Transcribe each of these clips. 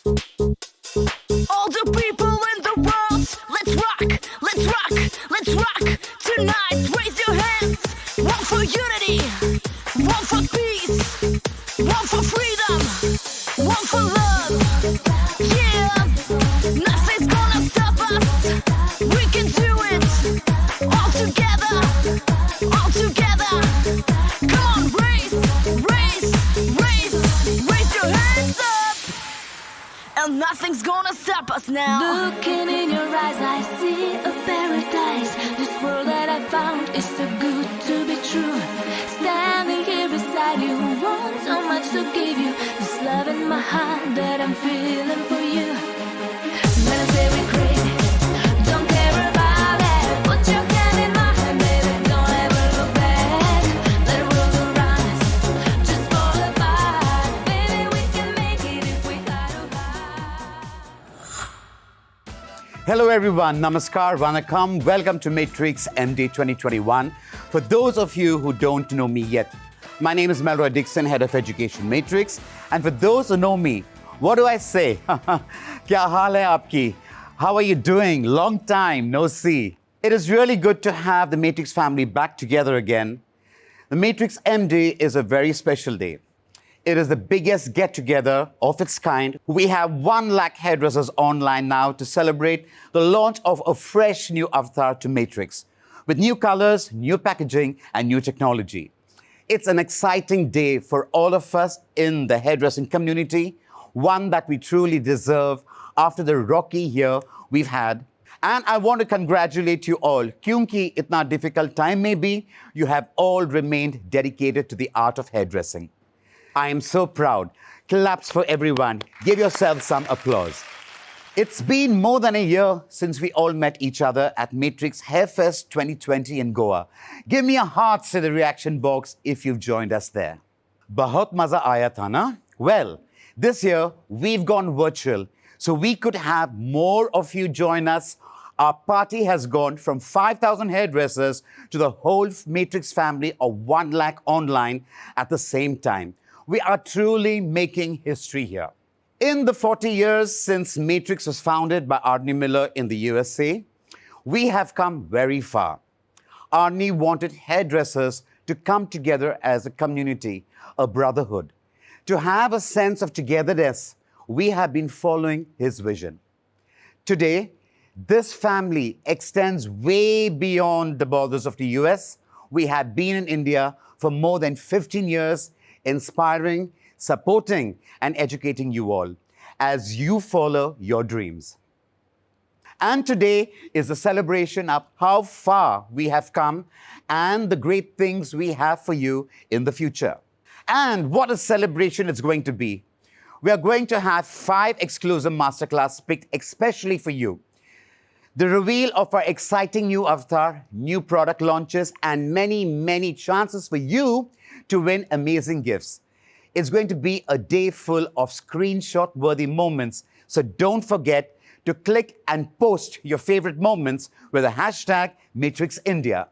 All the people in the world, let's rock, let's rock, let's rock tonight. Raise your hands. One for unity, one for peace, one for freedom, one for love. Yeah, nothing's gonna stop us. We can do it all together, all together. Come on, raise, raise, raise, raise your hands up. And nothing's gonna stop us now. Looking in your eyes, I see a paradise. This world that I found is so good to be true. Standing here beside you, want so much to give you. This love in my heart that I'm feeling for you. Men say we're crazy, don't care about it. Put your hand in my hand, baby, don't ever look back. Let the world around us just fall apart. Baby, we can make it if we try to hard. Hello everyone, Namaskar, Vanakkam. Welcome to Matrix MD 2021. For those of you who don't know me yet, my name is Melroy Dixon, Head of Education Matrix. And for those who know me, what do I say? Kya haal hai aapki? How are you doing? Long time no see. It is really good to have the Matrix family back together again. The Matrix MD is a very special day. It is the biggest get-together of its kind. We have 1 lakh hairdressers online now to celebrate the launch of a fresh new avatar to Matrix, with new colors, new packaging, and new technology. It's an exciting day for all of us in the hairdressing community, one that we truly deserve after the rocky year we've had. And I want to congratulate you all. Kyunki itna difficult time may be, you have all remained dedicated to the art of hairdressing. I am so proud. Claps for everyone. Give yourselves some applause. It's been more than a year since we all met each other at Matrix Hairfest 2020 in Goa. Give me a heart in the reaction box if you've joined us there. Bahut maza aaya tha na? Well, this year we've gone virtual, so we could have more of you join us. Our party has gone from 5,000 hairdressers to the whole Matrix family of 1 lakh online at the same time. We are truly making history here. In the 40 years since Matrix was founded by Arnie Miller in the USA, we have come very far. Arnie wanted hairdressers to come together as a community, a brotherhood. To have a sense of togetherness, we have been following his vision. Today, this family extends way beyond the borders of the US. We have been in India for more than 15 years, inspiring, supporting, and educating you all as you follow your dreams. And today is a celebration of how far we have come and the great things we have for you in the future. And what a celebration it's going to be. We are going to have 5 exclusive masterclass picked especially for you. The reveal of our exciting new avatar, new product launches, and many, many chances for you to win amazing gifts. It's going to be a day full of screenshot-worthy moments, so don't forget to click and post your favorite moments with the hashtag MatrixIndia.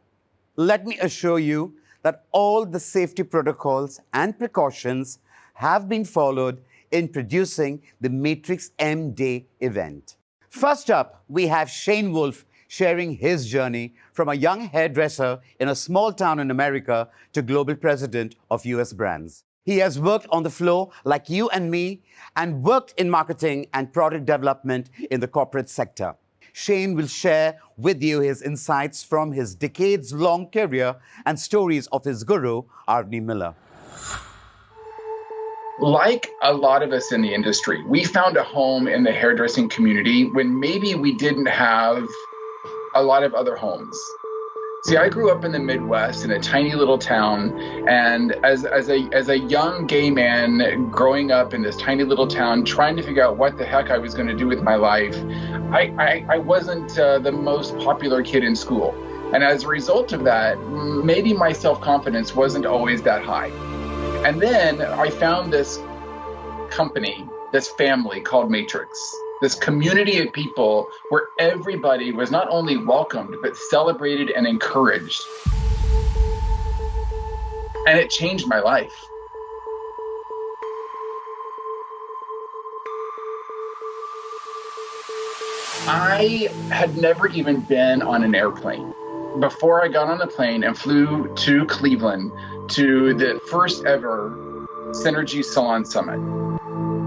Let me assure you that all the safety protocols and precautions have been followed in producing the Matrix M Day event. First up, we have Shane Wolf sharing his journey from a young hairdresser in a small town in America to global president of US brands. He has worked on the floor like you and me and worked in marketing and product development in the corporate sector. Shane will share with you his insights from his decades-long career and stories of his guru, Arnie Miller. Like a lot of us in the industry, we found a home in the hairdressing community when maybe we didn't have a lot of other homes. See, I grew up in the Midwest in a tiny little town, and as a young gay man growing up in this tiny little town, trying to figure out what the heck I was going to do with my life, I wasn't the most popular kid in school. And as a result of that, maybe my self-confidence wasn't always that high. And then I found this company, this family called Matrix, this community of people where everybody was not only welcomed, but celebrated and encouraged. And it changed my life. I had never even been on an airplane. Before I got on the plane and flew to Cleveland to the first ever Synergy Salon Summit.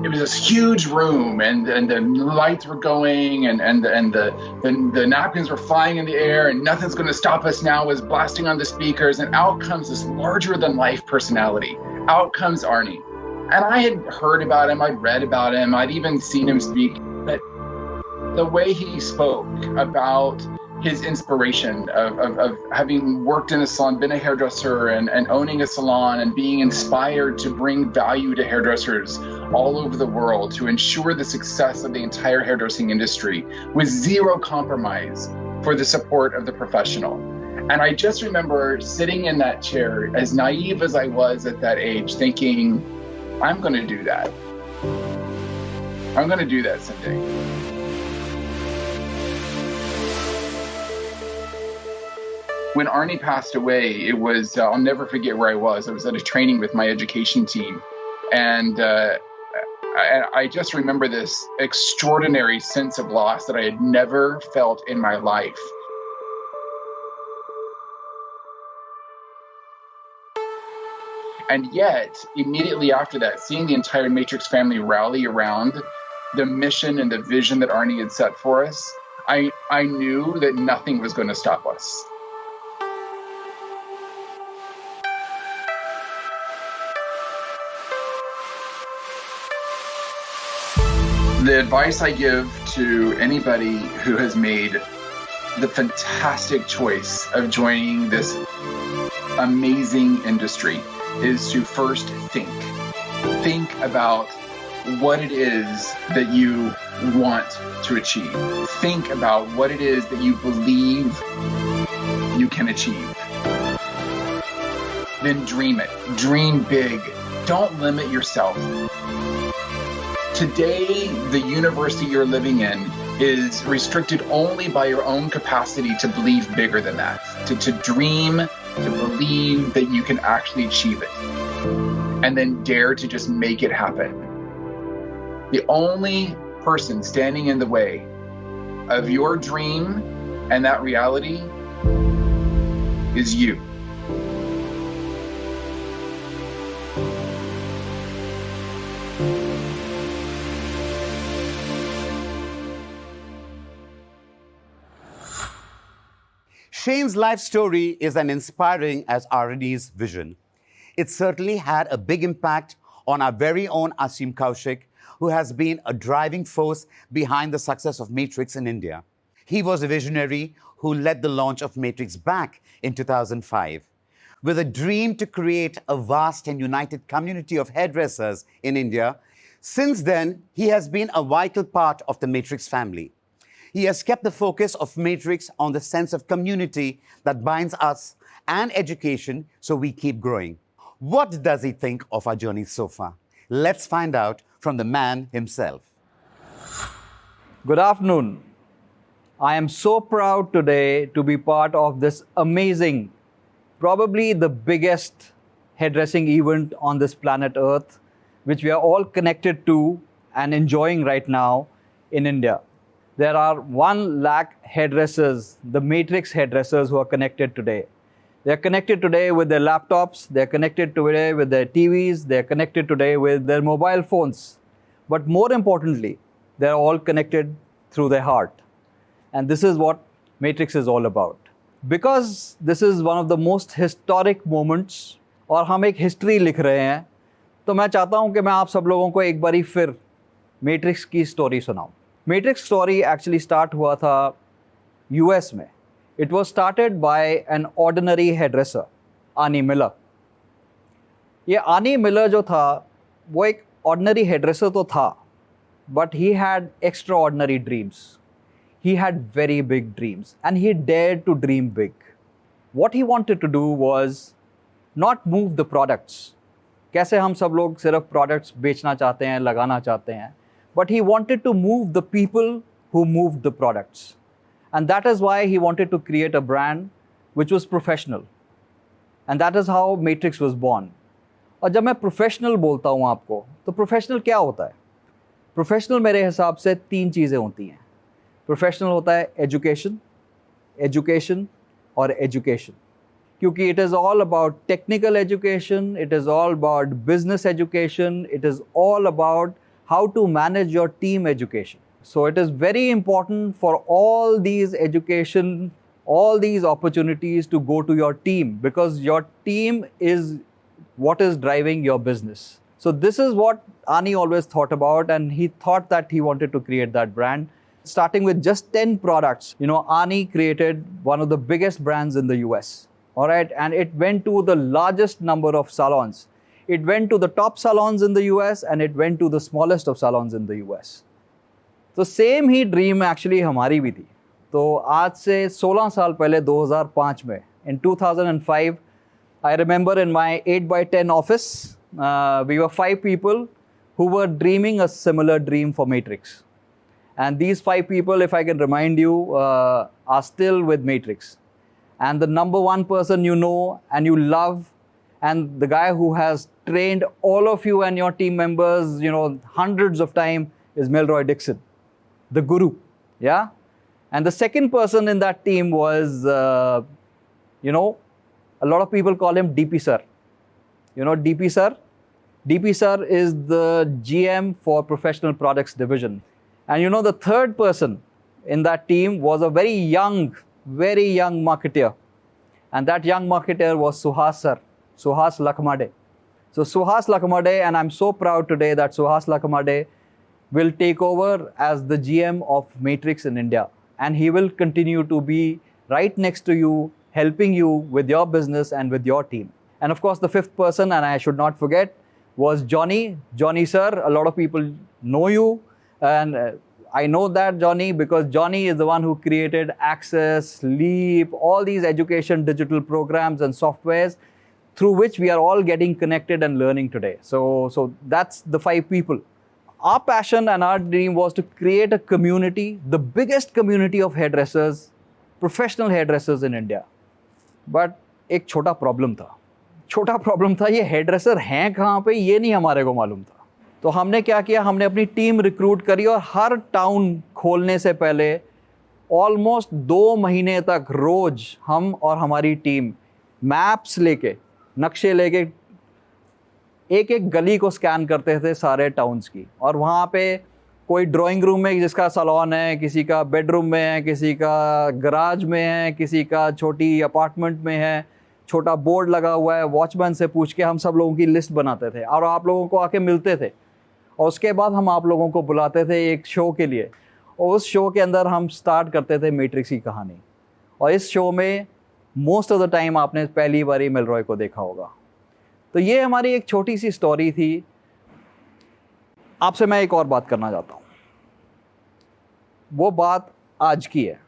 It was this huge room, and the lights were going, and the napkins were flying in the air, and nothing's going to stop us now was blasting on the speakers, and out comes this larger than life personality. Out comes Arnie. And I had heard about him, I'd read about him, I'd even seen him speak, but the way he spoke about his inspiration of having worked in a salon, been a hairdresser, and owning a salon, and being inspired to bring value to hairdressers all over the world to ensure the success of the entire hairdressing industry with zero compromise for the support of the professional. And I just remember sitting in that chair, as naive as I was at that age, thinking, I'm going to do that. I'm going to do that someday. When Arnie passed away, it was, I'll never forget where I was. I was at a training with my education team. And I just remember this extraordinary sense of loss that I had never felt in my life. And yet, immediately after that, seeing the entire Matrix family rally around the mission and the vision that Arnie had set for us, I knew that nothing was going to stop us. The advice I give to anybody who has made the fantastic choice of joining this amazing industry is to first think. Think about what it is that you want to achieve. Think about what it is that you believe you can achieve. Then dream it. Dream big. Don't limit yourself. Today, the universe that you're living in is restricted only by your own capacity to believe bigger than that, to dream, to believe that you can actually achieve it, and then dare to just make it happen. The only person standing in the way of your dream and that reality is you. Shane's life story is as inspiring as Arnie's vision. It certainly had a big impact on our very own Asim Kaushik, who has been a driving force behind the success of Matrix in India. He was a visionary who led the launch of Matrix back in 2005. With a dream to create a vast and united community of hairdressers in India, since then, he has been a vital part of the Matrix family. He has kept the focus of Matrix on the sense of community that binds us and education so we keep growing. What does he think of our journey so far? Let's find out from the man himself. Good afternoon. I am so proud today to be part of this amazing, probably the biggest hairdressing event on this planet Earth, which we are all connected to and enjoying right now in India. There are 1 lakh hairdressers, the Matrix hairdressers who are connected today. They're connected today with their laptops, they're connected today with their TVs, they're connected today with their mobile phones. But more importantly, they're all connected through their heart. And this is what Matrix is all about. Because this is one of the most historic moments और हम एक history लिख रहे हैं, तो मैं चाहता हूँ कि मैं आप सब लोगों को एक बारी फिर Matrix की story सुनाऊँ. Matrix story actually start हुआ था US में. It was started by an ordinary hairdresser, Arnie Miller. ये Arnie Miller जो था, वो एक ordinary hairdresser तो था, but he had extraordinary dreams. He had very big dreams and he dared to dream big. What he wanted to do was not move the products. कैसे हम सब लोग सिर्फ products बेचना चाहते हैं, लगाना चाहते हैं. But he wanted to move the people who moved the products. And that is why he wanted to create a brand which was professional. And that is how Matrix was born. और जब मैं professional बोलता हूँ आपको, तो professional क्या होता है? Professional मेरे हिसाब से 3 चीज़ें होती हैं. प्रोफेशनल होता है एजुकेशन, एजुकेशन और एजुकेशन, क्योंकि it is all about technical education, it is all about business education, it is all about how to manage your team education. So it is very important for all these education, all these opportunities to go to your team, because your team is what is driving your business. So this is what Ani always thought about, and he thought that he wanted to create that brand. Starting with just 10 products, Ani created one of the biggest brands in the US. All right, and it went to the largest number of salons. It went to the top salons in the US and it went to the smallest of salons in the US. तो same ही dream actually हमारी भी थी. तो आज से 16 साल पहले 2005 में, in 2005, I remember in my 8x10 office, we were 5 people who were dreaming a similar dream for Matrix. And these 5 people, if I can remind you, are still with Matrix. And the number one person you know and you love, and the guy who has trained all of you and your team members, hundreds of times, is Melroy Dixon, the guru. Yeah? And the second person in that team was, a lot of people call him DP Sir. DP Sir? DP Sir is the GM for Professional Products Division. And the third person in that team was a very young marketer. And that young marketer was Suhas Sir. Suhas Lakhmade. So Suhas Lakhmade, and I'm so proud today that Suhas Lakhmade will take over as the GM of Matrix in India. And he will continue to be right next to you, helping you with your business and with your team. And of course, the fifth person, and I should not forget, was Johnny. Johnny Sir, a lot of people know you. And I know that, Johnny, because Johnny is the one who created Access, Leap, all these education digital programs and softwares through which we are all getting connected and learning today. So that's the 5 people. Our passion and our dream was to create a community, the biggest community of hairdressers, professional hairdressers in India. But एक छोटा problem था, ये hairdresser हैं कहाँ पे, ये नहीं हमारे को मालूम था. तो हमने क्या किया, हमने अपनी टीम रिक्रूट करी और हर टाउन खोलने से पहले ऑलमोस्ट 2 महीने तक रोज हम और हमारी टीम मैप्स लेके, नक्शे लेके एक एक गली को स्कैन करते थे सारे टाउन्स की. और वहाँ पे कोई ड्राइंग रूम में जिसका सैलून है, किसी का बेडरूम में है, किसी का गराज में है, किसी का छोटी अपार्टमेंट में है, छोटा बोर्ड लगा हुआ है, वॉचमैन से पूछ के हम सब लोगों की लिस्ट बनाते थे और आप लोगों को आके मिलते थे. और उसके बाद हम आप लोगों को बुलाते थे एक शो के लिए, और उस शो के अंदर हम स्टार्ट करते थे मैट्रिक्स की कहानी. और इस शो में मोस्ट ऑफ द टाइम आपने पहली बार ही मेलरॉय को देखा होगा. तो ये हमारी एक छोटी सी स्टोरी थी. आपसे मैं एक और बात करना चाहता हूँ. वो बात आज की है.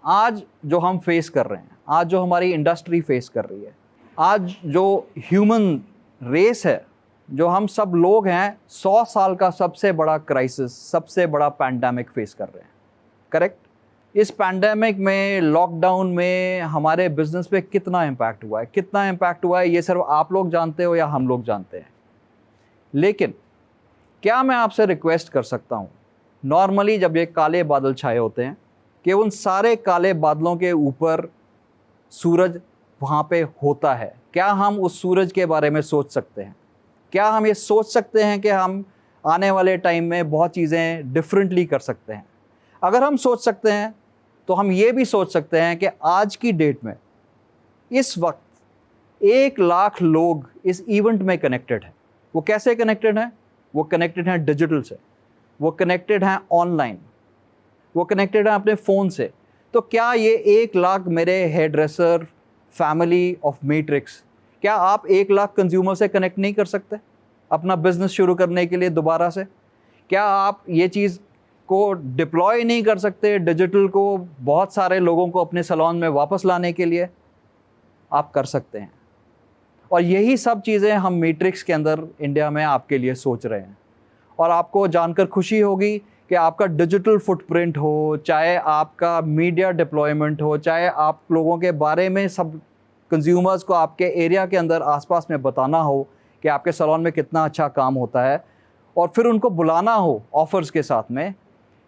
आज जो हम फेस कर रहे हैं, आज जो हमारी इंडस्ट्री फेस कर रही है, आज जो ह्यूमन रेस है, जो हम सब लोग हैं, 100 साल का सबसे बड़ा क्राइसिस, सबसे बड़ा पैंडेमिक फेस कर रहे हैं. करेक्ट? इस पैंडेमिक में, लॉकडाउन में हमारे बिजनेस पे कितना इम्पैक्ट हुआ है, कितना इम्पैक्ट हुआ है, ये सिर्फ आप लोग जानते हो या हम लोग जानते हैं. लेकिन क्या मैं आपसे रिक्वेस्ट कर सकता हूँ, नॉर्मली जब ये काले बादल छाए होते हैं, कि उन सारे काले बादलों के ऊपर सूरज वहाँ पे होता है, क्या हम उस सूरज के बारे में सोच सकते हैं? क्या हम ये सोच सकते हैं कि हम आने वाले टाइम में बहुत चीज़ें डिफरेंटली कर सकते हैं? अगर हम सोच सकते हैं तो हम ये भी सोच सकते हैं कि आज की डेट में, इस वक्त 1 लाख लोग इस इवेंट में कनेक्टेड हैं. वो कैसे कनेक्टेड हैं? वो कनेक्टेड हैं डिजिटल से, वो कनेक्टेड हैं ऑनलाइन, वो कनेक्टेड हैं अपने फ़ोन से. तो क्या ये 1 लाख मेरे hair dresser family of Matrix, क्या आप 1 लाख कंज्यूमर से कनेक्ट नहीं कर सकते अपना बिजनेस शुरू करने के लिए दोबारा से? क्या आप ये चीज़ को डिप्लॉय नहीं कर सकते, डिजिटल को बहुत सारे लोगों को अपने सैलून में वापस लाने के लिए? आप कर सकते हैं. और यही सब चीज़ें हम मैट्रिक्स के अंदर इंडिया में आपके लिए सोच रहे हैं. और आपको जानकर खुशी होगी कि आपका डिजिटल फुटप्रिंट हो, चाहे आपका मीडिया डिप्लॉयमेंट हो, चाहे आप लोगों के बारे में सब कंज्यूमर्स को आपके एरिया के अंदर आसपास में बताना हो कि आपके सैलून में कितना अच्छा काम होता है, और फिर उनको बुलाना हो ऑफ़र्स के साथ में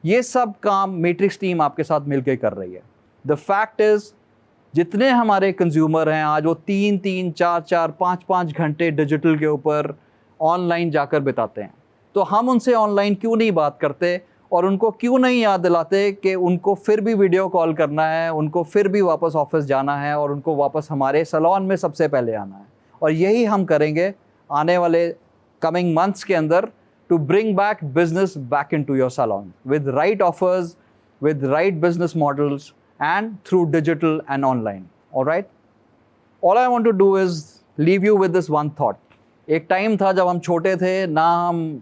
ये सब काम मैट्रिक्स टीम आपके साथ मिलकर कर रही है। द फैक्ट इज, जितने हमारे कंज्यूमर हैं आज, वो 3-3, 4-4, 5-5 घंटे डिजिटल के ऊपर ऑनलाइन जाकर बिताते हैं। तो हम उनसे ऑनलाइन क्यों नहीं बात करते और उनको क्यों नहीं याद दिलाते कि उनको फिर भी वीडियो कॉल करना है, उनको फिर भी वापस ऑफिस जाना है और उनको वापस हमारे सैलून में सबसे पहले आना है। और यही हम करेंगे आने वाले कमिंग मंथ्स के अंदर, to bring back business back into your salon with right offers, with right business models, and through digital and online. All right? All I want to do is leave you with this one thought. एक time था जब हम छोटे थे, ना हम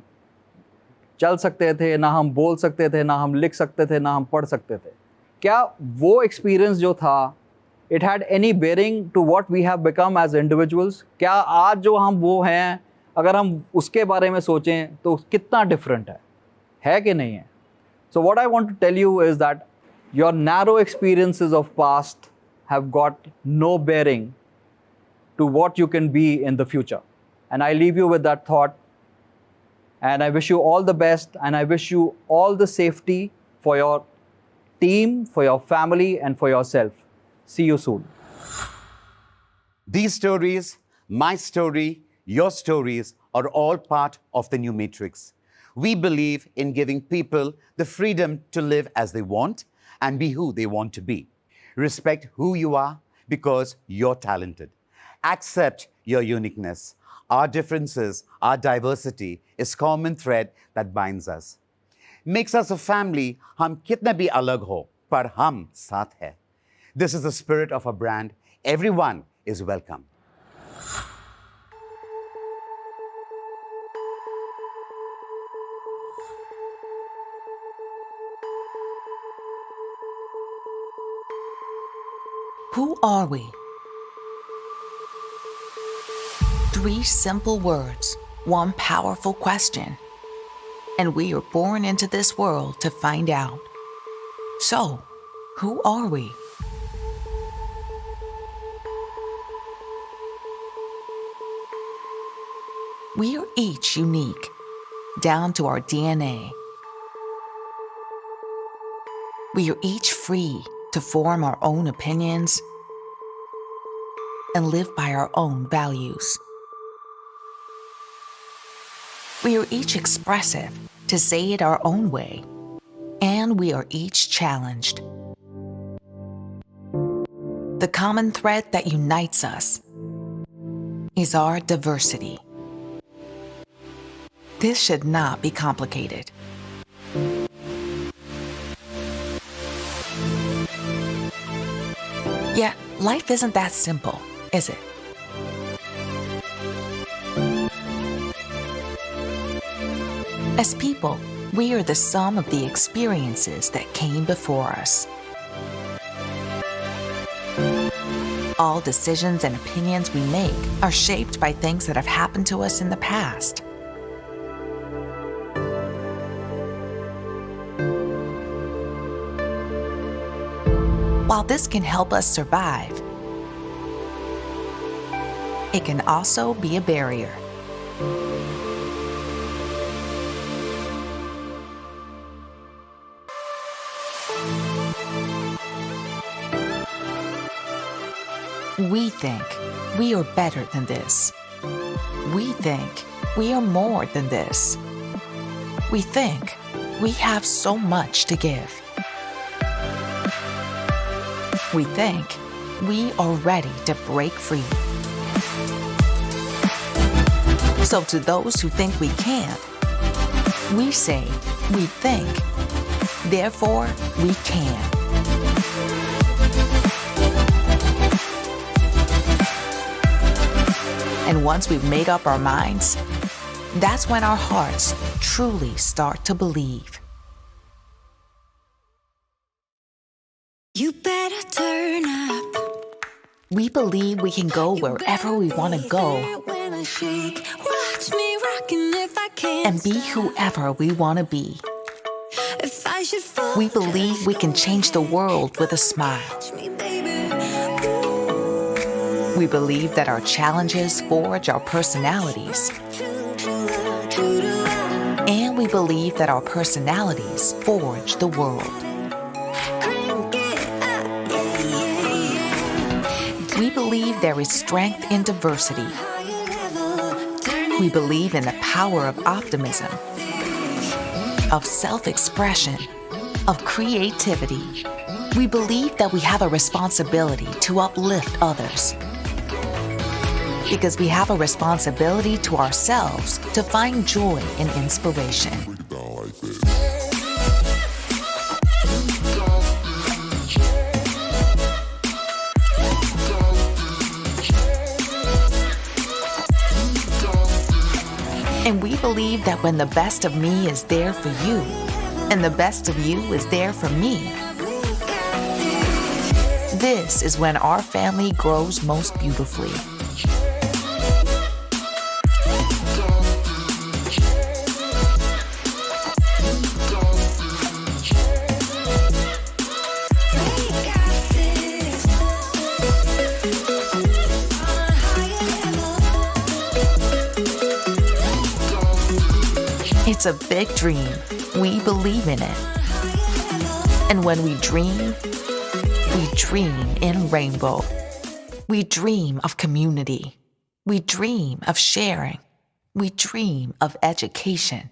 चल सकते थे, ना हम बोल सकते थे, ना हम लिख सकते थे, ना हम पढ़ सकते थे। क्या वो एक्सपीरियंस जो था, it had any bearing to what we have become as individuals? क्या आज जो हम वो हैं, अगर हम उसके बारे में सोचें तो कितना डिफरेंट है कि नहीं है? So what I want to tell you is that your narrow experiences of past have got no bearing to what you can be in the future. And I leave you with that thought. And I wish you all the best, and I wish you all the safety for your team, for your family, and for yourself. See you soon. These stories, my story, your stories are all part of the new matrix. We believe in giving people the freedom to live as they want and be who they want to be. Respect who you are because you're talented. Accept your uniqueness. Our differences, our diversity is common thread that binds us. Makes us a family, hum kitna bhi alag ho, par hum saath hai. This is the spirit of our brand. Everyone is welcome. Who are we? 3 simple words, 1 powerful question. And we are born into this world to find out. So, who are we? We are each unique, down to our DNA. We are each free to form our own opinions and live by our own values. We are each expressive to say it our own way, and we are each challenged. The common thread that unites us is our diversity. This should not be complicated. Yet, life isn't that simple, is it? As people, we are the sum of the experiences that came before us. All decisions and opinions we make are shaped by things that have happened to us in the past. While this can help us survive, it can also be a barrier. We think we are better than this. We think we are more than this. We think we have so much to give. We think we are ready to break free. So to those who think we can't, we say we think, therefore we can. And once we've made up our minds, that's when our hearts truly start to believe. You better turn up. We believe we can go wherever we want to go When I shake, watch me rockin' if I can't. and be whoever we want to be. If I should fall, We believe we can change the world with a smile. catch me, baby. We believe that our challenges forge our personalities. And we believe that our personalities forge the world. We believe there is strength in diversity. We believe in the power of optimism, of self-expression, of creativity. We believe that we have a responsibility to uplift others. Because we have a responsibility to ourselves to find joy and inspiration. And we believe that when the best of me is there for you, and the best of you is there for me, this is when our family grows most beautifully. It's a big dream. We believe in it. And when we dream in rainbow. We dream of community. We dream of sharing. We dream of education.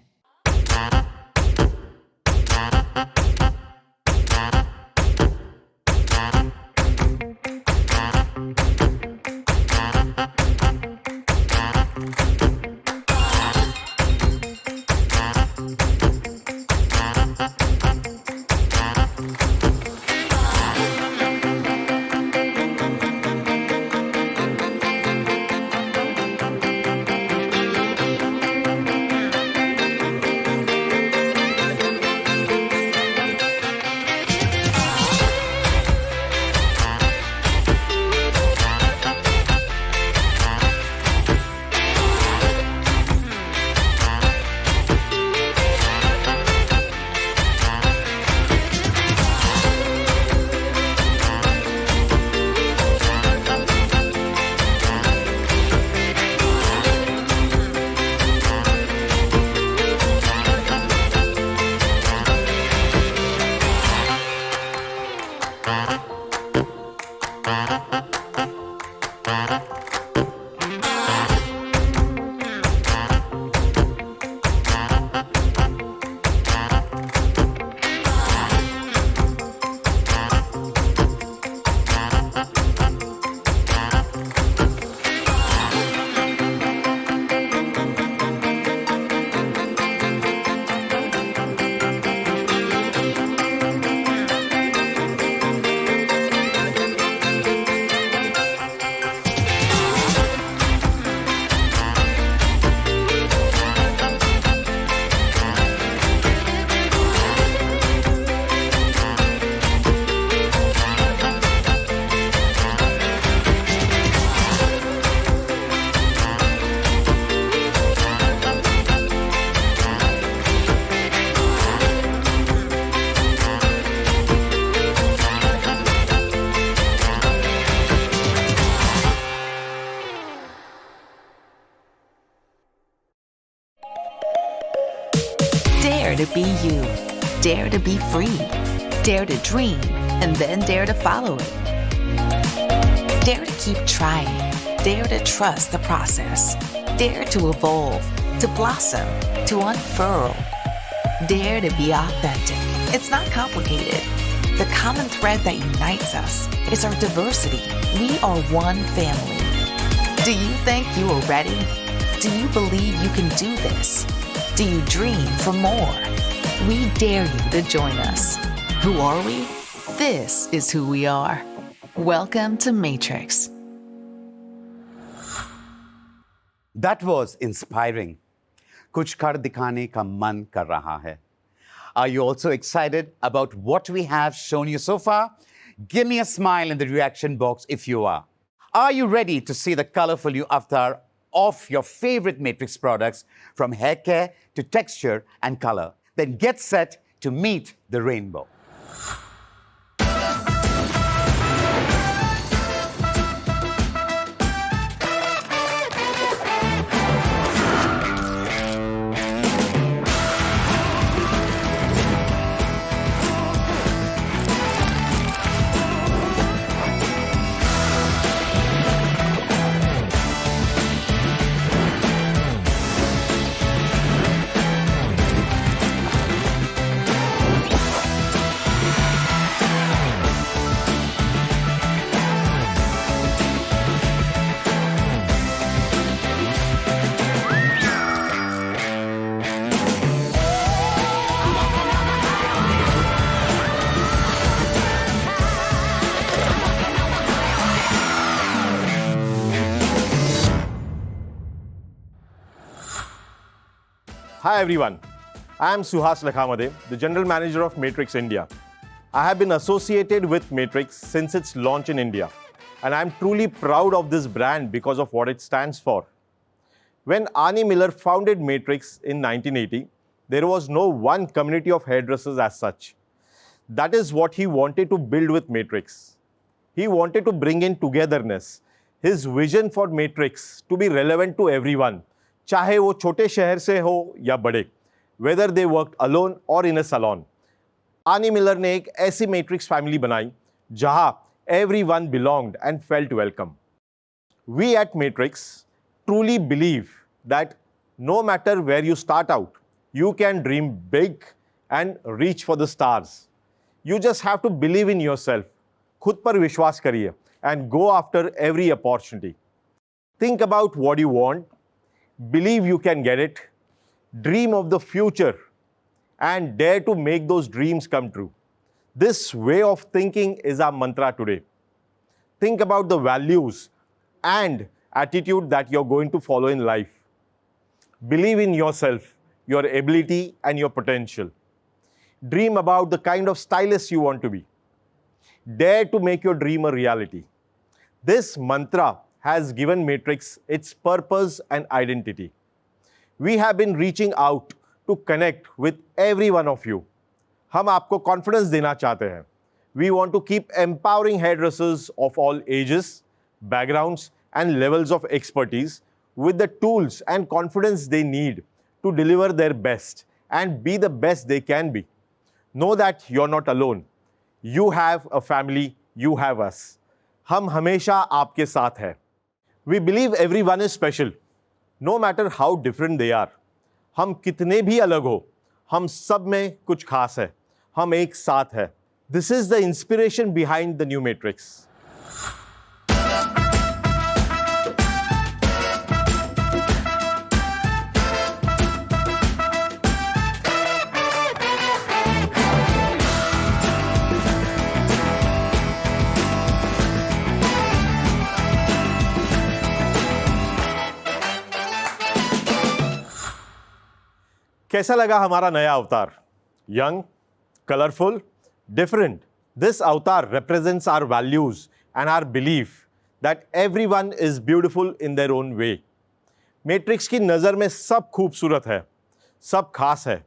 Dare to be you. Dare to be free. Dare to dream and then dare to follow it. Dare to keep trying. Dare to trust the process. Dare to evolve, to blossom, to unfurl. Dare to be authentic. It's not complicated. The common thread that unites us is our diversity. We are one family. Do you think you are ready? Do you believe you can do this? Do you dream for more? We dare you to join us. Who are we? This is who we are. Welcome to Matrix. That was inspiring. कुछ कर दिखाने का मन कर रहा है. Are you also excited about what we have shown you so far? Give me a smile in the reaction box if you are. Are you ready to see the colorful new avatar of your favorite Matrix products from hair care to texture and color? Then get set to meet the rainbow. Hi everyone, I am Suhas Lakhamade, the General Manager of Matrix India. I have been associated with Matrix since its launch in India, and I am truly proud of this brand because of what it stands for. When Arnie Miller founded Matrix in 1980, there was no one community of hairdressers as such. That is what he wanted to build with Matrix. He wanted to bring in togetherness. His vision for Matrix to be relevant to everyone, चाहे वो छोटे शहर से हो या बड़े, whether they worked alone or in a salon. आनी Miller ने एक ऐसी मैट्रिक्स फैमिली बनाई जहां everyone belonged and felt welcome. We at Matrix truly believe that no matter where you start out, you can dream big and reach for the stars. You just have to believe in yourself. खुद पर विश्वास करिए and go after every opportunity. Think about what you want, believe you can get it, dream of the future, and dare to make those dreams come true. This way of thinking is our mantra today. Think about the values and attitude that you're going to follow in life. Believe in yourself, your ability, and your potential. Dream about the kind of stylist you want to be. Dare to make your dream a reality. This mantra has given Matrix its purpose and identity. We have been reaching out to connect with every one of you. हम आपको confidence देना चाहते हैं. We want to keep empowering hairdressers of all ages, backgrounds, and levels of expertise with the tools and confidence they need to deliver their best and be the best they can be. Know that you're not alone. You have a family, you have us. हम हमेशा आपके साथ हैं. We believe everyone is special, no matter how different they are. हम कितने भी अलग हो, हम सब में कुछ खास है. हम एक साथ हैं. This is the inspiration behind the new Matrix. कैसा लगा हमारा नया अवतार? Young, colorful, different. This avatar represents our values and our belief that everyone is beautiful in their own way. Matrix की नज़र में सब खूबसूरत है, सब खास है.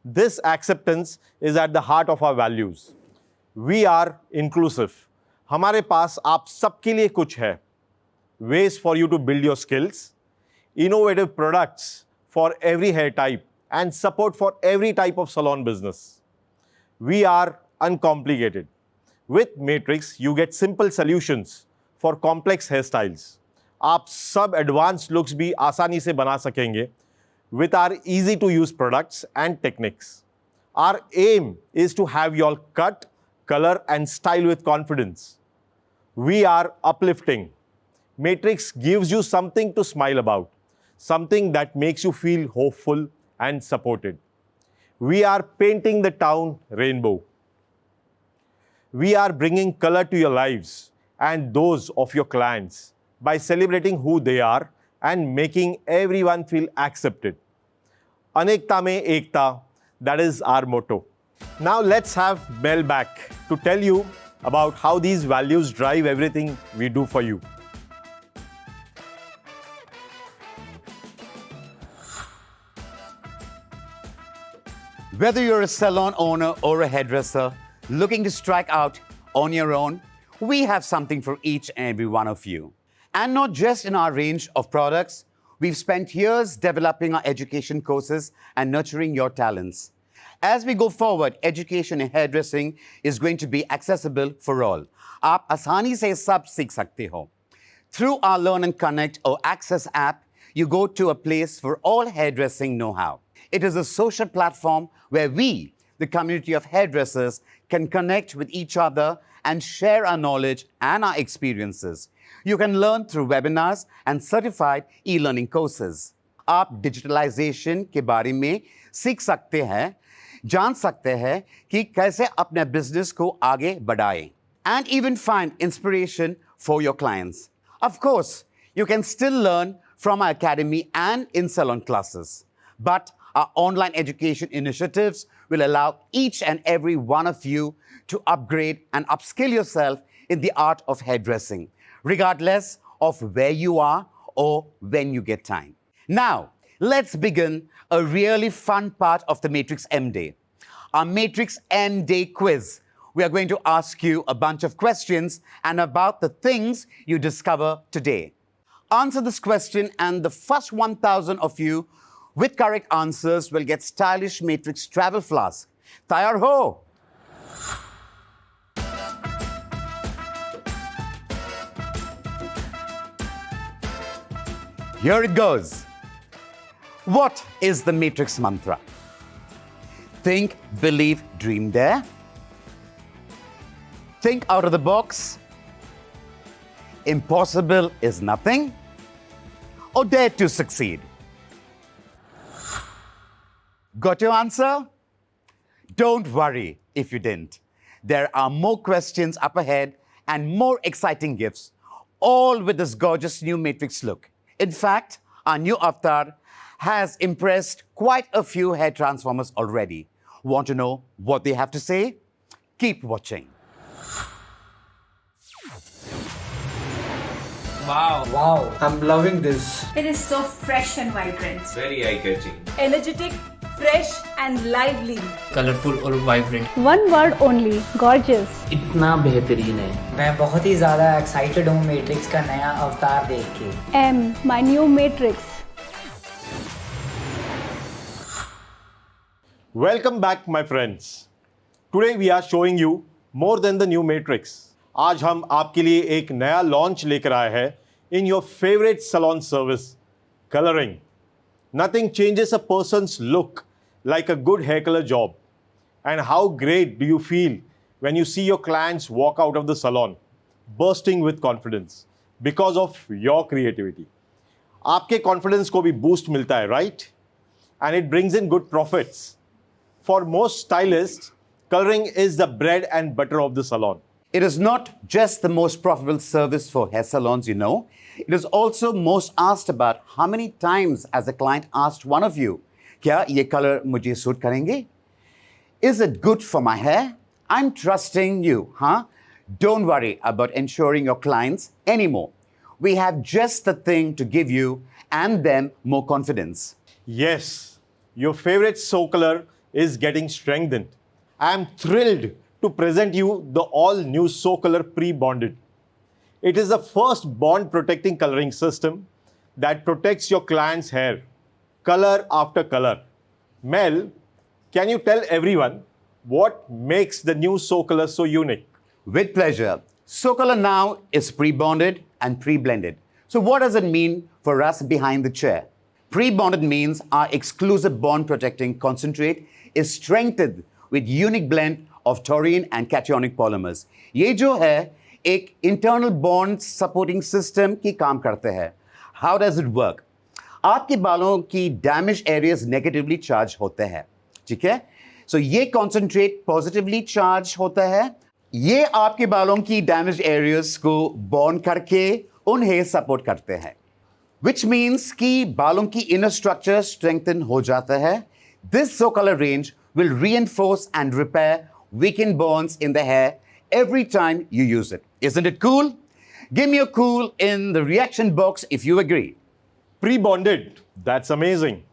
This acceptance is at the heart of our values. We are inclusive. हमारे पास आप सबके लिए कुछ है. Ways for you to build your skills, innovative products for every hair type, and support for every type of salon business. We are uncomplicated. With Matrix, you get simple solutions for complex hairstyles. आप सब advanced looks भी आसानी से बना सकेंगे with our easy-to-use products and techniques. Our aim is to have you all cut, color, and style with confidence. We are uplifting. Matrix gives you something to smile about, something that makes you feel hopeful and supported. We are painting the town rainbow. We are bringing color to your lives and those of your clients by celebrating who they are and making everyone feel accepted. Anekta mein ekta, that is our motto. Now let's have Mel back to tell you about how these values drive everything we do for you. Whether you're a salon owner or a hairdresser looking to strike out on your own, we have something for each and every one of you. And not just in our range of products, we've spent years developing our education courses and nurturing your talents. As we go forward, education in hairdressing is going to be accessible for all. आप आसानी से सब सीख सकते हो. Through our Learn and Connect or Access app, you go to a place for all hairdressing know-how. It is a social platform where we, the community of hairdressers, can connect with each other and share our knowledge and our experiences. You can learn through webinars and certified e-learning courses. आप digitalization के बारे में सीख सकते हैं, जान सकते हैं कि कैसे अपने business को आगे बढ़ाएं, and even find inspiration for your clients. Of course, you can still learn from our academy and in salon classes. But Our online education initiatives will allow each and every one of you to upgrade and upskill yourself in the art of hairdressing, regardless of where you are or when you get time. Now, let's begin a really fun part of the Matrix M Day, our Matrix M Day quiz. We are going to ask you a bunch of questions and about the things you discover today. Answer this question, and the first 1,000 of you with correct answers will get stylish Matrix travel flask. Tayar ho! Here it goes. What is the Matrix mantra? Think, believe, dream, dare. Think out of the box. Impossible is nothing. Or dare to succeed. Got your answer? Don't worry if you didn't. There are more questions up ahead and more exciting gifts, all with this gorgeous new Matrix look. In fact, our new avatar has impressed quite a few hair transformers already. Want to know what they have to say? Keep watching. Wow, I'm loving this. It is so fresh and vibrant. Very eye-catching. Energetic, fresh and lively. Colorful और vibrant. One word only, gorgeous. इतना बेहतरीन है. मैं बहुत ही ज़्यादा excited हूँ matrix का नया अवतार देख के. M, my new Matrix. Welcome back, my friends. Today we are showing you more than the new Matrix. आज हम आपके लिए एक नया लॉन्च लेकर आए हैं in your favorite salon service, coloring. Nothing changes a person's look like a good hair color job. And how great do you feel when you see your clients walk out of the salon bursting with confidence because of your creativity? आपके confidence को भी boost मिलता है, right? And it brings in good profits. For most stylists, coloring is the bread and butter of the salon. It is not just the most profitable service for hair salons, you know. It is also most asked about. How many times has a client asked one of you, क्या ये color मुझे suit करेंगे? Is it good for my hair? I'm trusting you, huh? Don't worry about ensuring your clients anymore. We have just the thing to give you and them more confidence. Yes, your favorite So Color is getting strengthened. I am thrilled to present you the all-new So Color Pre-Bonded. It is the first bond-protecting coloring system that protects your client's hair, color after color. Mel, can you tell everyone what makes the new So Color so unique? With pleasure. So Color now is pre-bonded and pre-blended. So what does it mean for us behind the chair? Pre-bonded means our exclusive bond-protecting concentrate is strengthened with unique blend of taurine and cationic polymers. ये जो है एक internal bond supporting system की काम करते हैं. How does it work? आपके बालों की damaged areas negatively charged होते हैं, ठीक है? So ये concentrate positively charged होता है. ये आपके बालों की damaged areas को bond करके उन्हें support करते हैं. Which means कि बालों की inner structure strengthen हो जाता है. This So Color range will reinforce and repair weakened bonds in the hair every time you use it. Isn't it cool? Give me a cool in the reaction box if you agree. Pre-bonded, that's amazing.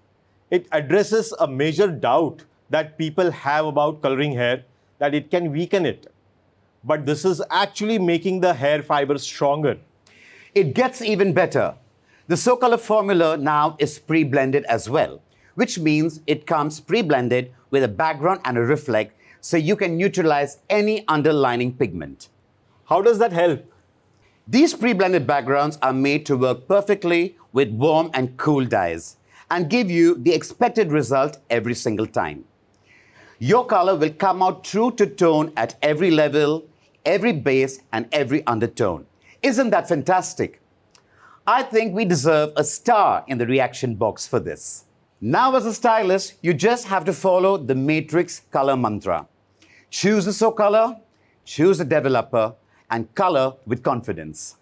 It addresses a major doubt that people have about coloring hair, that it can weaken it. But this is actually making the hair fibers stronger. It gets even better. The So Color formula now is pre-blended as well, which means it comes pre-blended with a background and a reflect, so you can neutralize any underlying pigment. How does that help? These pre-blended backgrounds are made to work perfectly with warm and cool dyes and give you the expected result every single time. Your color will come out true to tone at every level, every base, and every undertone. Isn't that fantastic? I think we deserve a star in the reaction box for this. Now, as a stylist, you just have to follow the Matrix color mantra. Choose the So Color, choose the developer, and color with confidence.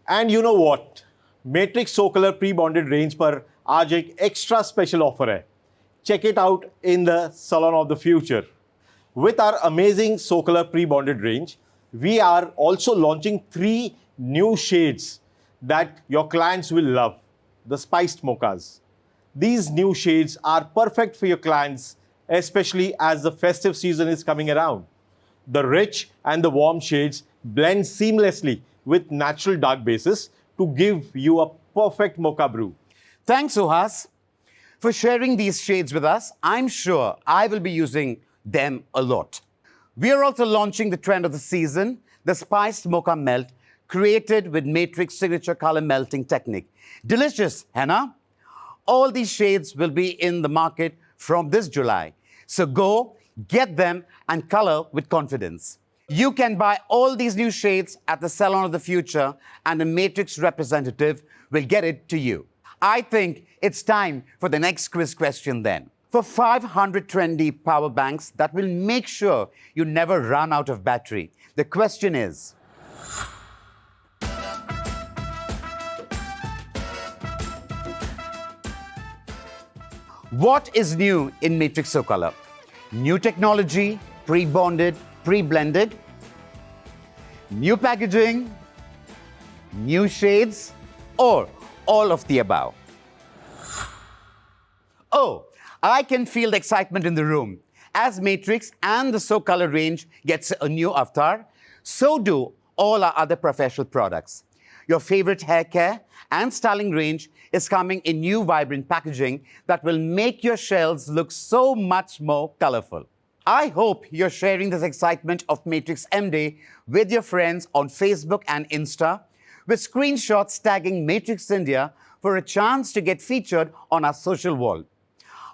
And you know what? Matrix So Color Pre-Bonded range पर आज एक extra special offer है. check it out in the salon of the future. With our amazing So-Color pre-bonded range, we are also launching 3 new shades that your clients will love, the spiced mochas. These new shades are perfect for your clients, especially as the festive season is coming around. The rich and the warm shades blend seamlessly with natural dark bases to give you a perfect mocha brew. Thanks, Suhas, for sharing these shades with us. I'm sure I will be using them a lot. We are also launching the trend of the season, the spiced mocha melt, created with Matrix signature color melting technique. Delicious, Hannah? All these shades will be in the market from this July. So go, get them, and color with confidence. You can buy all these new shades at the Salon of the Future, and the Matrix representative will get it to you. I think it's time for the next quiz question then. For 500 trendy power banks that will make sure you never run out of battery, the question is, what is new in Matrix So-Color? New technology, pre-bonded, pre-blended, new packaging, new shades, or all of the above? Oh, I can feel the excitement in the room. As Matrix and the So-Color range gets a new avatar, so do all our other professional products. Your favorite hair care and styling range is coming in new vibrant packaging that will make your shelves look so much more colorful. I hope you're sharing this excitement of Matrix M-Day with your friends on Facebook and Insta, with screenshots tagging Matrix India for a chance to get featured on our social wall.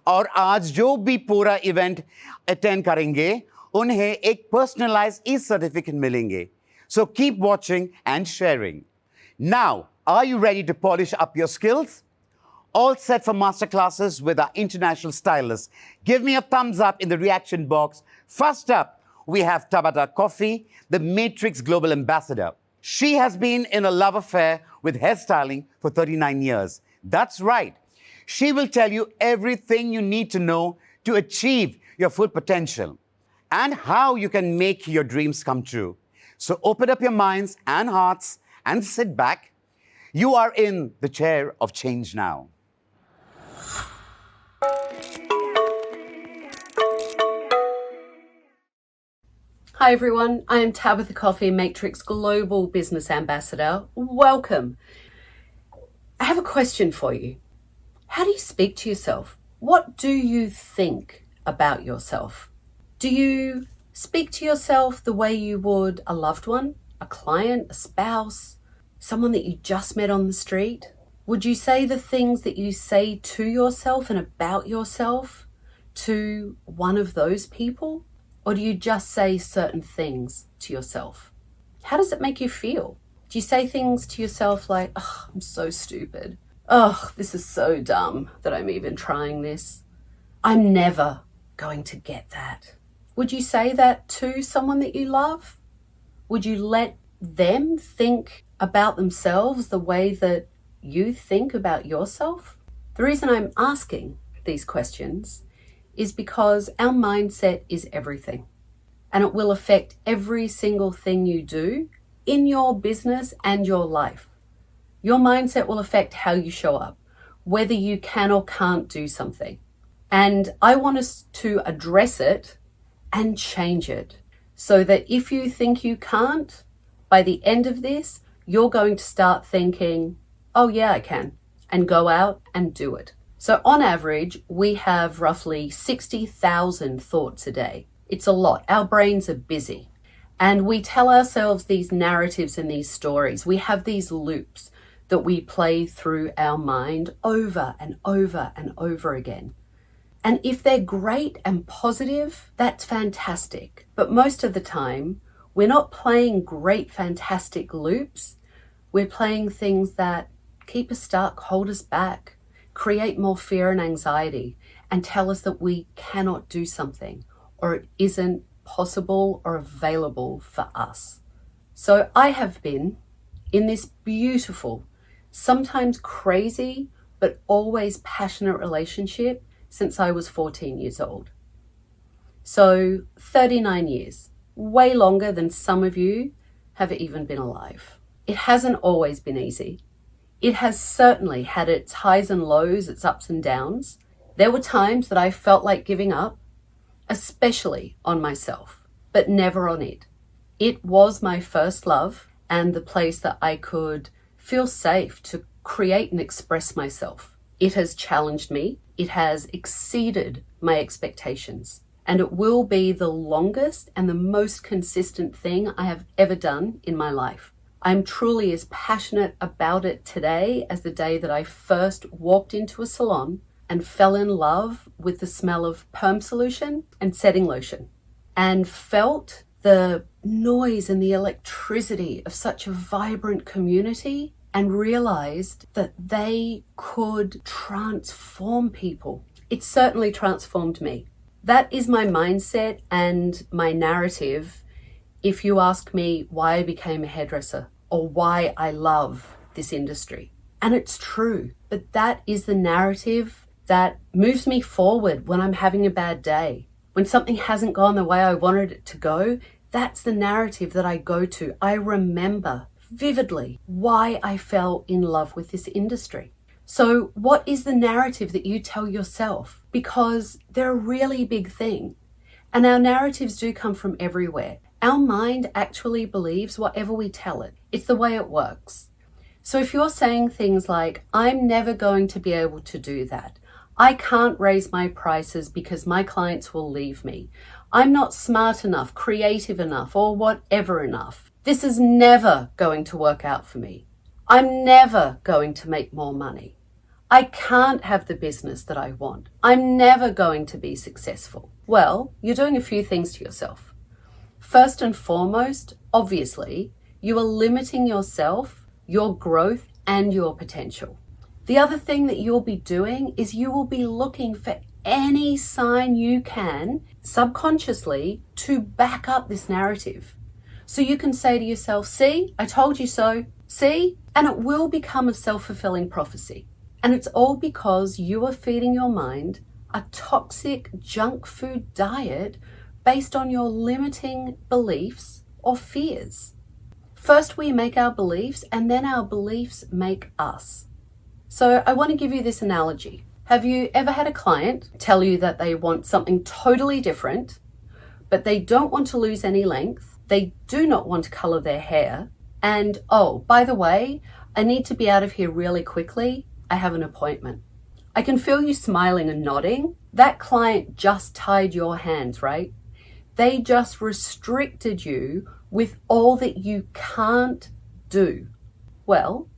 और आज जो भी पूरा event attend करेंगे उन्हें एक personalised e-certificate मिलेंगे. So keep watching and sharing. Now, are you ready to polish up your skills? All set for masterclasses with our international stylists. Give me a thumbs up in the reaction box. First up, we have Tabata Coffee, the Matrix Global Ambassador. She has been in a love affair with hairstyling for 39 years. That's right. She will tell you everything you need to know to achieve your full potential and how you can make your dreams come true. So open up your minds and hearts and sit back. You are in the chair of change now. Hi everyone, I am Tabitha Coffey, Matrix Global Business Ambassador. Welcome. I have a question for you. How do you speak to yourself? What do you think about yourself? Do you speak to yourself the way you would a loved one, a client, a spouse, someone that you just met on the street? Would you say the things that you say to yourself and about yourself to one of those people? Or do you just say certain things to yourself? How does it make you feel? Do you say things to yourself like, oh, I'm so stupid. Oh, this is so dumb that I'm even trying this. I'm never going to get that. Would you say that to someone that you love? Would you let them think about themselves the way that you think about yourself? The reason I'm asking these questions is because our mindset is everything, and it will affect every single thing you do in your business and your life. Your mindset will affect how you show up, whether you can or can't do something. And I want us to address it and change it so that if you think you can't, by the end of this, you're going to start thinking, oh yeah, I can, and go out and do it. So on average, we have roughly 60,000 thoughts a day. It's a lot. Our brains are busy. And we tell ourselves these narratives and these stories. We have these loops that we play through our mind over and over and over again. And if they're great and positive, that's fantastic. But most of the time, we're not playing great, fantastic loops. We're playing things that keep us stuck, hold us back, create more fear and anxiety, and tell us that we cannot do something or it isn't possible or available for us. So I have been in this beautiful, sometimes crazy, but always passionate relationship since I was 14 years old. So 39 years, way longer than some of you have even been alive. It hasn't always been easy. It has certainly had its highs and lows, its ups and downs. There were times that I felt like giving up, especially on myself, but never on it. It was my first love and the place that I could feel safe to create and express myself. It has challenged me. It has exceeded my expectations. And it will be the longest and the most consistent thing I have ever done in my life. I'm truly as passionate about it today as the day that I first walked into a salon and fell in love with the smell of perm solution and setting lotion and felt the noise and the electricity of such a vibrant community and realized that they could transform people. It certainly transformed me. That is my mindset and my narrative if you ask me why I became a hairdresser or why I love this industry. And it's true, but that is the narrative that moves me forward when I'm having a bad day. When something hasn't gone the way I wanted it to go, that's the narrative that I go to. I remember vividly why I fell in love with this industry. So what is the narrative that you tell yourself? Because they're a really big thing. And our narratives do come from everywhere. Our mind actually believes whatever we tell it. It's the way it works. So if you're saying things like, I'm never going to be able to do that. I can't raise my prices because my clients will leave me. I'm not smart enough, creative enough, or whatever enough. This is never going to work out for me. I'm never going to make more money. I can't have the business that I want. I'm never going to be successful. Well, you're doing a few things to yourself. First and foremost, obviously, you are limiting yourself, your growth, and your potential. The other thing that you'll be doing is you will be looking for any sign you can, subconsciously, to back up this narrative. So you can say to yourself, see, I told you so, see? And it will become a self-fulfilling prophecy. And it's all because you are feeding your mind a toxic junk food diet based on your limiting beliefs or fears. First, we make our beliefs, and then our beliefs make us. So I want to give you this analogy. Have you ever had a client tell you that they want something totally different, but they don't want to lose any length, they do not want to color their hair, and oh, by the way, I need to be out of here really quickly, I have an appointment. I can feel you smiling and nodding. That client just tied your hands, right? They just restricted you with all that you can't do. Well,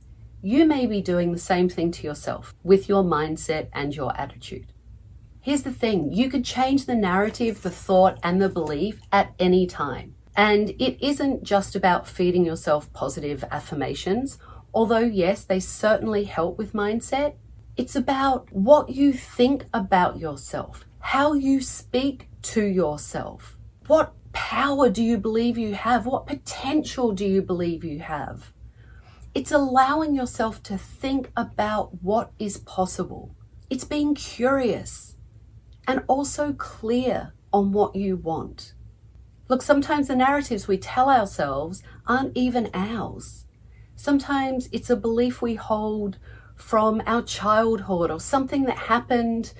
you may be doing the same thing to yourself with your mindset and your attitude. Here's the thing, you could change the narrative, the thought, and the belief at any time. And it isn't just about feeding yourself positive affirmations, although yes, they certainly help with mindset. It's about what you think about yourself, how you speak to yourself. What power do you believe you have? What potential do you believe you have? It's allowing yourself to think about what is possible. It's being curious and also clear on what you want. Look, sometimes the narratives we tell ourselves aren't even ours. Sometimes it's a belief we hold from our childhood or something that happened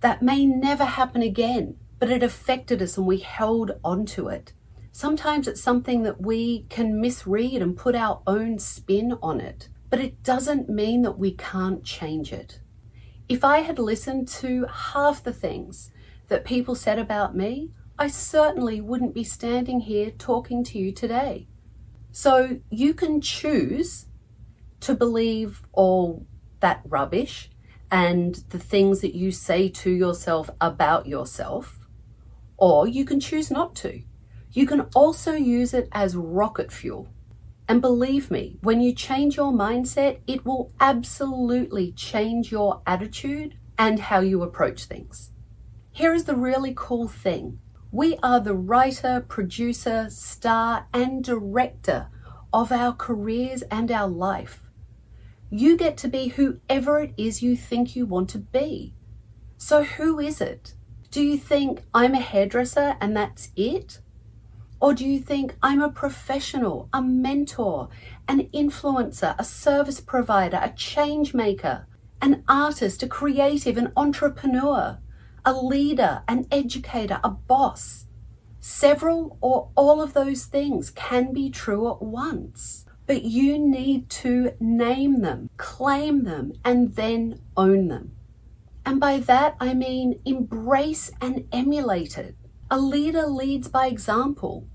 that may never happen again, but it affected us and we held onto it. Sometimes it's something that we can misread and put our own spin on it, but it doesn't mean that we can't change it. If I had listened to half the things that people said about me, I certainly wouldn't be standing here talking to you today. So you can choose to believe all that rubbish and the things that you say to yourself about yourself, or you can choose not to. You can also use it as rocket fuel. And believe me, when you change your mindset, it will absolutely change your attitude and how you approach things. Here is the really cool thing. We are the writer, producer, star, and director of our careers and our life. You get to be whoever it is you think you want to be. So who is it? Do you think I'm a hairdresser and that's it? Or do you think I'm a professional, a mentor, an influencer, a service provider, a change maker, an artist, a creative, an entrepreneur, a leader, an educator, a boss? Several or all of those things can be true at once, but you need to name them, claim them, and then own them. And by that, I mean embrace and emulate it. A leader leads by example.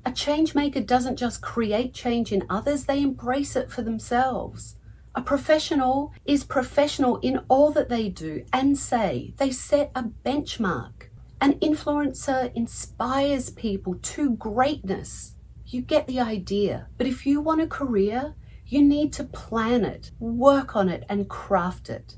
A change maker doesn't just create change in others, they embrace it for themselves. A professional is professional in all that they do and say. They set a benchmark. An influencer inspires people to greatness. You get the idea. But if you want a career, you need to plan it, work on it, and craft it.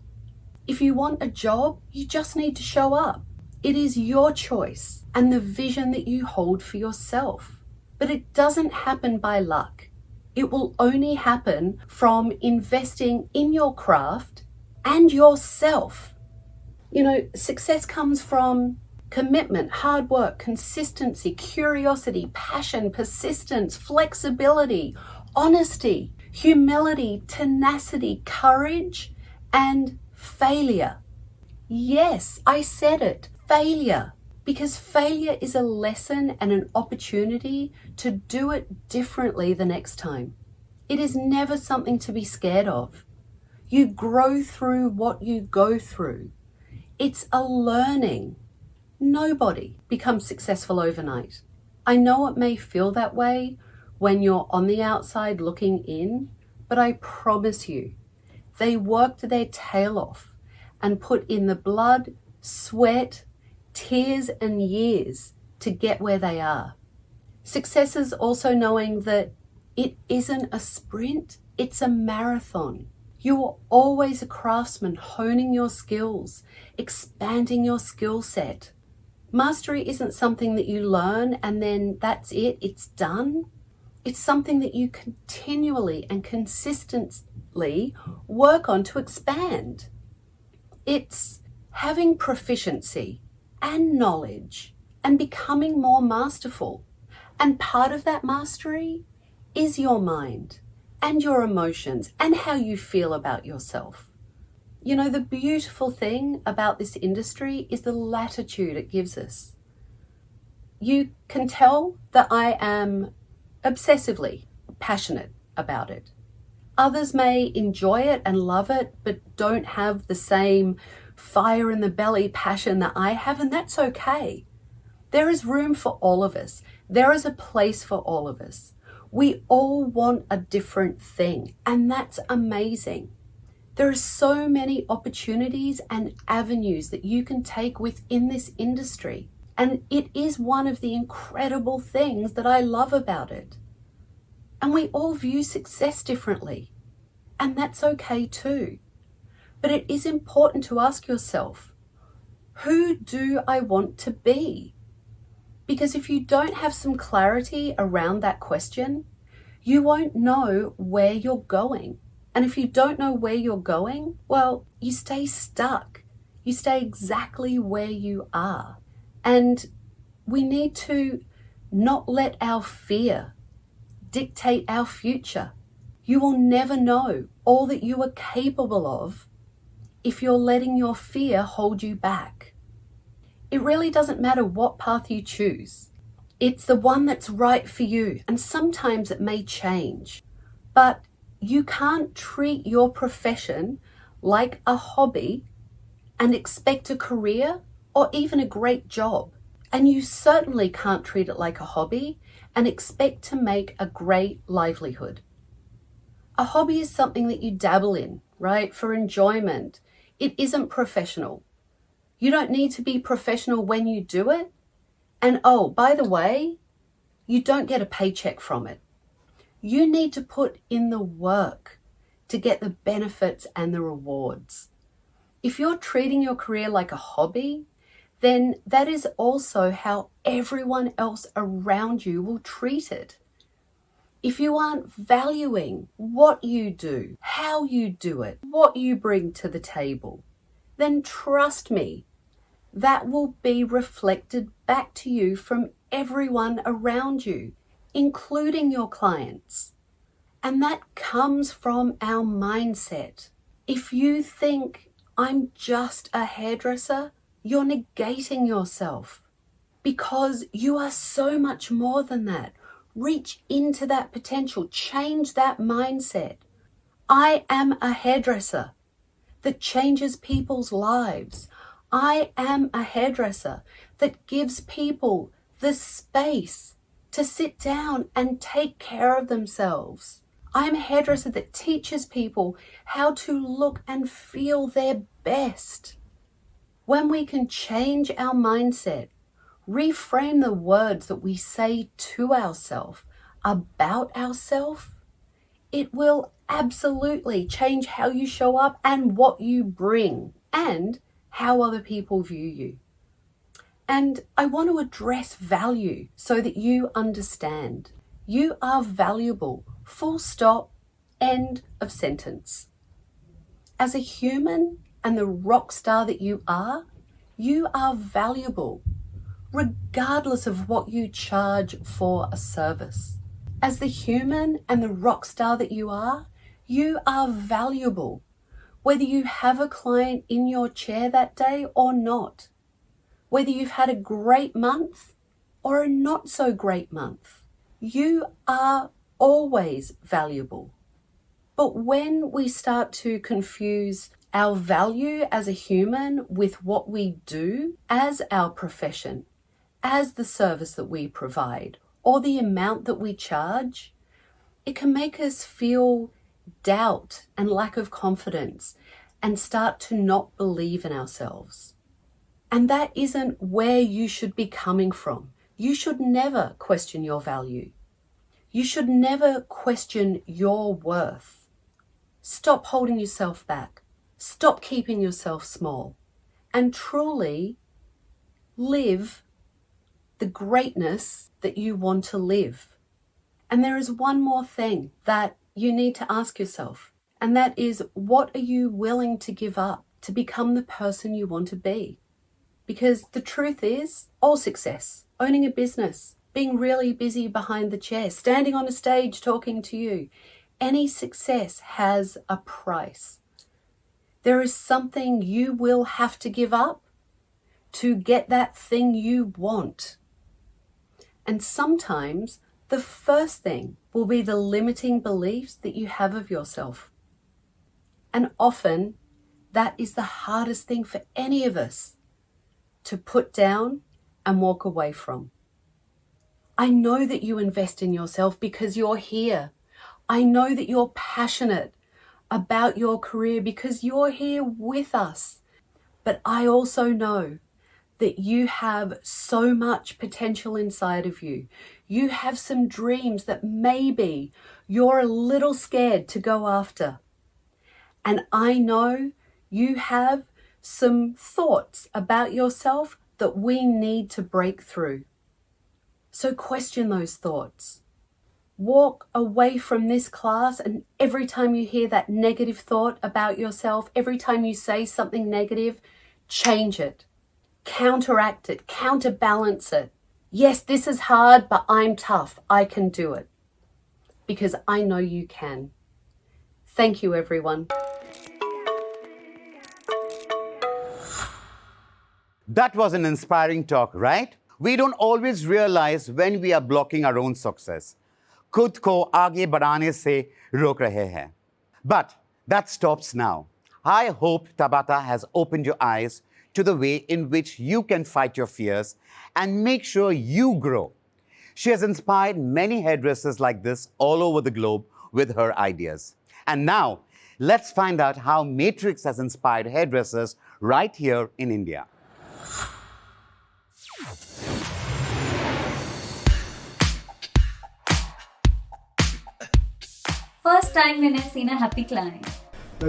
If you want a job, you just need to show up. It is your choice and the vision that you hold for yourself. But it doesn't happen by luck. It will only happen from investing in your craft and yourself. You know, success comes from commitment, hard work, consistency, curiosity, passion, persistence, flexibility, honesty, humility, tenacity, courage, and failure. Yes, I said it, failure. Because failure is a lesson and an opportunity to do it differently the next time. It is never something to be scared of. You grow through what you go through. It's a learning. Nobody becomes successful overnight. I know it may feel that way when you're on the outside looking in, but I promise you, they worked their tail off and put in the blood, sweat, tears and years to get where they are. Success is also knowing that it isn't a sprint, it's a marathon. You are always a craftsman honing your skills, expanding your skill set. Mastery isn't something that you learn and then that's it, it's done. It's something that you continually and consistently work on to expand. It's having proficiency and knowledge and becoming more masterful. And part of that mastery is your mind and your emotions and how you feel about yourself. You know, the beautiful thing about this industry is the latitude it gives us. You can tell that I am obsessively passionate about it. Others may enjoy it and love it, but don't have the same fire in the belly passion that I have, and that's okay. There is room for all of us. There is a place for all of us. We all want a different thing, and that's amazing. There are so many opportunities and avenues that you can take within this industry, and it is one of the incredible things that I love about it. And we all view success differently, and that's okay too. But it is important to ask yourself, who do I want to be? Because if you don't have some clarity around that question, you won't know where you're going. And if you don't know where you're going, well, you stay stuck. You stay exactly where you are. And we need to not let our fear dictate our future. You will never know all that you are capable of if you're letting your fear hold you back. It really doesn't matter what path you choose. It's the one that's right for you, and sometimes it may change. But you can't treat your profession like a hobby and expect a career or even a great job. And you certainly can't treat it like a hobby and expect to make a great livelihood. A hobby is something that you dabble in, right, for enjoyment. It isn't professional. You don't need to be professional when you do it. And oh, by the way, you don't get a paycheck from it. You need to put in the work to get the benefits and the rewards. If you're treating your career like a hobby, then that is also how everyone else around you will treat it. If you aren't valuing what you do, how you do it, what you bring to the table, then trust me, that will be reflected back to you from everyone around you, including your clients. And that comes from our mindset. If you think, I'm just a hairdresser, you're negating yourself, because you are so much more than that. Reach into that potential, change that mindset. I am a hairdresser that changes people's lives. I am a hairdresser that gives people the space to sit down and take care of themselves. I am a hairdresser that teaches people how to look and feel their best. When we can change our mindset, reframe the words that we say to ourselves about ourselves, it will absolutely change how you show up and what you bring and how other people view you. And I want to address value so that you understand. You are valuable, full stop, end of sentence. As a human and the rock star that you are valuable, regardless of what you charge for a service. As the human and the rock star that you are valuable, whether you have a client in your chair that day or not, whether you've had a great month or a not so great month. You are always valuable. But when we start to confuse our value as a human with what we do as our profession, as the service that we provide, or the amount that we charge, it can make us feel doubt and lack of confidence and start to not believe in ourselves. And that isn't where you should be coming from. You should never question your value. You should never question your worth. Stop holding yourself back. Stop keeping yourself small. And truly live the greatness that you want to live. And there is one more thing that you need to ask yourself, and that is, what are you willing to give up to become the person you want to be? Because the truth is, all success, owning a business, being really busy behind the chair, standing on a stage talking to you, any success has a price. There is something you will have to give up to get that thing you want. And sometimes the first thing will be the limiting beliefs that you have of yourself. And often that is the hardest thing for any of us to put down and walk away from. I know that you invest in yourself because you're here. I know that you're passionate about your career because you're here with us. But I also know that you have so much potential inside of you. You have some dreams that maybe you're a little scared to go after. And I know you have some thoughts about yourself that we need to break through. So question those thoughts. Walk away from this class, and every time you hear that negative thought about yourself, every time you say something negative, change it. Counteract it, counterbalance it. Yes, this is hard, but I'm tough. I can do it. Because I know you can. Thank you, everyone. That was an inspiring talk, right? We don't always realize when we are blocking our own success. खुद को आगे बढ़ाने से रोक रहे हैं. But that stops now. I hope Tabata has opened your eyes to the way in which you can fight your fears and make sure you grow. She has inspired many hairdressers like this all over the globe with her ideas. And now, let's find out how Matrix has inspired hairdressers right here in India. First time मैंने seen a happy client.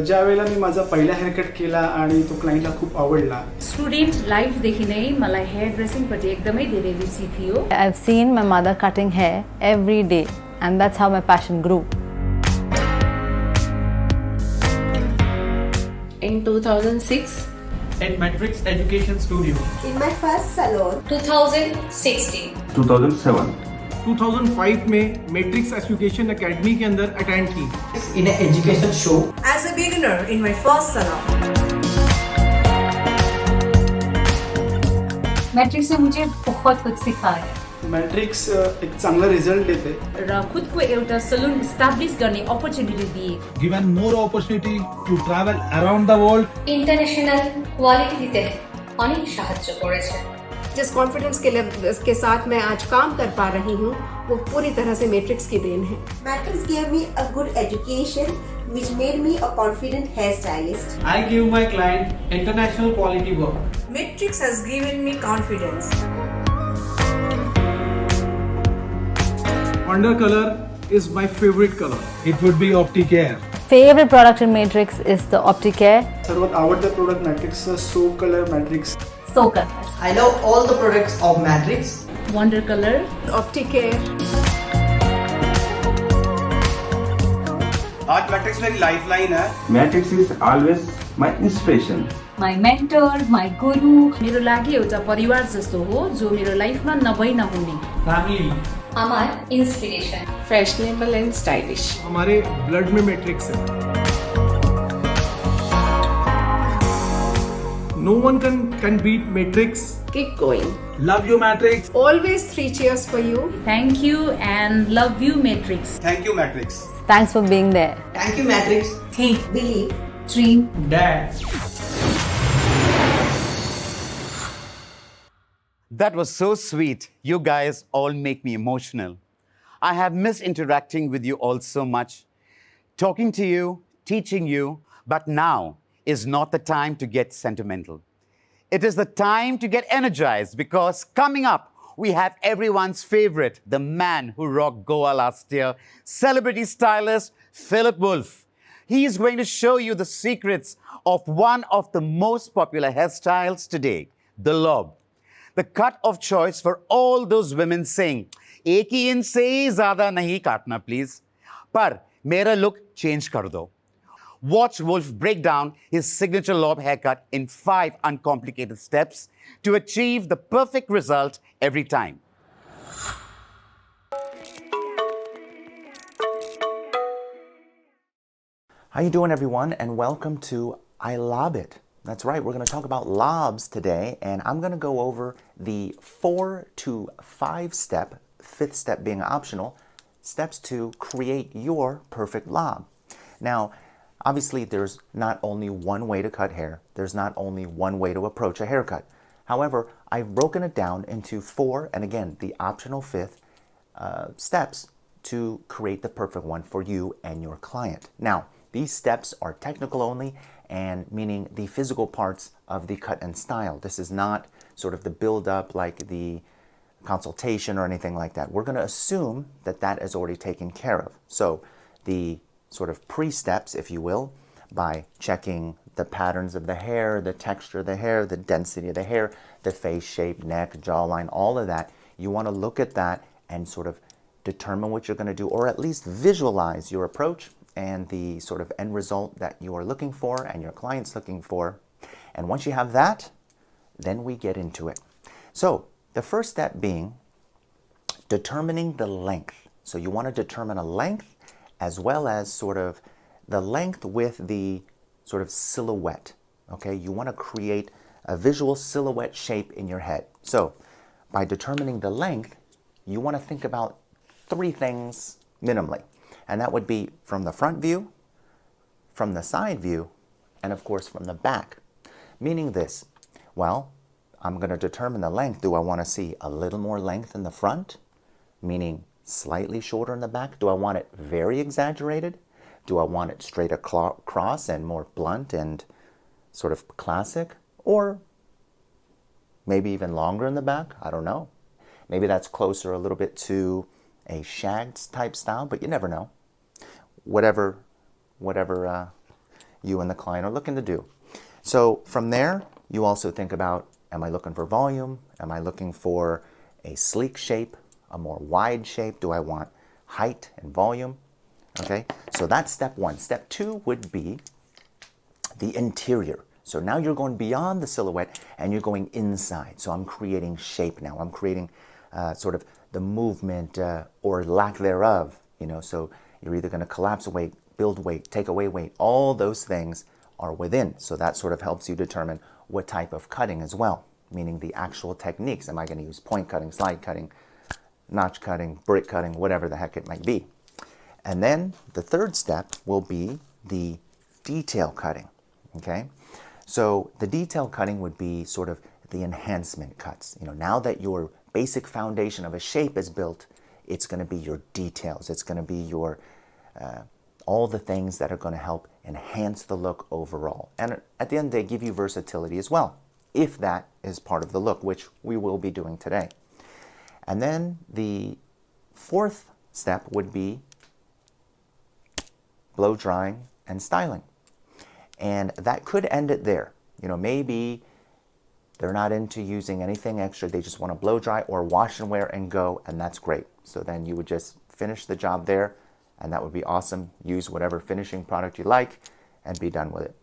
ज्या वेळेला मी माझा पहिला haircut केला आणि तो क्लायंटला खूप आवडला. स्टुडेंट लाइफदेखि नै मलाई हेयर ड्रेसिङ प्रति एकदमै धेरै रुचि थियो. I have seen my mother cutting hair every day, and that's how my passion grew. In 2006, at Matrix Education Studio. In my first salon 2016 2007 2005 में मैट्रिक्स एजुकेशन एकेडमी के अंदर अटेंड की In an education show. as a beginner in my first salon. Matrix ने मुझे बहुत कुछ सिखाया. Matrix एक चांगला रिझल्ट देते र खुदको एउटा सलुन इस्टाब्लिश गर्ने अपर्च्युनिटी दिए. Given more opportunity to travel around the world international quality দিতে অনেক সাহায্য করেছে. जिस कॉन्फिडेंस के साथ मैं आज काम कर पा रही हूँ वो पूरी तरह से मैट्रिक्स की देन है. Matrix gave me a good education which made me a confident hairstylist. I give my client international quality work. Matrix has given me confidence. Under colour is my favorite color. It would be Opticare. Favorite product in Matrix is the Opticare. सर्वात आवडतं product मॅट्रिक्सचं so colour matrix. So good. I love all the products of Matrix. Wonder Color, Opticare. आज matrix मेरी lifeline है. Matrix is always my inspiration. My mentor, my guru. मेरो लागि एउटा परिवार जस्तो हो जो मेरो लाइफमा नभई नहुने. Family. আমার inspiration. Fashionable and stylish. हमारे ब्लड में मैट्रिक्स है. No one can beat Matrix. Keep going. Love you, Matrix. Always 3 cheers for you. Thank you and love you Matrix. Thank you matrix. Thanks for being there. Thank you Matrix. Think, believe. Dream. Dad. That was so sweet. You guys all make me emotional. I have missed interacting with you all so much, talking to you, teaching you, but now is not the time to get sentimental. It is the time to get energized because coming up, we have everyone's favorite, the man who rocked Goa last year, celebrity stylist Philip Wolf. He is going to show you the secrets of one of the most popular hairstyles today, the lob. The cut of choice for all those women saying, "एक ही inch से ज़्यादा नहीं काटना please, पर मेरा look change कर दो." Watch Wolf break down his signature lob haircut in 5 uncomplicated steps to achieve the perfect result every time. How you doing, everyone, and welcome to I Lob It. That's right, we're going to talk about lobs today, and I'm going to go over the 4 to 5 step, 5th step being optional, steps to create your perfect lob. Now, obviously, there's not only one way to cut hair. There's not only one way to approach a haircut. However, I've broken it down into 4, and again, the optional 5th steps to create the perfect one for you and your client. Now, these steps are technical only, and meaning the physical parts of the cut and style. This is not sort of the build-up like the consultation or anything like that. We're going to assume that that is already taken care of. So the sort of pre-steps, if you will, by checking the patterns of the hair, the texture of the hair, the density of the hair, the face shape, neck, jawline, all of that. You want to look at that and sort of determine what you're going to do, or at least visualize your approach and the sort of end result that you are looking for and your client's looking for. And once you have that, then we get into it. So the first step being determining the length. So you want to determine a length as well as sort of the length with the sort of silhouette, okay? You want to create a visual silhouette shape in your head. So by determining the length, you want to think about 3 things minimally, and that would be from the front view, from the side view, and of course from the back. Meaning this, well, I'm going to determine the length. Do I want to see a little more length in the front, meaning slightly shorter in the back? Do I want it very exaggerated? Do I want it straight across and more blunt and sort of classic? Or maybe even longer in the back? I don't know. Maybe that's closer a little bit to a shagged type style, but you never know. Whatever you and the client are looking to do. So from there, you also think about, am I looking for volume? Am I looking for a sleek shape? A more wide shape? Do I want height and volume? Okay, so that's step 1. Step 2 would be the interior. So now you're going beyond the silhouette and you're going inside. So I'm creating shape now. I'm creating sort of the movement or lack thereof, you know. So you're either going to collapse weight, build weight, take away weight. All those things are within. So that sort of helps you determine what type of cutting as well, meaning the actual techniques. Am I going to use point cutting, slide cutting, notch cutting, brick cutting, whatever the heck it might be. And then the third step will be the detail cutting, okay? So the detail cutting would be sort of the enhancement cuts. You know, now that your basic foundation of a shape is built, it's going to be your details. It's going to be your all the things that are going to help enhance the look overall. And at the end of the day, give you versatility as well, if that is part of the look, which we will be doing today. And then the fourth step would be blow drying and styling. And that could end it there. You know, maybe they're not into using anything extra. They just want to blow dry or wash and wear and go, and that's great. So then you would just finish the job there, and that would be awesome. Use whatever finishing product you like and be done with it.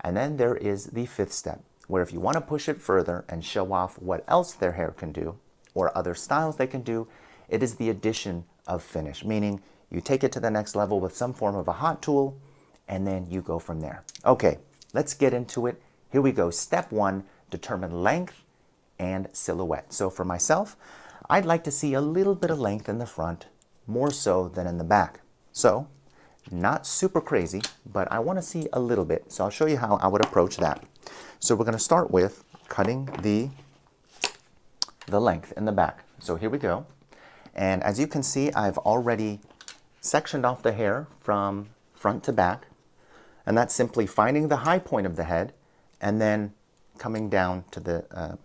And then there is the fifth step, where if you want to push it further and show off what else their hair can do or other styles they can do, it is the addition of finish, meaning you take it to the next level with some form of a hot tool, and then you go from there. Okay, let's get into it. Here we go. Step one, determine length and silhouette. So for myself, I'd like to see a little bit of length in the front, more so than in the back. So, not super crazy, but I want to see a little bit. So I'll show you how I would approach that. So we're going to start with cutting the length in the back. So here we go. And as you can see, I've already sectioned off the hair from front to back. And that's simply finding the high point of the head and then coming down to the,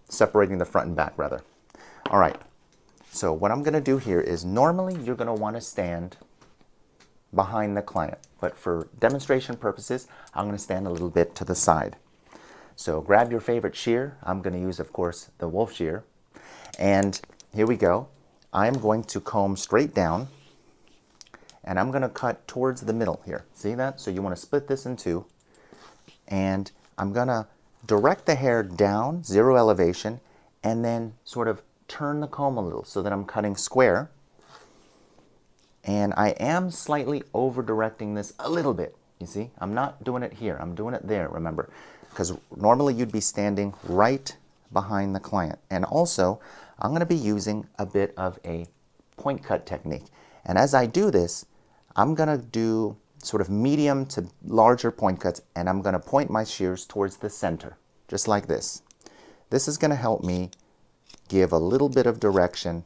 separating the front and back rather. All right, so what I'm gonna do here is normally you're gonna wanna stand behind the client, but for demonstration purposes, I'm gonna stand a little bit to the side. So grab your favorite shear. I'm gonna use, of course, the wolf shear. And here we go. I'm going to comb straight down and I'm going to cut towards the middle here. See that? So you want to split this in two. And I'm going to direct the hair down, zero elevation, and then sort of turn the comb a little so that I'm cutting square. And I am slightly over directing this a little bit. You see? I'm not doing it here. I'm doing it there, remember. Because normally you'd be standing right behind the client. And also, I'm going to be using a bit of a point cut technique. And as I do this, I'm going to do sort of medium to larger point cuts, and I'm going to point my shears towards the center, just like this. This is going to help me give a little bit of direction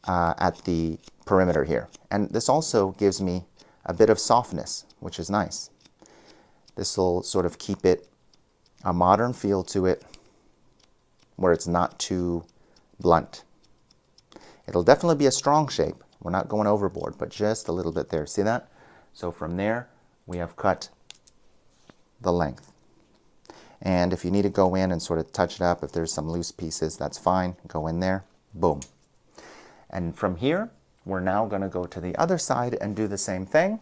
at the perimeter here. And this also gives me a bit of softness, which is nice. This will sort of keep it a modern feel to it, where it's not too blunt. It'll definitely be a strong shape. We're not going overboard, but just a little bit there. See that? So from there, we have cut the length. And if you need to go in and sort of touch it up, if there's some loose pieces, that's fine. Go in there, boom. And from here, we're now going to go to the other side and do the same thing.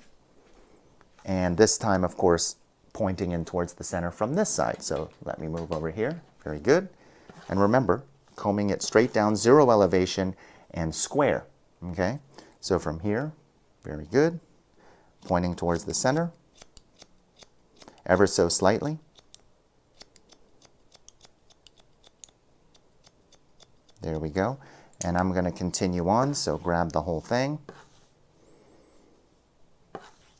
And this time, of course, pointing in towards the center from this side. So let me move over here. Very good. And remember, combing it straight down, zero elevation, and square. Okay? So from here, very good. Pointing towards the center, ever so slightly. There we go. And I'm going to continue on, so grab the whole thing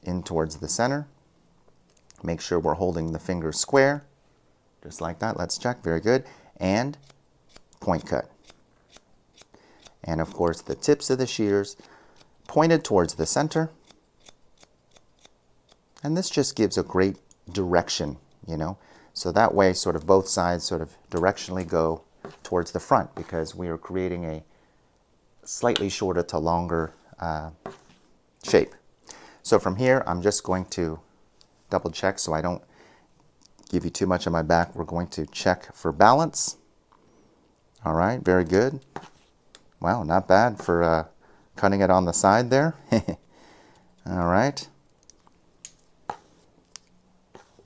in towards the center. Make sure we're holding the fingers square, just like that. Let's check. Very good. And point cut. And of course, the tips of the shears pointed towards the center. And this just gives a great direction, you know. So that way, sort of both sides sort of directionally go towards the front, because we are creating a slightly shorter to longer shape. So from here, I'm just going to double check so I don't give you too much on my back. We're going to check for balance. All right, very good. Wow, not bad for cutting it on the side there. All right.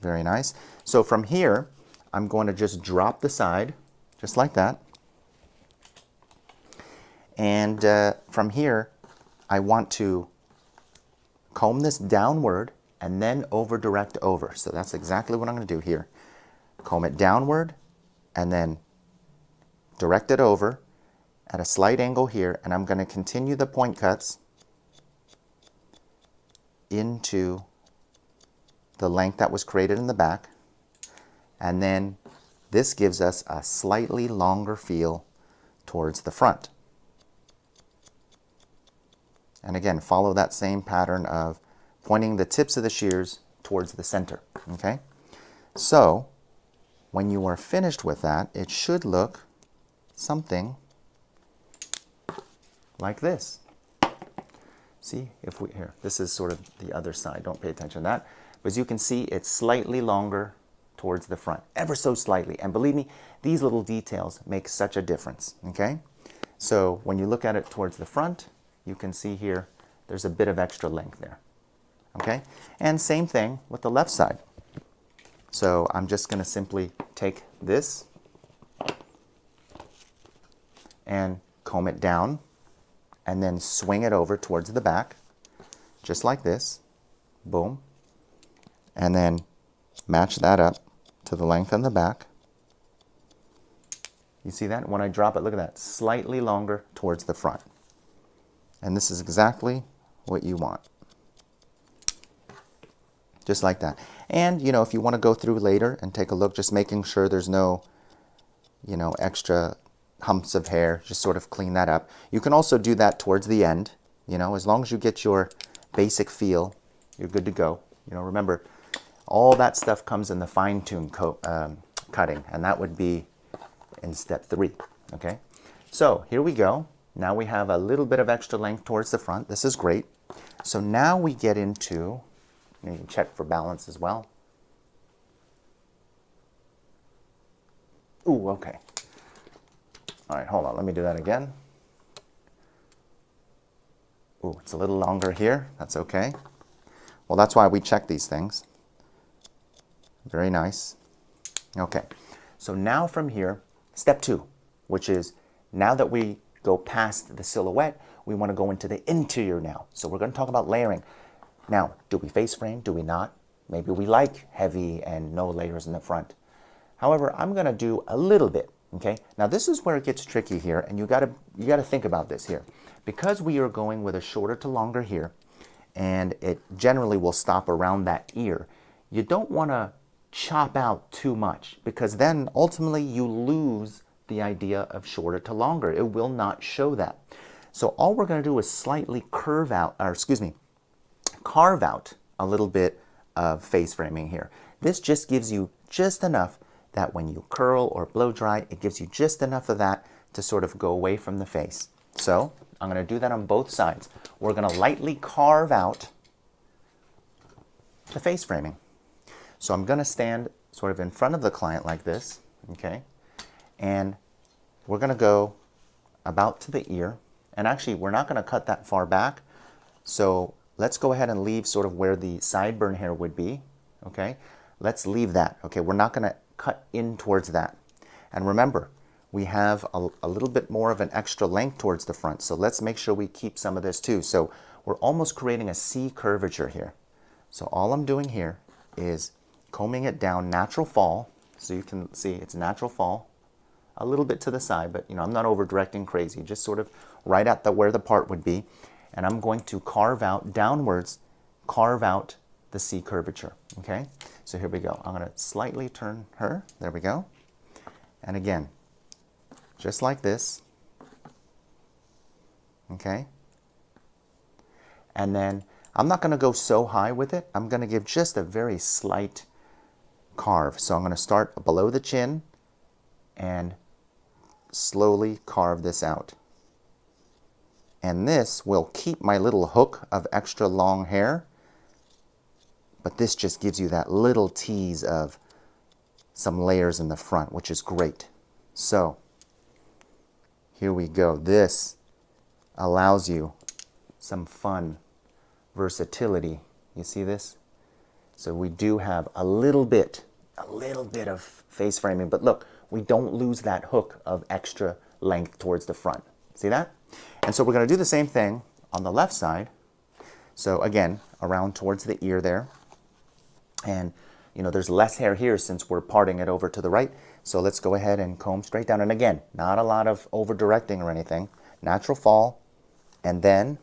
Very nice. So from here, I'm going to just drop the side, just like that. And from here, I want to comb this downward and then over direct over. So that's exactly what I'm going to do here. Comb it downward and then direct it over at a slight angle here, and I'm going to continue the point cuts into the length that was created in the back, and then this gives us a slightly longer feel towards the front. And again, follow that same pattern of pointing the tips of the shears towards the center, okay? So when you are finished with that, it should look something like this. See, if we, here, this is sort of the other side, don't pay attention to that. But as you can see, it's slightly longer towards the front, ever so slightly. And believe me, these little details make such a difference, okay? So when you look at it towards the front, you can see here, there's a bit of extra length there, okay? And same thing with the left side. So I'm just gonna simply take this and comb it down and then swing it over towards the back, just like this, boom. And then match that up to the length on the back. You see that? When I drop it, look at that, slightly longer towards the front. And this is exactly what you want. Just like that. And, you know, if you want to go through later and take a look, just making sure there's no, you know, extra humps of hair, just sort of clean that up. You can also do that towards the end, you know, as long as you get your basic feel, you're good to go. You know, remember, all that stuff comes in the fine-tune cutting, and that would be in step 3, okay? So here we go. Now we have a little bit of extra length towards the front. This is great. So now we get into, you can check for balance as well. Ooh, okay. All right, hold on, let me do that again. Ooh, it's a little longer here, that's okay. Well, that's why we check these things. Very nice. Okay, so now from here, step 2, which is now that we go past the silhouette, we want to go into the interior now. So we're going to talk about layering. Now, do we face frame? Do we not? Maybe we like heavy and no layers in the front. However, I'm going to do a little bit, okay? Now, this is where it gets tricky here, and you got to think about this here. Because we are going with a shorter to longer here, and it generally will stop around that ear, you don't want to chop out too much, because then ultimately you lose the idea of shorter to longer. It will not show that. So all we're going to do is slightly carve out a little bit of face framing here. This just gives you just enough that when you curl or blow dry, it gives you just enough of that to sort of go away from the face. So I'm going to do that on both sides. We're going to lightly carve out the face framing. So I'm going to stand sort of in front of the client like this, okay? And we're going to go about to the ear. And actually, we're not going to cut that far back. So let's go ahead and leave sort of where the sideburn hair would be, okay? Let's leave that, okay? We're not going to cut in towards that. And remember, we have a little bit more of an extra length towards the front. So let's make sure we keep some of this too. So we're almost creating a C curvature here. So all I'm doing here is combing it down, natural fall. So you can see it's natural fall. A little bit to the side, but you know, I'm not over directing crazy, just sort of right at where the part would be. And I'm going to carve out downwards, carve out the C curvature, okay? So here we go. I'm gonna slightly turn her, there we go. And again, just like this, okay? And then I'm not gonna go so high with it. I'm gonna give just a very slight carve. So I'm gonna start below the chin and slowly carve this out. And this will keep my little hook of extra long hair, but this just gives you that little tease of some layers in the front, which is great. So here we go. This allows you some fun versatility. You see this? So we do have a little bit of face framing, but look, we don't lose that hook of extra length towards the front. See that? And so we're going to do the same thing on the left side. So again, around towards the ear there. And you know, there's less hair here since we're parting it over to the right. So let's go ahead and comb straight down. And again, not a lot of over directing or anything. Natural fall. And then,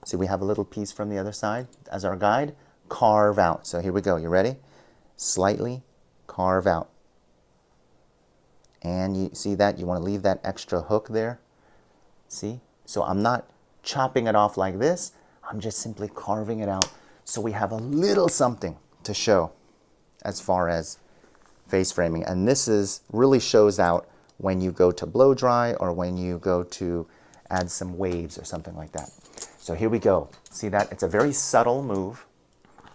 see, we have a little piece from the other side as our guide. Carve out. So here we go. You ready? Slightly carve out. And you see that? You want to leave that extra hook there. See? So I'm not chopping it off like this. I'm just simply carving it out so we have a little something to show as far as face framing. And this really shows out when you go to blow dry or when you go to add some waves or something like that. So here we go. See that? It's a very subtle move,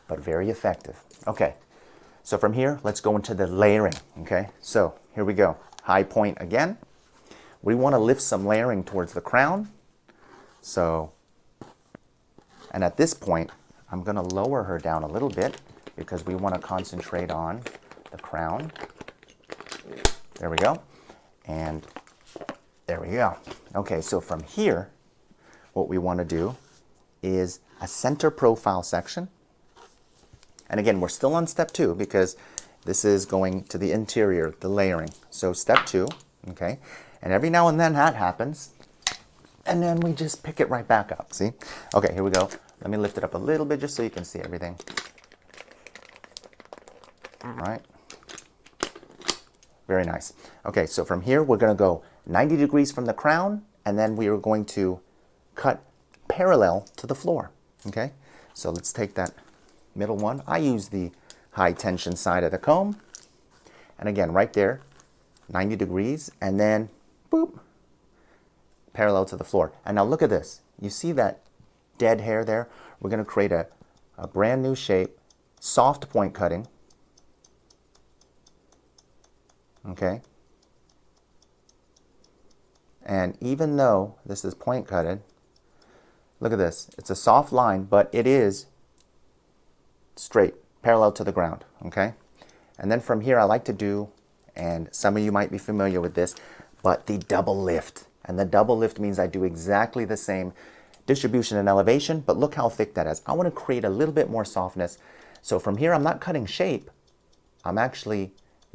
but very effective. Okay, so from here, let's go into the layering, okay? So here we go. High point again. We want to lift some layering towards the crown. So, and at this point, I'm going to lower her down a little bit because we want to concentrate on the crown. There we go. And there we go. Okay, so from here, what we want to do is a center profile section. And again, we're still on step 2 because this is going to the interior, the layering. So step 2, okay? And every now and then that happens. And then we just pick it right back up, see? Okay, here we go. Let me lift it up a little bit just so you can see everything. All right. Very nice. Okay, so from here, we're going to go 90 degrees from the crown, and then we are going to cut parallel to the floor, okay? So let's take that middle one. I use the high tension side of the comb. And again, right there, 90 degrees, and then, boop, parallel to the floor. And now look at this. You see that dead hair there? We're going to create a brand new shape, soft point cutting. Okay? And even though this is point cutted, look at this. It's a soft line, but it is straight, parallel to the ground, okay? And then from here, I like to do, and some of you might be familiar with this, but the double lift. And the double lift means I do exactly the same distribution and elevation, but look how thick that is. I want to create a little bit more softness. So from here, I'm not cutting shape. I'm actually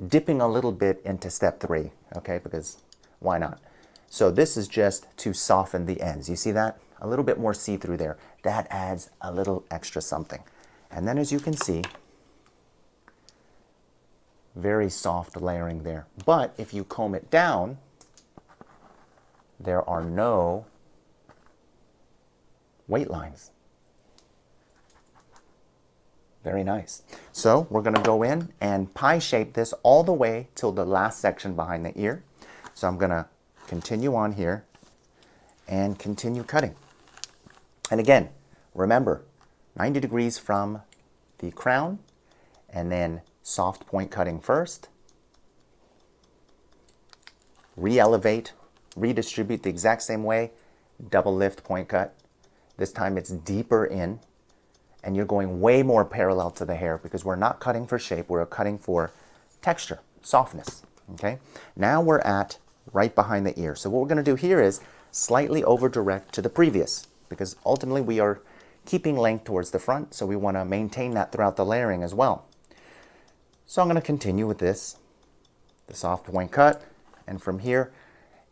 dipping a little bit into step 3, okay? Because why not? So this is just to soften the ends. You see that? A little bit more see-through there. That adds a little extra something. And then as you can see, very soft layering there. But if you comb it down, there are no weight lines. Very nice. So we're going to go in and pie shape this all the way till the last section behind the ear. So I'm going to continue on here and continue cutting. And again, remember, 90 degrees from the crown, and then soft point cutting first. Re-elevate, redistribute the exact same way, double lift point cut. This time it's deeper in, and you're going way more parallel to the hair because we're not cutting for shape, we're cutting for texture, softness, okay? Now we're at right behind the ear. So what we're going to do here is slightly over direct to the previous, because ultimately we are keeping length towards the front, so we want to maintain that throughout the layering as well. So I'm going to continue with this, the soft point cut, and from here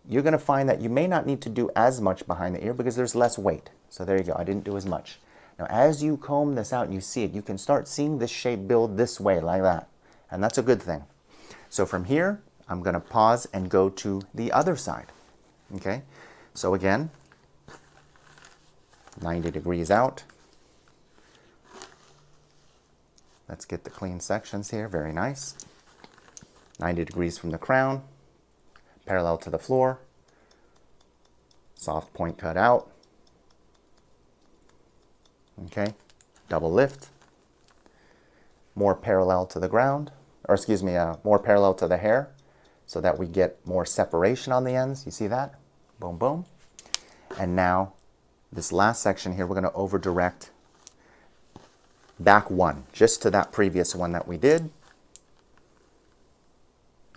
you're going to find that you may not need to do as much behind the ear because there's less weight. So there you go, I didn't do as much. Now as you comb this out and you see it, you can start seeing this shape build this way like that, and that's a good thing. So from here I'm going to pause and go to the other side, okay? So again, 90 degrees out. Let's get the clean sections here, very nice. 90 degrees from the crown, parallel to the floor, soft point cut out, okay, double lift, more parallel to the ground, or excuse me, more parallel to the hair so that we get more separation on the ends. You see that? Boom, boom. And now this last section here, we're going to over direct back one, just to that previous one that we did.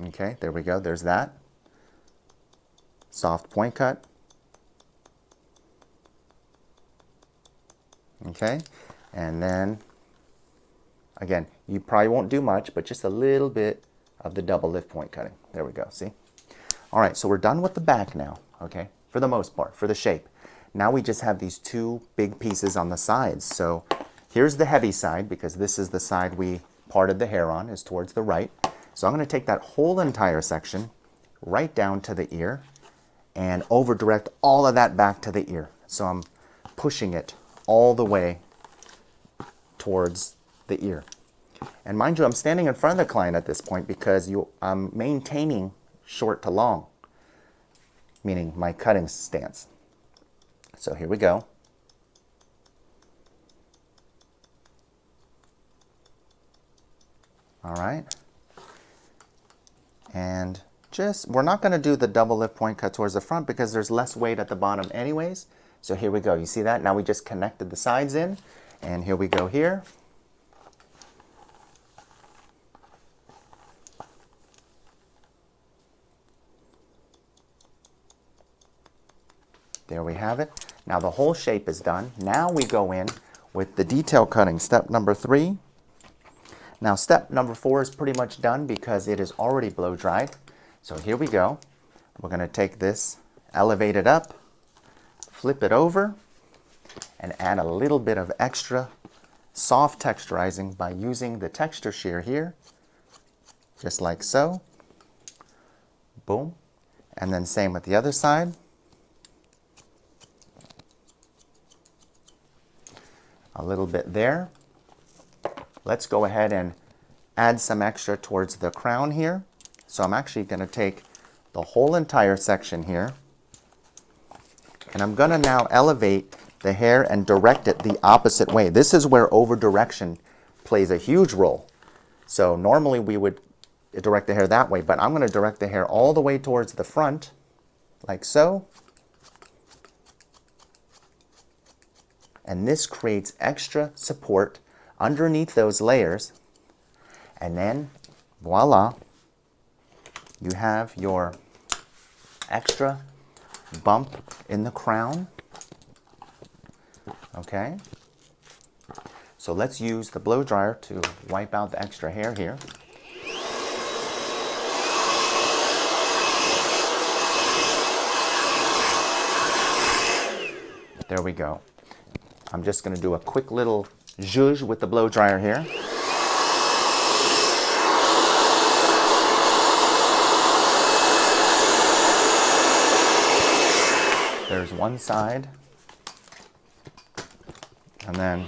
Okay, there we go, there's that. Soft point cut. Okay, and then, again, you probably won't do much, but just a little bit of the double lift point cutting. There we go, see? All right, so we're done with the back now, okay, for the most part, for the shape. Now we just have these two big pieces on the sides. So here's the heavy side, because this is the side we parted the hair on, is towards the right. So I'm going to take that whole entire section right down to the ear and over direct all of that back to the ear. So I'm pushing it all the way towards the ear. And mind you, I'm standing in front of the client at this point because I'm maintaining short to long, meaning my cutting stance. So here we go. All right. And we're not going to do the double lift point cut towards the front because there's less weight at the bottom anyways. So here we go. You see that? Now we just connected the sides in, and here we go here. There we have it. Now the whole shape is done. Now we go in with the detail cutting, step number 3. Now step number 4 is pretty much done because it is already blow dried. So here we go. We're going to take this, elevate it up, flip it over, and add a little bit of extra soft texturizing by using the texture shear here, just like so. Boom. And then same with the other side. A little bit there. Let's go ahead and add some extra towards the crown here. So I'm actually going to take the whole entire section here, and I'm going to now elevate the hair and direct it the opposite way. This is where over direction plays a huge role. So normally we would direct the hair that way, but I'm going to direct the hair all the way towards the front, like so. And this creates extra support underneath those layers. And then, voila, you have your extra bump in the crown. Okay. So let's use the blow dryer to wipe out the extra hair here. There we go. I'm just going to do a quick little zhuzh with the blow dryer here. There's one side, and then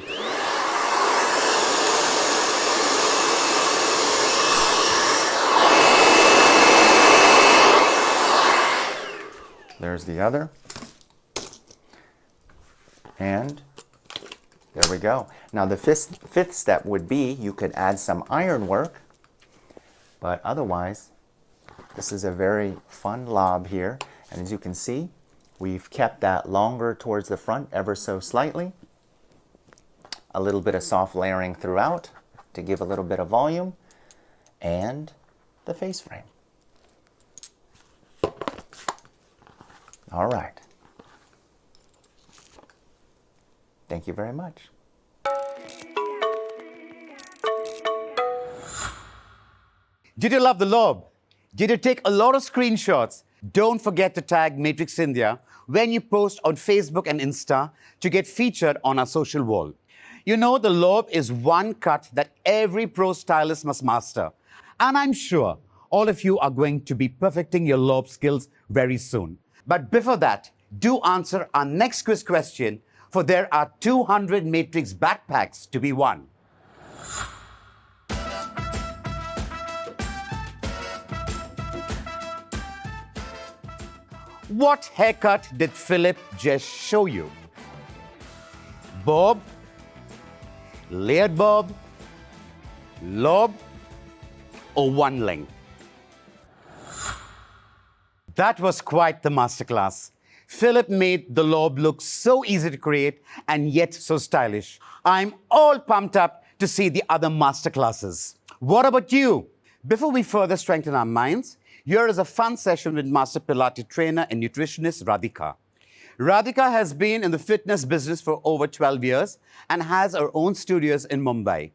there's the other, and there we go. Now the fifth step would be you could add some iron work, but otherwise this is a very fun lob here, and as you can see, we've kept that longer towards the front ever so slightly. A little bit of soft layering throughout to give a little bit of volume, and the face frame. All right. Thank you very much. Did you love the lob? Did you take a lot of screenshots? Don't forget to tag Matrix India when you post on Facebook and Insta to get featured on our social wall. You know, the lob is one cut that every pro stylist must master. And I'm sure all of you are going to be perfecting your lob skills very soon. But before that, do answer our next quiz question, for there are 200 Matrix backpacks to be won. What haircut did Philip just show you? Bob, layered bob, lob, or one length? That was quite the masterclass. Philip made the lob look so easy to create and yet so stylish. I'm all pumped up to see the other masterclasses. What about you? Before we further strengthen our minds, here is a fun session with Master Pilates trainer and nutritionist Radhika. Radhika has been in the fitness business for over 12 years and has her own studios in Mumbai.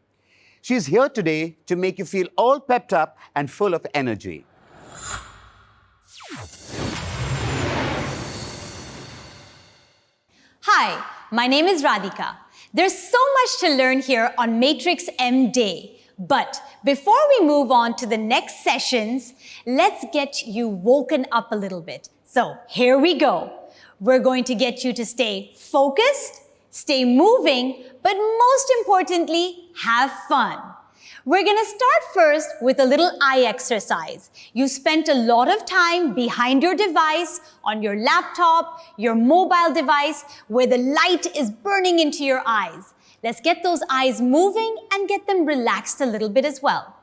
She's here today to make you feel all pepped up and full of energy. Hi, my name is Radhika. There's so much to learn here on Matrix M Day. But before we move on to the next sessions, let's get you woken up a little bit. So here we go. We're going to get you to stay focused, stay moving, but most importantly, have fun. We're going to start first with a little eye exercise. You spent a lot of time behind your device, on your laptop, your mobile device, where the light is burning into your eyes. Let's get those eyes moving and get them relaxed a little bit as well.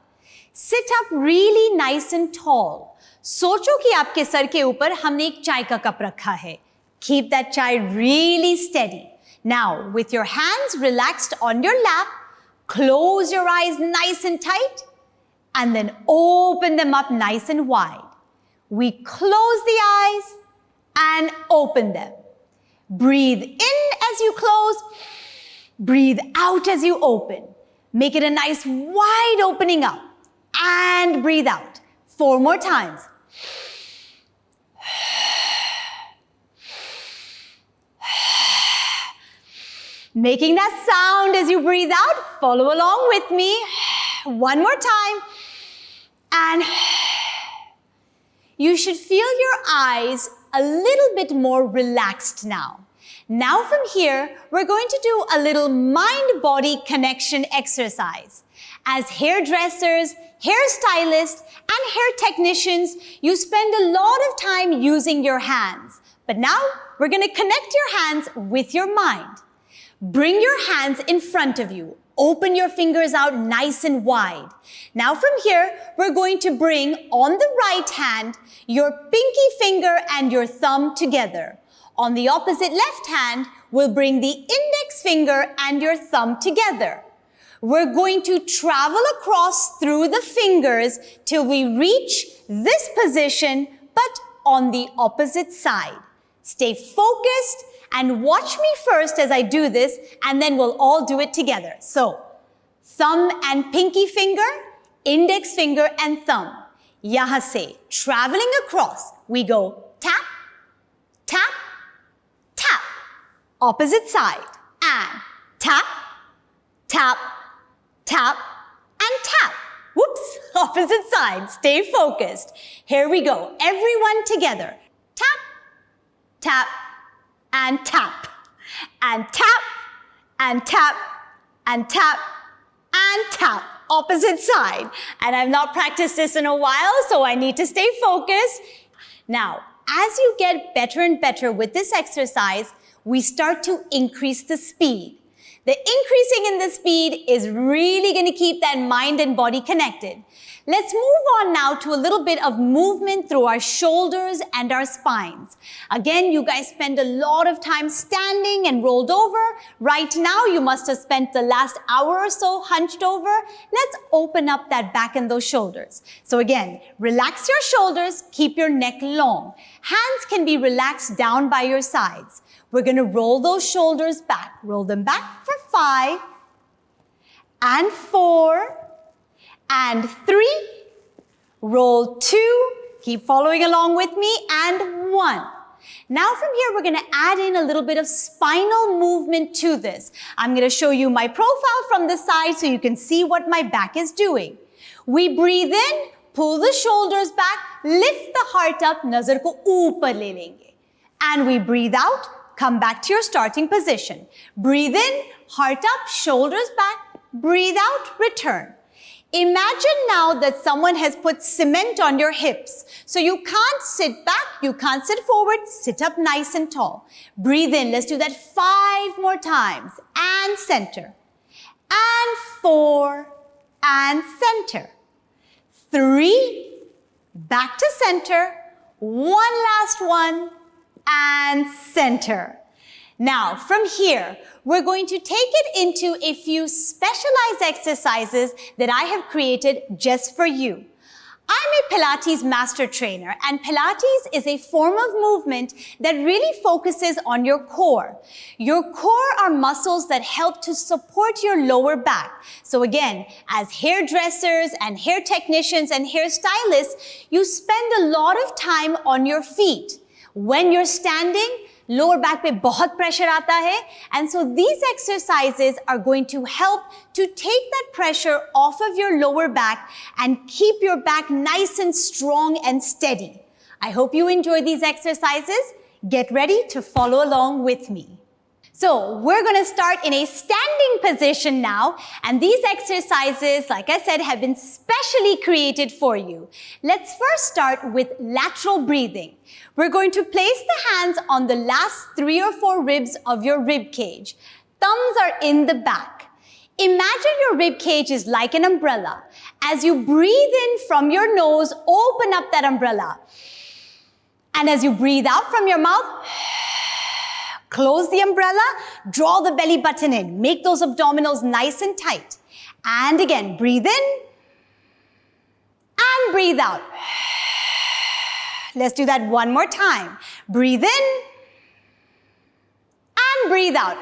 Sit up really nice and tall. सोचो कि आपके sir के ऊपर हमने एक चाय का cup रखा है. Keep that chai really steady. Now, with your hands relaxed on your lap, close your eyes nice and tight, and then open them up nice and wide. We close the eyes and open them. Breathe in as you close. Breathe out as you open. Make it a nice wide opening up. And breathe out. 4 more times. Making that sound as you breathe out. Follow along with me. 1 more time. And you should feel your eyes a little bit more relaxed now. Now from here, we're going to do a little mind-body connection exercise. As hairdressers, hairstylists, and hair technicians, you spend a lot of time using your hands. But now, we're going to connect your hands with your mind. Bring your hands in front of you. Open your fingers out nice and wide. Now from here, we're going to bring on the right hand your pinky finger and your thumb together. On the opposite left hand, we'll bring the index finger and your thumb together. We're going to travel across through the fingers till we reach this position, but on the opposite side. Stay focused and watch me first as I do this, and then we'll all do it together. So, thumb and pinky finger, index finger and thumb. Yahan se, traveling across, we go tap, tap, tap. Opposite side. And tap, tap, tap, and tap. Whoops, opposite side. Stay focused. Here we go. Everyone together. Tap, tap, and tap. And tap, and tap, and tap, and tap. Opposite side. And I've not practiced this in a while, so I need to stay focused. Now, as you get better and better with this exercise, we start to increase the speed. The increasing in the speed is really going to keep that mind and body connected. Let's move on now to a little bit of movement through our shoulders and our spines. Again, you guys spend a lot of time standing and rolled over. Right now, you must have spent the last hour or so hunched over. Let's open up that back and those shoulders. So again, relax your shoulders, keep your neck long. Hands can be relaxed down by your sides. We're going to roll those shoulders back. Roll them back for 5 and 4 and 3. Roll 2. Keep following along with me. And 1. Now from here, we're going to add in a little bit of spinal movement to this. I'm going to show you my profile from the side so you can see what my back is doing. We breathe in, pull the shoulders back, lift the heart up, nazar ko upar le lenge. And we breathe out. Come back to your starting position. Breathe in, heart up, shoulders back. Breathe out, return. Imagine now that someone has put cement on your hips. So you can't sit back, you can't sit forward, sit up nice and tall. Breathe in, let's do that 5 more times. And center. And 4, and center. 3, back to center. 1 last one. And center. Now, from here, we're going to take it into a few specialized exercises that I have created just for you. I'm a Pilates master trainer, and Pilates is a form of movement that really focuses on your core. Your core are muscles that help to support your lower back. So again, as hairdressers and hair technicians and hairstylists, you spend a lot of time on your feet. When you're standing, lower back पे बहुत pressure आता है, and so these exercises are going to help to take that pressure off of your lower back and keep your back nice and strong and steady. I hope you enjoy these exercises. Get ready to follow along with me. So we're going to start in a standing position now, and these exercises, like I said, have been specially created for you. Let's first start with lateral breathing. We're going to place the hands on the last 3 or 4 ribs of your rib cage. Thumbs are in the back. Imagine your rib cage is like an umbrella. As you breathe in from your nose, open up that umbrella. And as you breathe out from your mouth, close the umbrella, draw the belly button in. Make those abdominals nice and tight. And again, breathe in and breathe out. Let's do that one more time. Breathe in and breathe out.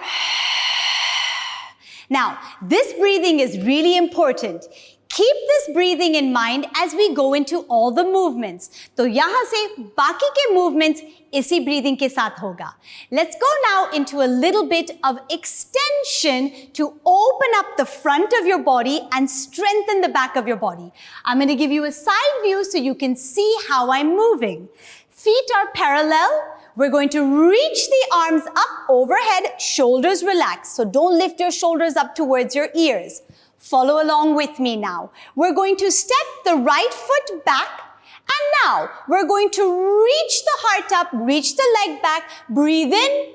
Now, this breathing is really important. Keep this breathing in mind as we go into all the movements. तो यहाँ से बाकी के movements इसी breathing के साथ होगा. Let's go now into a little bit of extension to open up the front of your body and strengthen the back of your body. I'm going to give you a side view so you can see how I'm moving. Feet are parallel. We're going to reach the arms up overhead, shoulders relaxed. So don't lift your shoulders up towards your ears. Follow along with me now. We're going to step the right foot back, and now we're going to reach the heart up, reach the leg back, breathe in,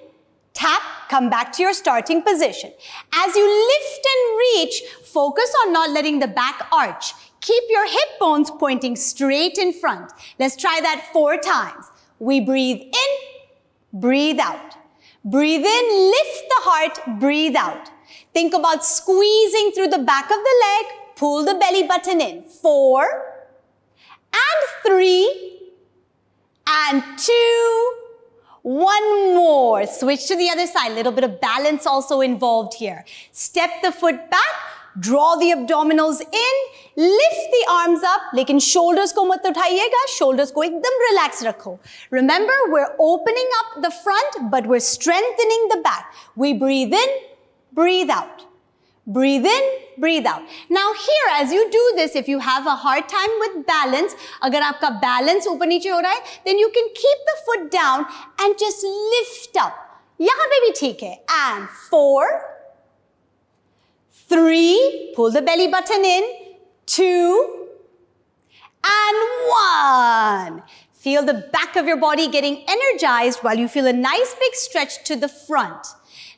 tap, come back to your starting position. As you lift and reach, focus on not letting the back arch. Keep your hip bones pointing straight in front. Let's try that 4 times. We breathe in, breathe out. Breathe in, lift the heart, breathe out. Think about squeezing through the back of the leg, pull the belly button in. 4, and 3, and 2, 1 more. Switch to the other side. Little bit of balance also involved here. Step the foot back, draw the abdominals in, lift the arms up, लेकिन shoulders को मत उठाइएगा, shoulders को एकदम relax रखो. Remember, we're opening up the front, but we're strengthening the back. We breathe in, breathe out. Breathe in, breathe out. Now here, as you do this, if you have a hard time with balance, अगर आपका balance ऊपर नीचे हो रहा है, then you can keep the foot down and just lift up. यहाँ पे भी ठीक है. And 4, 3, pull the belly button in, 2, and 1. Feel the back of your body getting energized while you feel a nice big stretch to the front.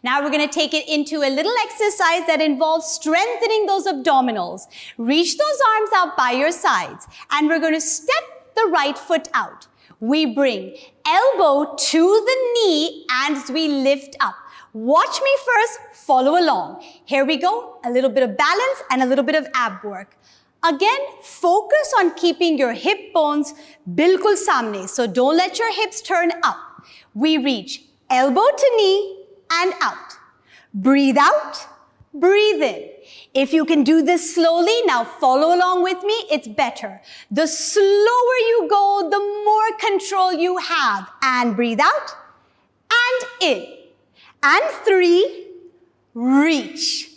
Now we're going to take it into a little exercise that involves strengthening those abdominals. Reach those arms out by your sides, and we're going to step the right foot out. We bring elbow to the knee and we lift up. Watch me first, follow along. Here we go, a little bit of balance and a little bit of ab work. Again, focus on keeping your hip bones bilkul samne, so don't let your hips turn up. We reach elbow to knee and out. Breathe out, breathe in. If you can do this slowly, now follow along with me, it's better. The slower you go, the more control you have. And breathe out, and in. And 3, reach.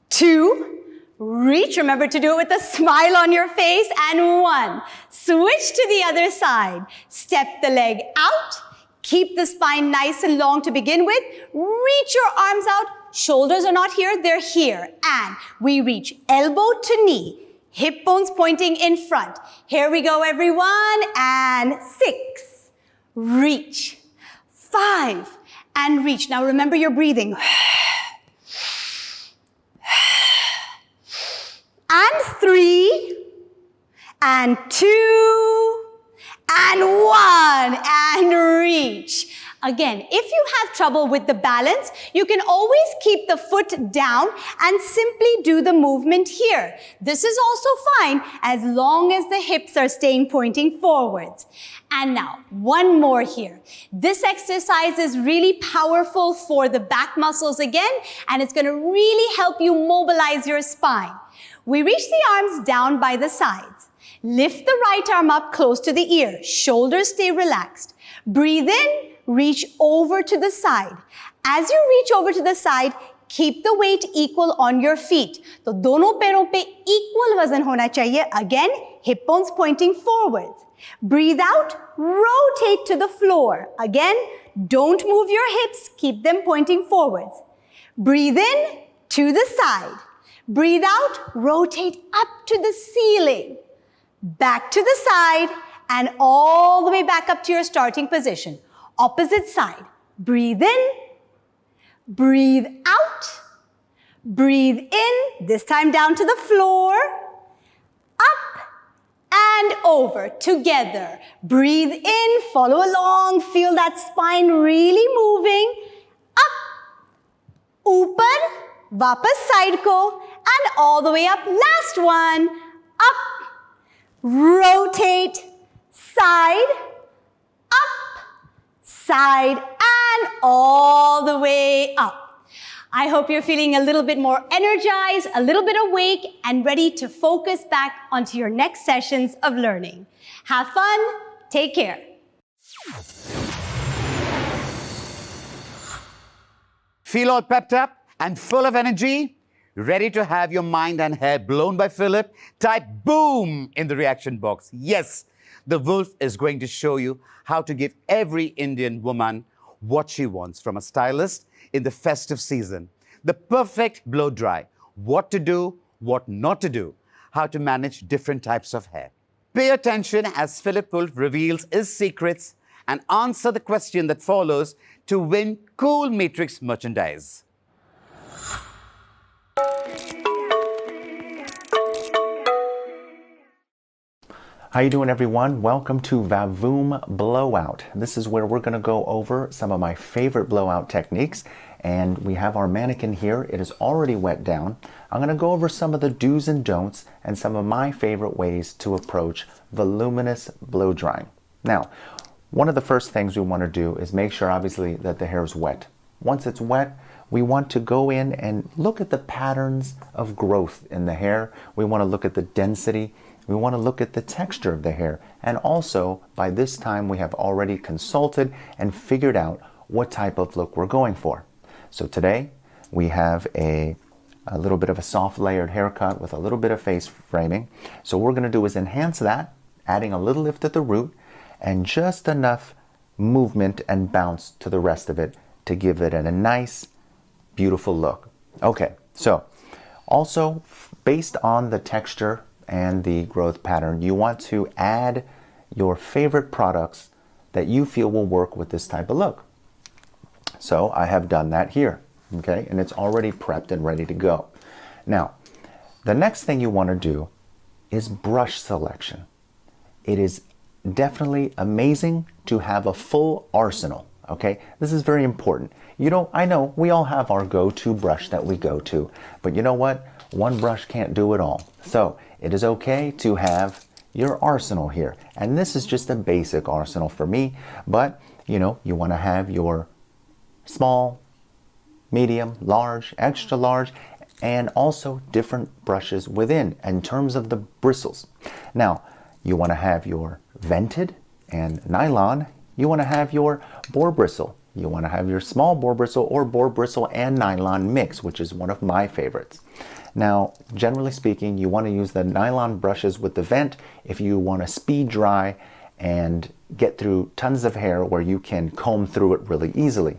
2, reach. Remember to do it with a smile on your face. And 1, switch to the other side. Step the leg out. Keep the spine nice and long to begin with. Reach your arms out. Shoulders are not here, they're here. And we reach elbow to knee. Hip bones pointing in front. Here we go, everyone. And 6, reach. 5, and reach. Now remember your breathing. And 3, and 2, and 1, and reach. Again, if you have trouble with the balance, you can always keep the foot down and simply do the movement here. This is also fine as long as the hips are staying pointing forwards. And now, one more here. This exercise is really powerful for the back muscles again, and it's going to really help you mobilize your spine. We reach the arms down by the sides. Lift the right arm up close to the ear. Shoulders stay relaxed. Breathe in, reach over to the side. As you reach over to the side, keep the weight equal on your feet. तो दोनों पैरों पे equal वजन होना चाहिए. Again, hip bones pointing forwards. Breathe out, rotate to the floor. Again, don't move your hips, keep them pointing forwards. Breathe in, to the side. Breathe out, rotate up to the ceiling. Back to the side, and all the way back up to your starting position. Opposite side. Breathe in, breathe out, breathe in, this time down to the floor, up and over, together. Breathe in, follow along, feel that spine really moving. Up, upar, vapas side ko, and all the way up. Last one, up, rotate, side, up, side, and all the way up. I hope you're feeling a little bit more energized, a little bit awake, and ready to focus back onto your next sessions of learning. Have fun, take care. Feel all pepped up and full of energy? Ready to have your mind and hair blown by Philip? Type boom in the reaction box. Yes, the wolf is going to show you how to give every Indian woman what she wants from a stylist in the festive season. The perfect blow dry. What to do, what not to do. How to manage different types of hair. Pay attention as Philip Wolf reveals his secrets and answer the question that follows to win cool Matrix merchandise. How you doing, everyone? Welcome to Vavoom Blowout. This is where we're going to go over some of my favorite blowout techniques. And we have our mannequin here. It is already wet down. I'm going to go over some of the do's and don'ts and some of my favorite ways to approach voluminous blow drying. Now, one of the first things we want to do is make sure, obviously, that the hair is wet. Once it's wet, we want to go in and look at the patterns of growth in the hair. We want to look at the density. We want to look at the texture of the hair. And also, by this time, we have already consulted and figured out what type of look we're going for. So today, we have a little bit of a soft layered haircut with a little bit of face framing. So what we're going to do is enhance that, adding a little lift at the root and just enough movement and bounce to the rest of it to give it a nice, beautiful look. Okay, so also based on the texture and the growth pattern, you want to add your favorite products that you feel will work with this type of look. So I have done that here, okay, and it's already prepped and ready to go. Now, the next thing you want to do is brush selection. It is definitely amazing to have a full arsenal, okay? This is very important. You know, I know we all have our go-to brush that we go to, but you know what? One brush can't do it all. So it is okay to have your arsenal here. And this is just a basic arsenal for me, but you know, you want to have your small, medium, large, extra large, and also different brushes within in terms of the bristles. Now, you want to have your vented and nylon. You want to have your boar bristle. You want to have your small boar bristle or boar bristle and nylon mix, which is one of my favorites. Now, generally speaking, you want to use the nylon brushes with the vent if you want to speed dry and get through tons of hair where you can comb through it really easily.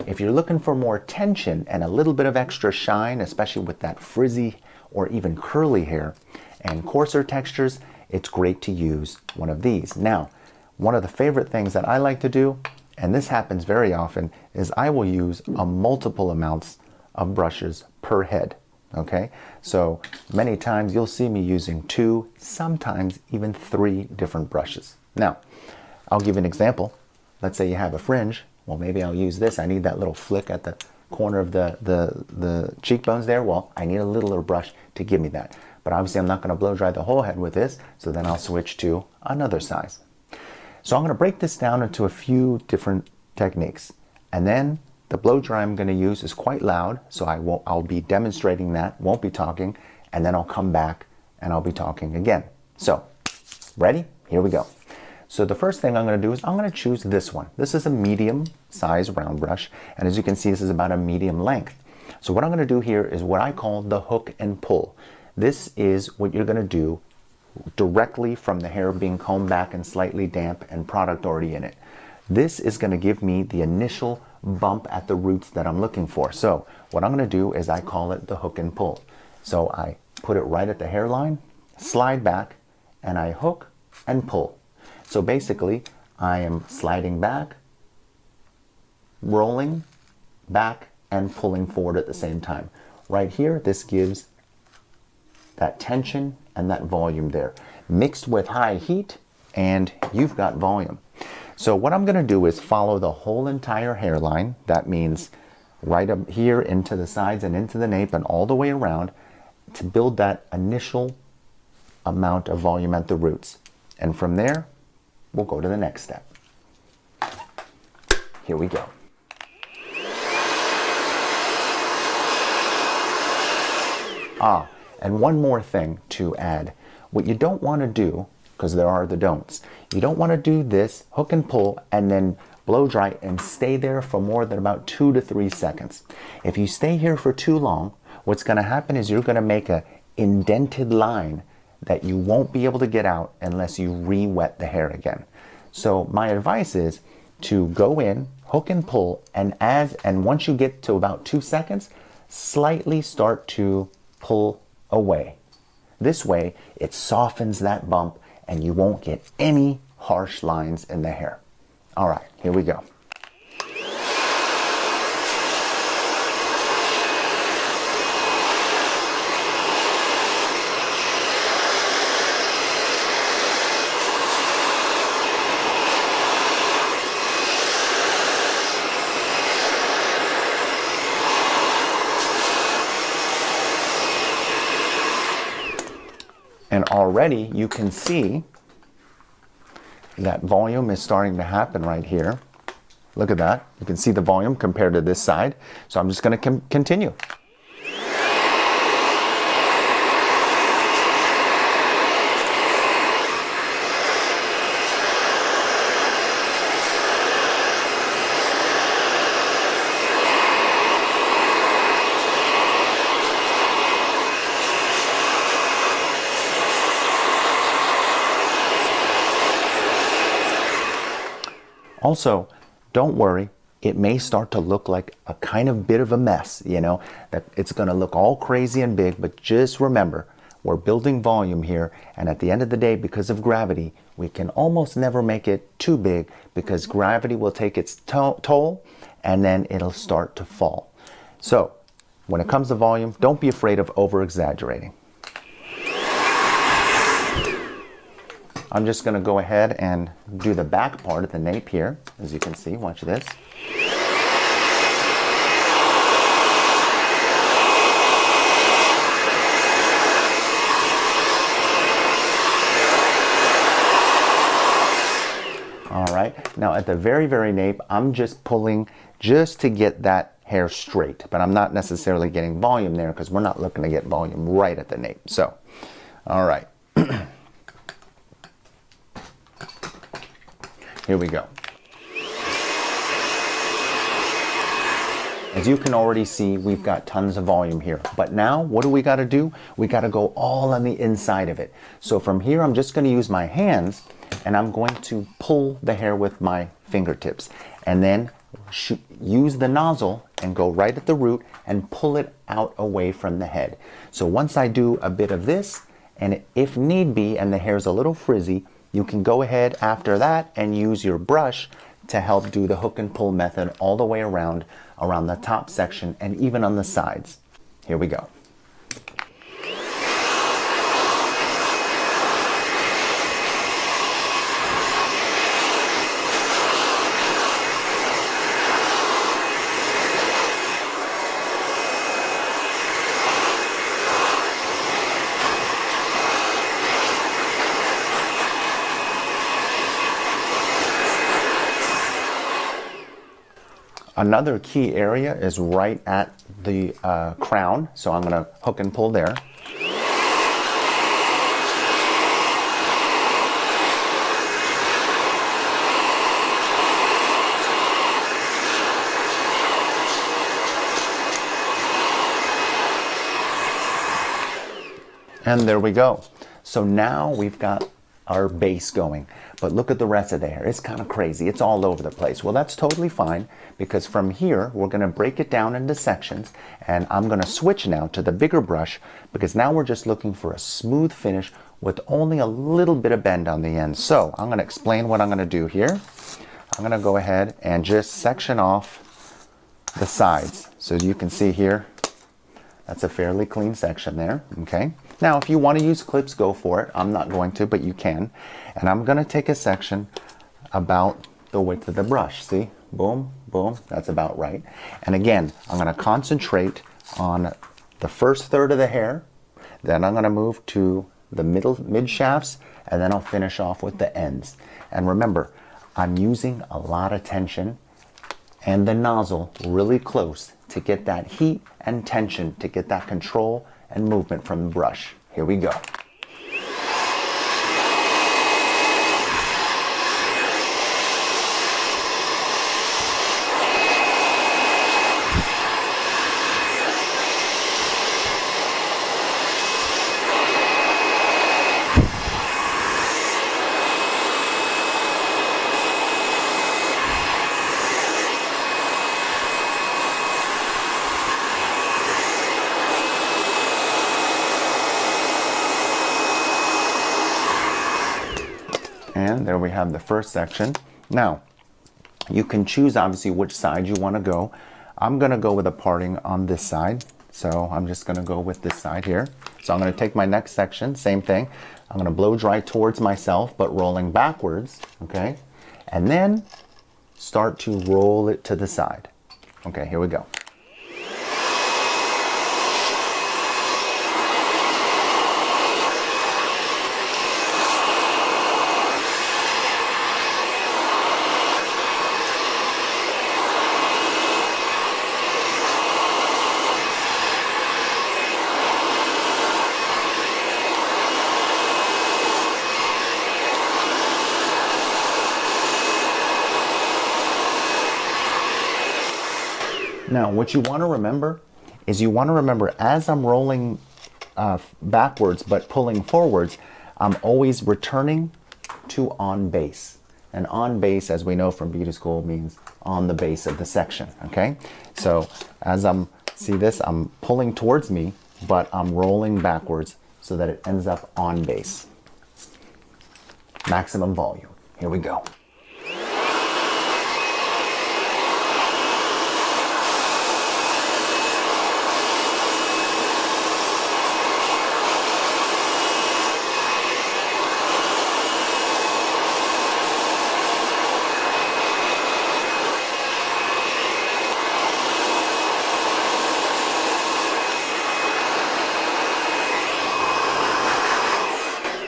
If you're looking for more tension and a little bit of extra shine, especially with that frizzy or even curly hair and coarser textures, it's great to use one of these. Now, one of the favorite things that I like to do, and this happens very often, is I will use a multiple amounts of brushes per head. Okay, so many times you'll see me using 2, sometimes even 3 different brushes. Now, I'll give you an example. Let's say you have a fringe. Well, maybe I'll use this. I need that little flick at the corner of the cheekbones there. Well, I need a littler brush to give me that. But obviously I'm not going to blow dry the whole head with this, so then I'll switch to another size. So I'm going to break this down into a few different techniques. And then the blow dry I'm going to use is quite loud, so I'll be demonstrating that, won't be talking, and then I'll come back and I'll be talking again. So, ready? Here we go. So the first thing I'm going to do is I'm going to choose this one. This is a medium size round brush, and as you can see, this is about a medium length. So what I'm going to do here is what I call the hook and pull. This is what you're going to do directly from the hair being combed back and slightly damp and product already in it. This is going to give me the initial bump at the roots that I'm looking for. So what I'm going to do is I call it the hook and pull. So I put it right at the hairline, slide back, and I hook and pull. So basically, I am sliding back, rolling back, and pulling forward at the same time. Right here, this gives that tension and that volume there. Mixed with high heat, and you've got volume. So what I'm going to do is follow the whole entire hairline. That means right up here into the sides and into the nape and all the way around to build that initial amount of volume at the roots. And from there, we'll go to the next step. Here we go. And one more thing to add. What you don't want to do, because there are the don'ts, you don't want to do this hook and pull and then blow dry and stay there for more than about 2 to 3 seconds. If you stay here for too long, what's going to happen is you're going to make an indented line that you won't be able to get out unless you re-wet the hair again. So my advice is to go in, hook and pull, and once you get to about 2 seconds, slightly start to pull away. This way, it softens that bump and you won't get any harsh lines in the hair. All right, here we go. And already you can see that volume is starting to happen right here. Look at that. You can see the volume compared to this side. So I'm just going to continue. Also, don't worry, it may start to look like a kind of bit of a mess, you know, that it's going to look all crazy and big, but just remember, we're building volume here, and at the end of the day, because of gravity, we can almost never make it too big because gravity will take its toll and then it'll start to fall. So, when it comes to volume, don't be afraid of over-exaggerating. I'm just going to go ahead and do the back part of the nape here. As you can see, watch this. All right, now at the very nape, I'm just pulling just to get that hair straight, but I'm not necessarily getting volume there because we're not looking to get volume right at the nape. So, all right. Here we go. As you can already see, we've got tons of volume here. But now, what do we got to do? We got to go all on the inside of it. So from here, I'm just going to use my hands, and I'm going to pull the hair with my fingertips. And then use the nozzle and go right at the root and pull it out away from the head. So once I do a bit of this, and if need be, and the hair's a little frizzy, you can go ahead after that and use your brush to help do the hook and pull method all the way around the top section and even on the sides. Here we go. Another key area is right at the crown, so I'm going to hook and pull there. And there we go. So now we've got our base going. But look at the rest of the hair. It's kind of crazy. It's all over the place. Well, that's totally fine, because from here, we're going to break it down into sections. And I'm going to switch now to the bigger brush, because now we're just looking for a smooth finish with only a little bit of bend on the end. So I'm going to explain what I'm going to do here. I'm going to go ahead and just section off the sides. So as you can see here, that's a fairly clean section there, okay? Now, if you want to use clips, go for it. I'm not going to, but you can. And I'm going to take a section about the width of the brush. See? Boom, boom. That's about right. And again, I'm going to concentrate on the first third of the hair. Then I'm going to move to the mid shafts, and then I'll finish off with the ends. And remember, I'm using a lot of tension and the nozzle really close to get that heat and tension, to get that control and movement from the brush. Here we go. And there we have the first section. Now, you can choose obviously which side you want to go. I'm going to go with a parting on this side. So I'm just going to go with this side here. So I'm going to take my next section, same thing. I'm going to blow dry towards myself, but rolling backwards, okay? And then start to roll it to the side. Okay, here we go. Now, what you want to remember is as I'm rolling backwards but pulling forwards, I'm always returning to on base. And on base, as we know from beauty school, means on the base of the section, okay? So as I'm pulling towards me, but I'm rolling backwards so that it ends up on base. Maximum volume. Here we go.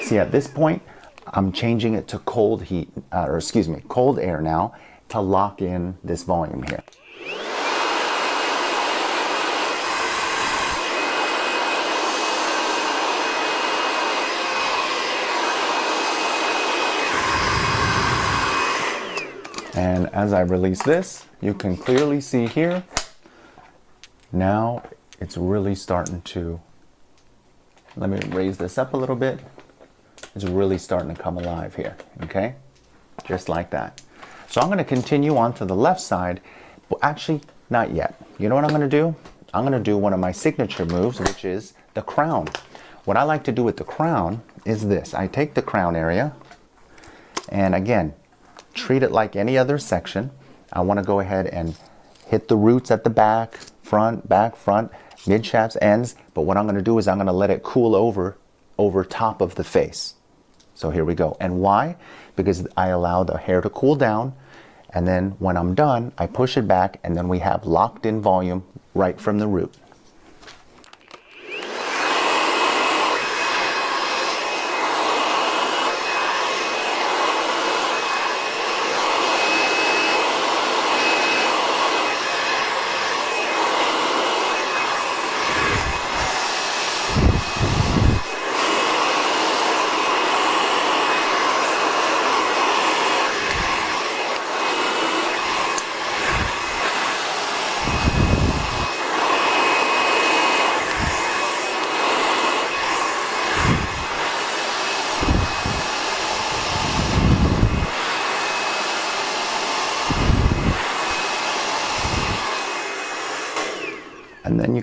See, at this point, I'm changing it to cold air now to lock in this volume here. And as I release this, you can clearly see here, now it's really starting to, let me raise this up a little bit. It's really starting to come alive here, okay? Just like that. So I'm going to continue on to the left side. Well, actually, not yet. You know what I'm going to do? I'm going to do one of my signature moves, which is the crown. What I like to do with the crown is this. I take the crown area, and again, treat it like any other section. I want to go ahead and hit the roots at the back, front, mid shafts, ends. But what I'm going to do is I'm going to let it cool over top of the face. So here we go. And why? Because I allow the hair to cool down, and then when I'm done, I push it back, and then we have locked in volume right from the root.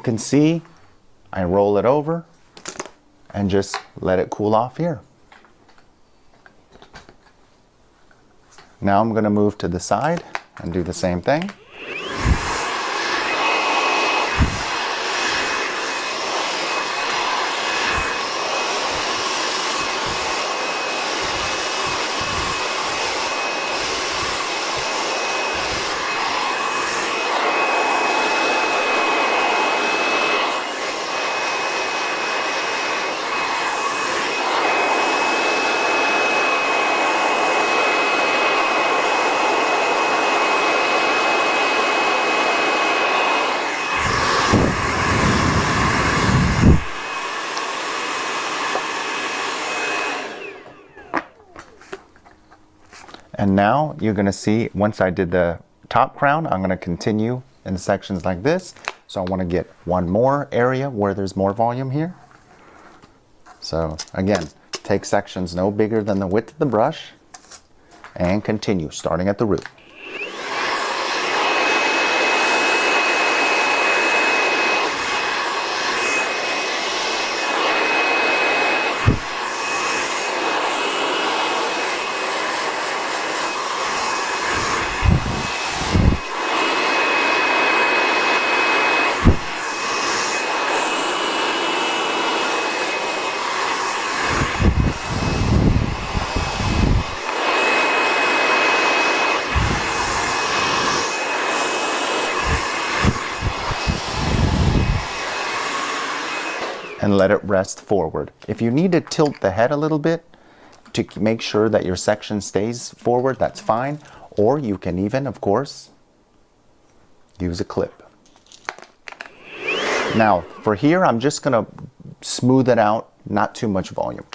can see, I roll it over and just let it cool off here. Now I'm going to move to the side and do the same thing. And now you're going to see, once I did the top crown, I'm going to continue in sections like this. So I want to get one more area where there's more volume here. So again, take sections no bigger than the width of the brush and continue, starting at the root. And let it rest forward. If you need to tilt the head a little bit to make sure that your section stays forward, that's fine. Or you can even, of course, use a clip. Now, for here, I'm just going to smooth it out, not too much volume.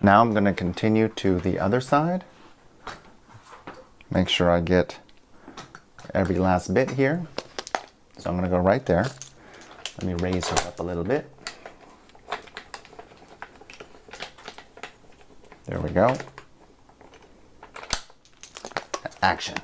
Now I'm going to continue to the other side. Make sure I get every last bit here. So I'm going to go right there. Let me raise her up a little bit. There we go. Action.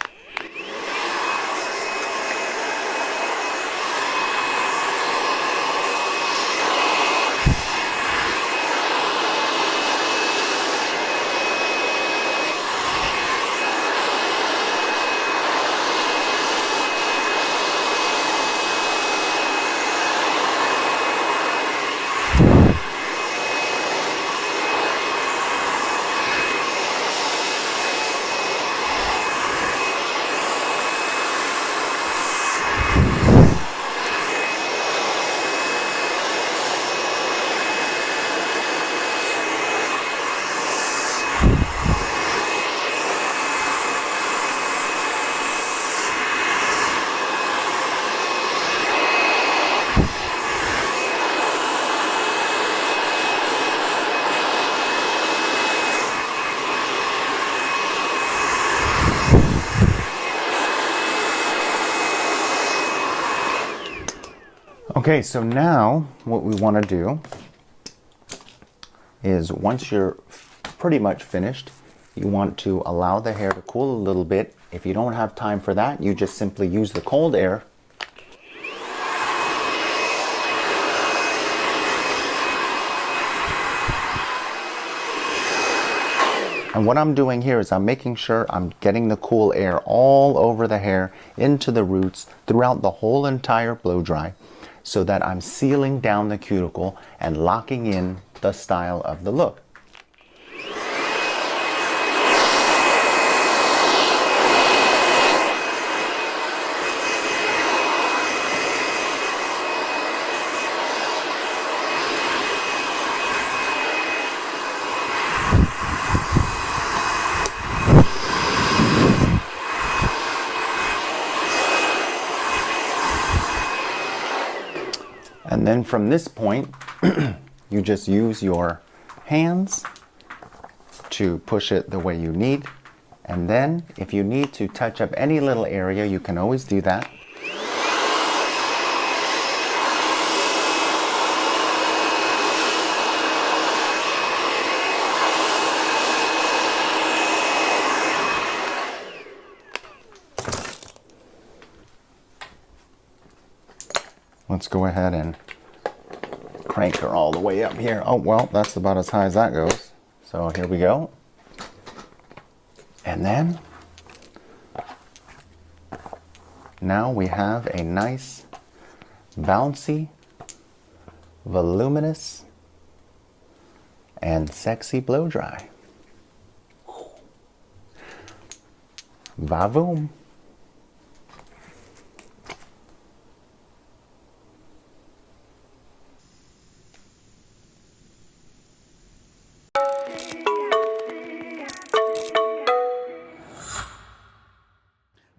Okay, so now what we want to do is, once you're pretty much finished, you want to allow the hair to cool a little bit. If you don't have time for that, you just simply use the cold air . And what I'm doing here is I'm making sure I'm getting the cool air all over the hair, into the roots, throughout the whole entire blow dry, so that I'm sealing down the cuticle and locking in the style of the look. And then from this point, you just use your hands to push it the way you need. And then if you need to touch up any little area, you can always do that. Let's go ahead and crank her all the way up here. Oh, well, that's about as high as that goes. So here we go. And then, now we have a nice, bouncy, voluminous, and sexy blow dry. Va-voom.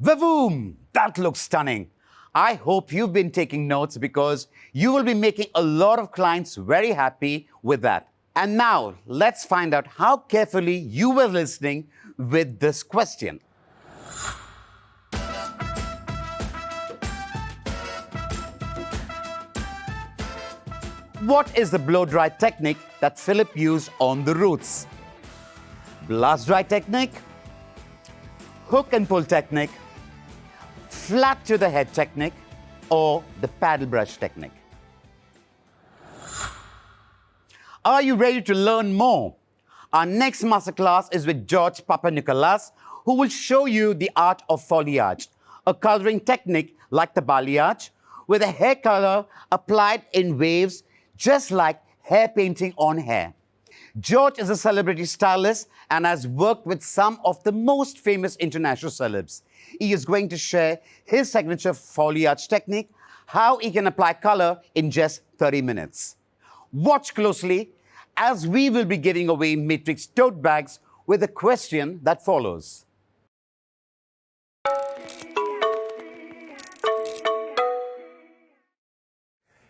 Vavoom! That looks stunning. I hope you've been taking notes because you will be making a lot of clients very happy with that. And now let's find out how carefully you were listening with this question. What is the blow dry technique that Philip used on the roots? Blast dry technique, hook and pull technique, flat to the head technique, or the paddle brush technique? Are you ready to learn more? Our next masterclass is with George Papanikolaou, who will show you the art of foliage, a coloring technique like the balayage, with a hair color applied in waves just like hair painting on hair. George is a celebrity stylist and has worked with some of the most famous international celebs. He is going to share his signature foliage technique, how he can apply color in just 30 minutes. Watch closely as we will be giving away Matrix tote bags with a question that follows.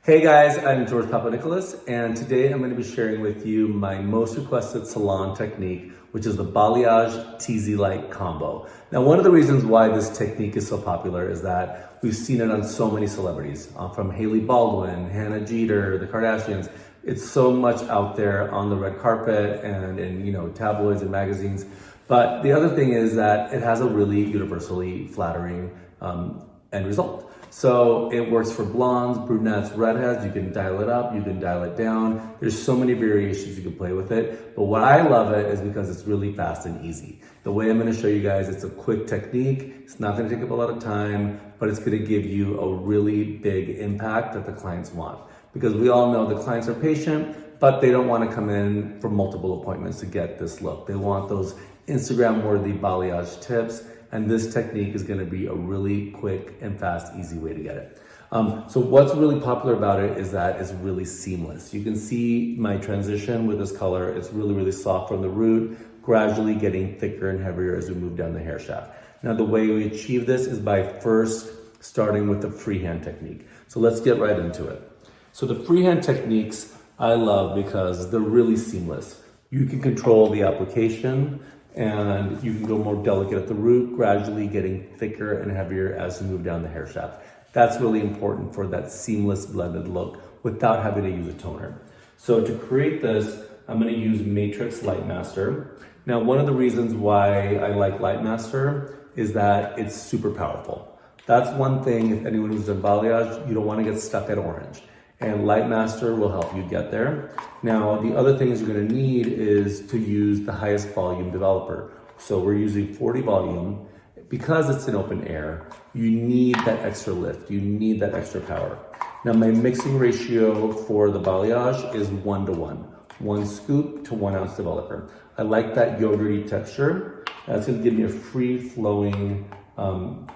Hey guys, I'm George Papanikolaou, and today I'm going to be sharing with you my most requested salon technique, which is the balayage TZ light combo. Now, one of the reasons why this technique is so popular is that we've seen it on so many celebrities, from Hailey Baldwin, Hannah Jeter, the Kardashians. It's so much out there on the red carpet and in tabloids and magazines. But the other thing is that it has a really universally flattering end result. So it works for blondes, brunettes, redheads. You can dial it up, you can dial it down. There's so many variations you can play with it. But what I love it is because it's really fast and easy. The way I'm going to show you guys, it's a quick technique. It's not going to take up a lot of time, but it's going to give you a really big impact that the clients want. Because we all know the clients are patient, but they don't want to come in for multiple appointments to get this look. They want those Instagram-worthy balayage tips. And this technique is going to be a really quick and fast, easy way to get it. So what's really popular about it is that it's really seamless. You can see my transition with this color. It's really, really soft from the root, gradually getting thicker and heavier as we move down the hair shaft. Now, the way we achieve this is by first starting with the freehand technique. So let's get right into it. So the freehand techniques I love because they're really seamless. You can control the application, and you can go more delicate at the root, gradually getting thicker and heavier as you move down the hair shaft. That's really important for that seamless blended look without having to use a toner. So to create this, I'm going to use Matrix Lightmaster. Now, one of the reasons why I like Lightmaster is that it's super powerful. That's one thing, if anyone who's done balayage, you don't want to get stuck at orange. And Lightmaster will help you get there. Now, the other things you're going to need is to use the highest volume developer. So we're using 40 volume. Because it's in open air, you need that extra lift. You need that extra power. Now, my mixing ratio for the balayage is 1:1. 1 scoop to 1 ounce developer. I like that yogurty texture. That's going to give me a free-flowing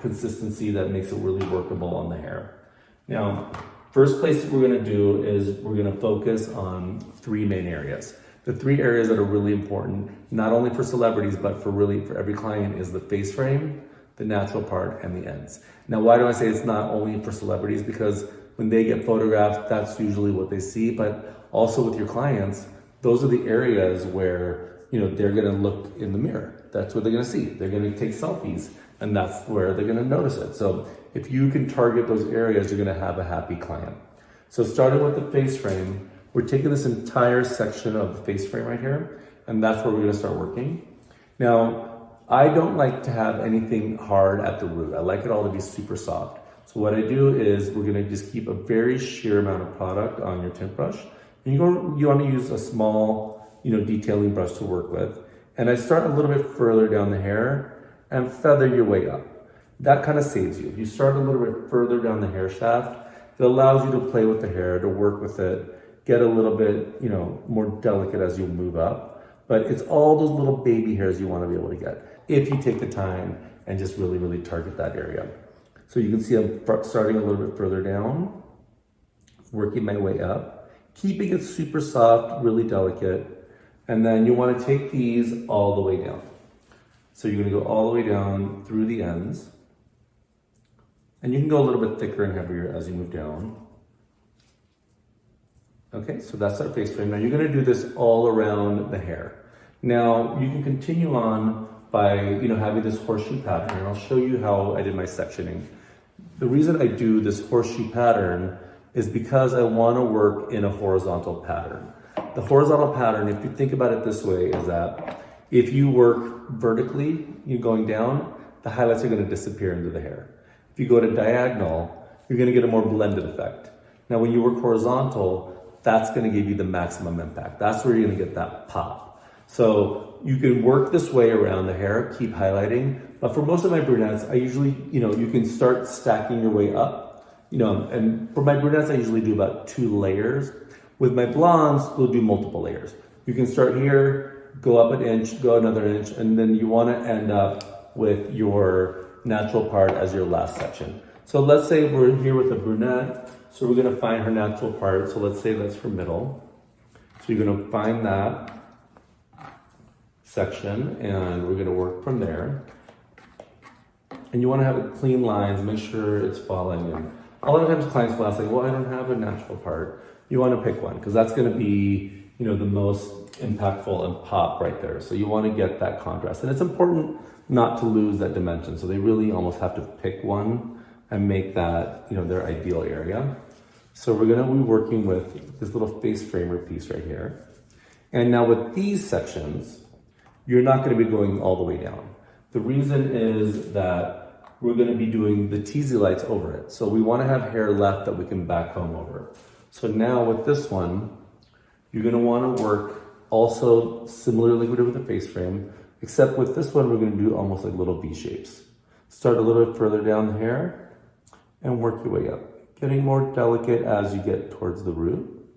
consistency that makes it really workable on the hair. Now, first place that we're going to do is we're going to focus on 3 main areas. The 3 areas that are really important, not only for celebrities, but for every client, is the face frame, the natural part, and the ends. Now, why do I say it's not only for celebrities? Because when they get photographed, that's usually what they see, but also with your clients, those are the areas where they're going to look in the mirror. That's what they're going to see. They're going to take selfies, and that's where they're going to notice it. So if you can target those areas, you're going to have a happy client. So starting with the face frame, we're taking this entire section of the face frame right here, and that's where we're going to start working. Now, I don't like to have anything hard at the root. I like it all to be super soft. So what I do is we're going to just keep a very sheer amount of product on your tint brush. And you want to use a small, detailing brush to work with. And I start a little bit further down the hair and feather your way up. That kind of saves you. If you start a little bit further down the hair shaft, it allows you to play with the hair, to work with it, get a little bit, more delicate as you move up. But it's all those little baby hairs you want to be able to get if you take the time and just really, really target that area. So you can see I'm starting a little bit further down, working my way up, keeping it super soft, really delicate. And then you want to take these all the way down. So you're going to go all the way down through the ends. And you can go a little bit thicker and heavier as you move down. Okay, so that's our face frame. Now you're going to do this all around the hair. Now you can continue on by having this horseshoe pattern, and I'll show you how I did my sectioning. The reason I do this horseshoe pattern is because I want to work in a horizontal pattern. The horizontal pattern, if you think about it this way, is that if you work vertically, you're going down, the highlights are going to disappear into the hair. If you go to diagonal, you're going to get a more blended effect. Now, when you work horizontal, that's going to give you the maximum impact. That's where you're going to get that pop. So you can work this way around the hair, keep highlighting. But for most of my brunettes, I usually, you can start stacking your way up. And for my brunettes, I usually do about 2 layers. With my blondes, we'll do multiple layers. You can start here, go up an inch, go another inch, and then you want to end up with your natural part as your last section. So let's say we're here with a brunette, so we're going to find her natural part. So let's say that's her middle. So you're going to find that section, and we're going to work from there. And you want to have it clean lines, make sure it's falling. And a lot of times clients will ask, like, well, I don't have a natural part. You want to pick one, because that's going to be, the most impactful and pop right there. So you want to get that contrast. And it's important not to lose that dimension. So they really almost have to pick one and make that, their ideal area. So we're going to be working with this little face framer piece right here. And now with these sections, you're not going to be going all the way down. The reason is that we're going to be doing the teasy lights over it. So we want to have hair left that we can back comb over. So now with this one, you're going to want to work also similarly we did with the face frame, except with this one, we're going to do almost like little V shapes. Start a little bit further down the hair and work your way up, getting more delicate as you get towards the root.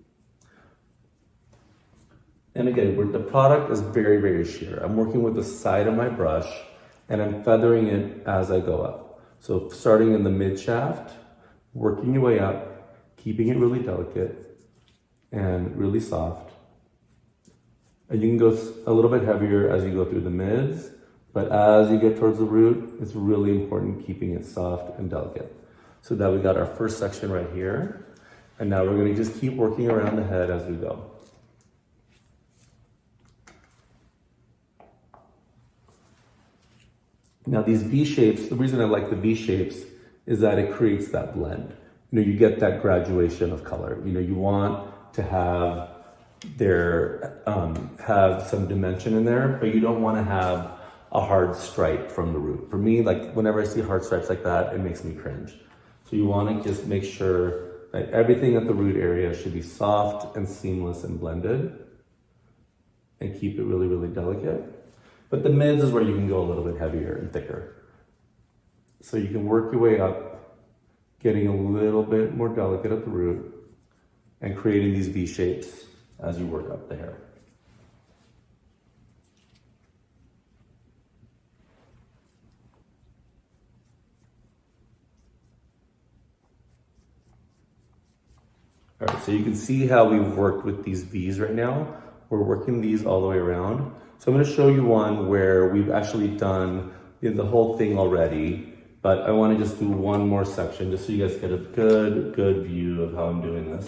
And again, the product is very, very sheer. I'm working with the side of my brush and I'm feathering it as I go up. So starting in the mid shaft, working your way up, keeping it really delicate and really soft. And you can go a little bit heavier as you go through the mids, but as you get towards the root, it's really important keeping it soft and delicate. So now we got our first section right here. And now we're going to just keep working around the head as we go. Now these V shapes, the reason I like the V shapes is that it creates that blend. You get that graduation of color. You want to have have some dimension in there, but you don't want to have a hard stripe from the root. For me, like whenever I see hard stripes like that, it makes me cringe. So you want to just make sure that everything at the root area should be soft and seamless and blended, and keep it really, really delicate. But the mids is where you can go a little bit heavier and thicker. So you can work your way up, getting a little bit more delicate at the root and creating these V shapes as you work up the hair. All right, so you can see how we've worked with these V's right now. We're working these all the way around. So I'm going to show you one where we've actually done the whole thing already, but I want to just do one more section just so you guys get a good view of how I'm doing this.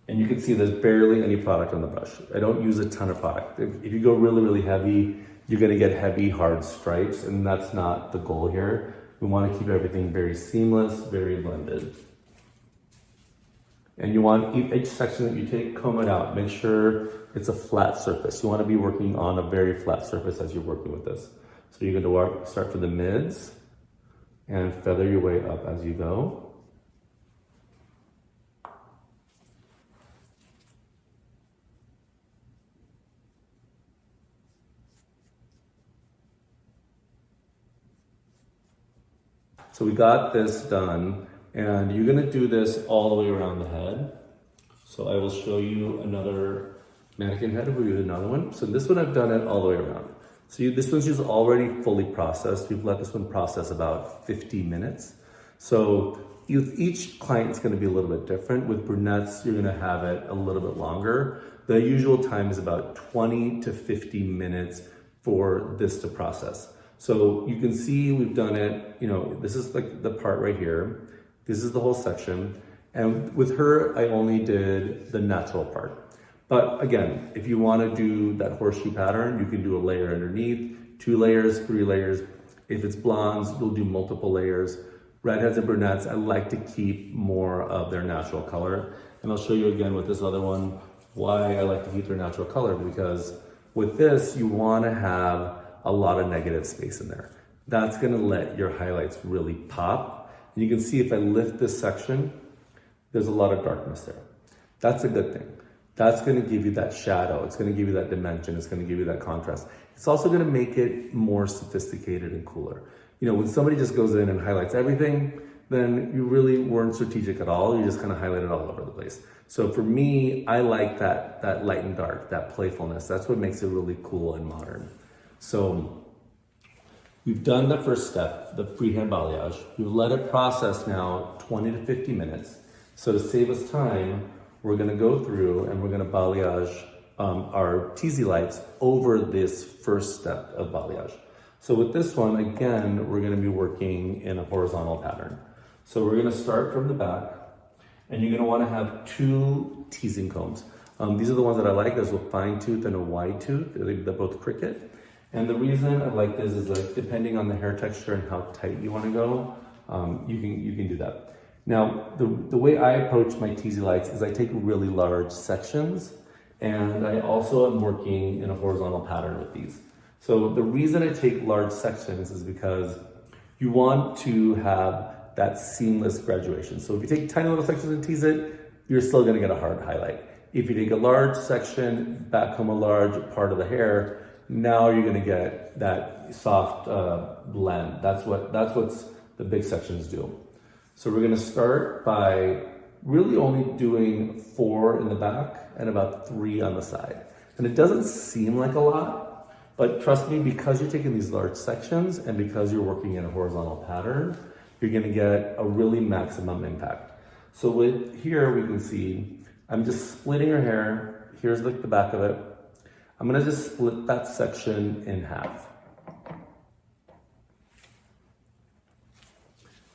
And you can see there's barely any product on the brush. I don't use a ton of product. If you go really heavy, you're going to get heavy, hard stripes, and that's not the goal here. We want to keep everything very seamless, very blended. And you want each section that you take, comb it out. Make sure it's a flat surface. You want to be working on a very flat surface as you're working with this. So you're going to start from the mids and feather your way up as you go. So we got this done, and you're gonna do this all the way around the head. So I will show you another mannequin head. We'll do another one. So this one I've done it all the way around. So this one's just already fully processed. We've let this one process about 50 minutes. So each client's gonna be a little bit different. With brunettes, you're gonna have it a little bit longer. The usual time is about 20 to 50 minutes for this to process. So you can see we've done it, this is like the part right here. This is the whole section. And with her, I only did the natural part. But again, if you want to do that horseshoe pattern, you can do a layer underneath, 2 layers, 3 layers. If it's blondes, you'll do multiple layers. Redheads and brunettes, I like to keep more of their natural color. And I'll show you again with this other one, why I like to keep their natural color, because with this, you want to have a lot of negative space in there. That's gonna let your highlights really pop. And you can see if I lift this section, there's a lot of darkness there. That's a good thing. That's gonna give you that shadow. It's gonna give you that dimension. It's gonna give you that contrast. It's also gonna make it more sophisticated and cooler. When somebody just goes in and highlights everything, then you really weren't strategic at all. You just kind of highlighted all over the place. So for me, I like that light and dark, that playfulness. That's what makes it really cool and modern. So we've done the first step, the freehand balayage. We've let it process now 20 to 50 minutes. So to save us time, we're gonna go through and we're gonna balayage our TZ lights over this first step of balayage. So with this one, again, we're gonna be working in a horizontal pattern. So we're gonna start from the back, and you're gonna wanna have 2 teasing combs. These are the ones that I like. There's a fine tooth and a wide tooth. They're both cricket. And the reason I like this is like depending on the hair texture and how tight you want to go, you can do that. Now, the way I approach my TZ lights is I take really large sections, and I also am working in a horizontal pattern with these. So the reason I take large sections is because you want to have that seamless graduation. So if you take tiny little sections and tease it, you're still going to get a hard highlight. If you take a large section, back home a large part of the hair, now you're going to get that soft blend. That's what the big sections do. So we're going to start by really only doing 4 in the back and about 3 on the side. And it doesn't seem like a lot, but trust me, because you're taking these large sections and because you're working in a horizontal pattern, you're going to get a really maximum impact. So with here we can see I'm just splitting her hair. Here's like the back of it. I'm gonna just split that section in half.